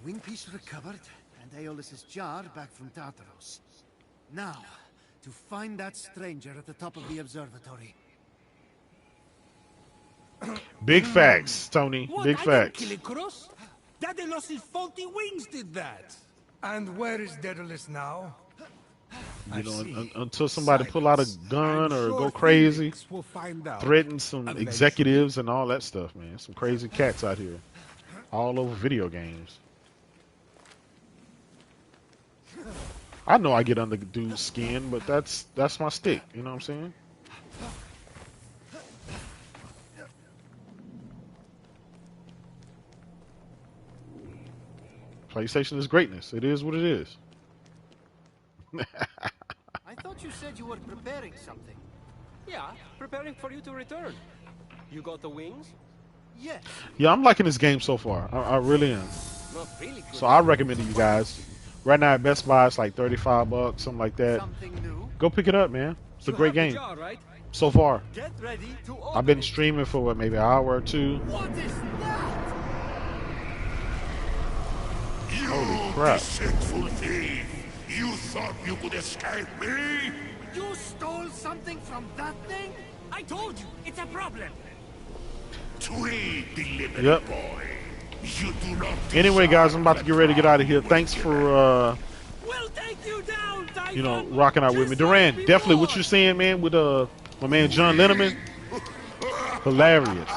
The wing piece recovered, and Aeolus's jar back from Tartaros. Now, to find that stranger at the top of the observatory. Big facts, Tony. What? Big facts. I didn't kill Icarus. Daedalus' faulty wings did that. And where is Daedalus now? Until somebody pull out a gun or go crazy, threaten some executives and all that stuff, man. Some crazy cats out here, all over video games. I know I get under dude's skin, but that's my stick. You know what I'm saying? PlayStation is greatness. It is what it is. I thought you said you were preparing something. Yeah, preparing for you to return. You got the wings? Yes. Yeah, I'm liking this game so far. I really am. Not really good. So I recommend it to you guys. Right now at Best Buy, it's like $35, something like that. Something new. Go pick it up, man. It's a great game. Jar, right? So far. Get ready to I've been streaming for what, maybe an hour or two. What is that? You crap. deceitful thief! You thought you could escape me? You stole something from that thing? I told you, it's a problem. Tweet delivery Yep. boy. You do not Anyway, guys, I'm about to deserve get ready to get out of here. that Thanks for, We'll take you down, Titan. you know, rocking out with me. Duran, definitely what you're saying, man, with my man John Linneman. Hilarious.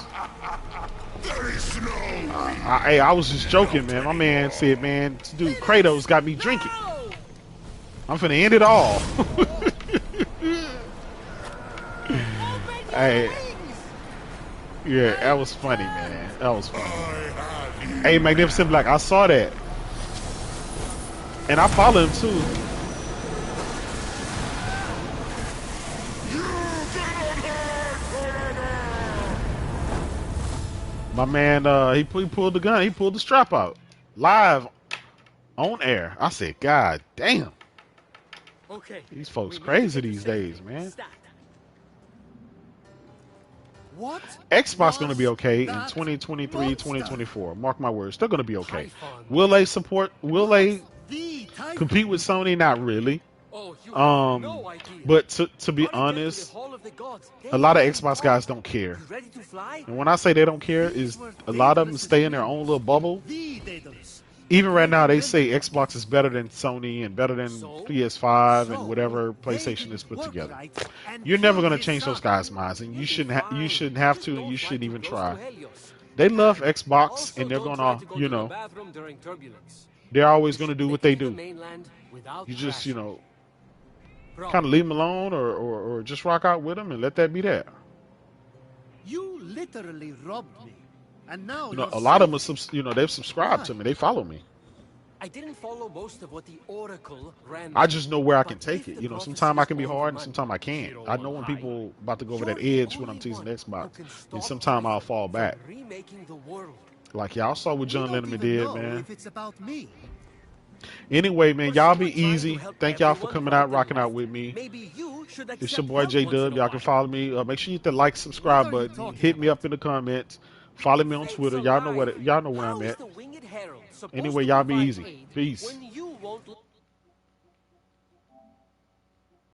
There is no way. Hey, I was just joking, man. My man said, man, this dude Kratos got me drinking. I'm finna end it all. Hey, yeah, that was funny, man. That was funny. Hey, Magnificent Black, I saw that, and I follow him too. My man, he pulled the gun. He pulled the strap out live on air. I said, God damn. Okay. These folks crazy these days, man. What? Xbox going to be okay in 2023, 2024. Mark my words. They're going to be okay. Will they support? Will they compete with Sony? Not really. But to be honest, a lot of Xbox guys don't care. And when I say they don't care, is a lot of them stay in their own little bubble. Even right now, they say Xbox is better than Sony and better than PS5 and whatever PlayStation is put together. You're never going to change those guys' minds, and you shouldn't have to, and you shouldn't even try. They love Xbox, and they're going to, you know, they're always going to do what they do. You just, you know, kind of leave them alone, or just rock out with them and let that be that. You literally robbed me. And now you know, a lot of them are, you know, they've subscribed to me. They follow me. I didn't follow most of what the Oracle ran. I just know where I can take it. You know, sometimes I can be hard and sometimes I can't. I know when people about to go over that edge when I'm teasing Xbox, and sometimes I'll fall back. Like y'all saw what John Lennon did, man. Anyway, man, y'all be easy. Thank y'all for coming out, rocking out with me. It's your boy Jaydub. Y'all can follow me. Make sure you hit the like, subscribe button. Hit me up in the comments. Follow me on Twitter. Y'all know where I'm at. Anyway, y'all be easy. Peace.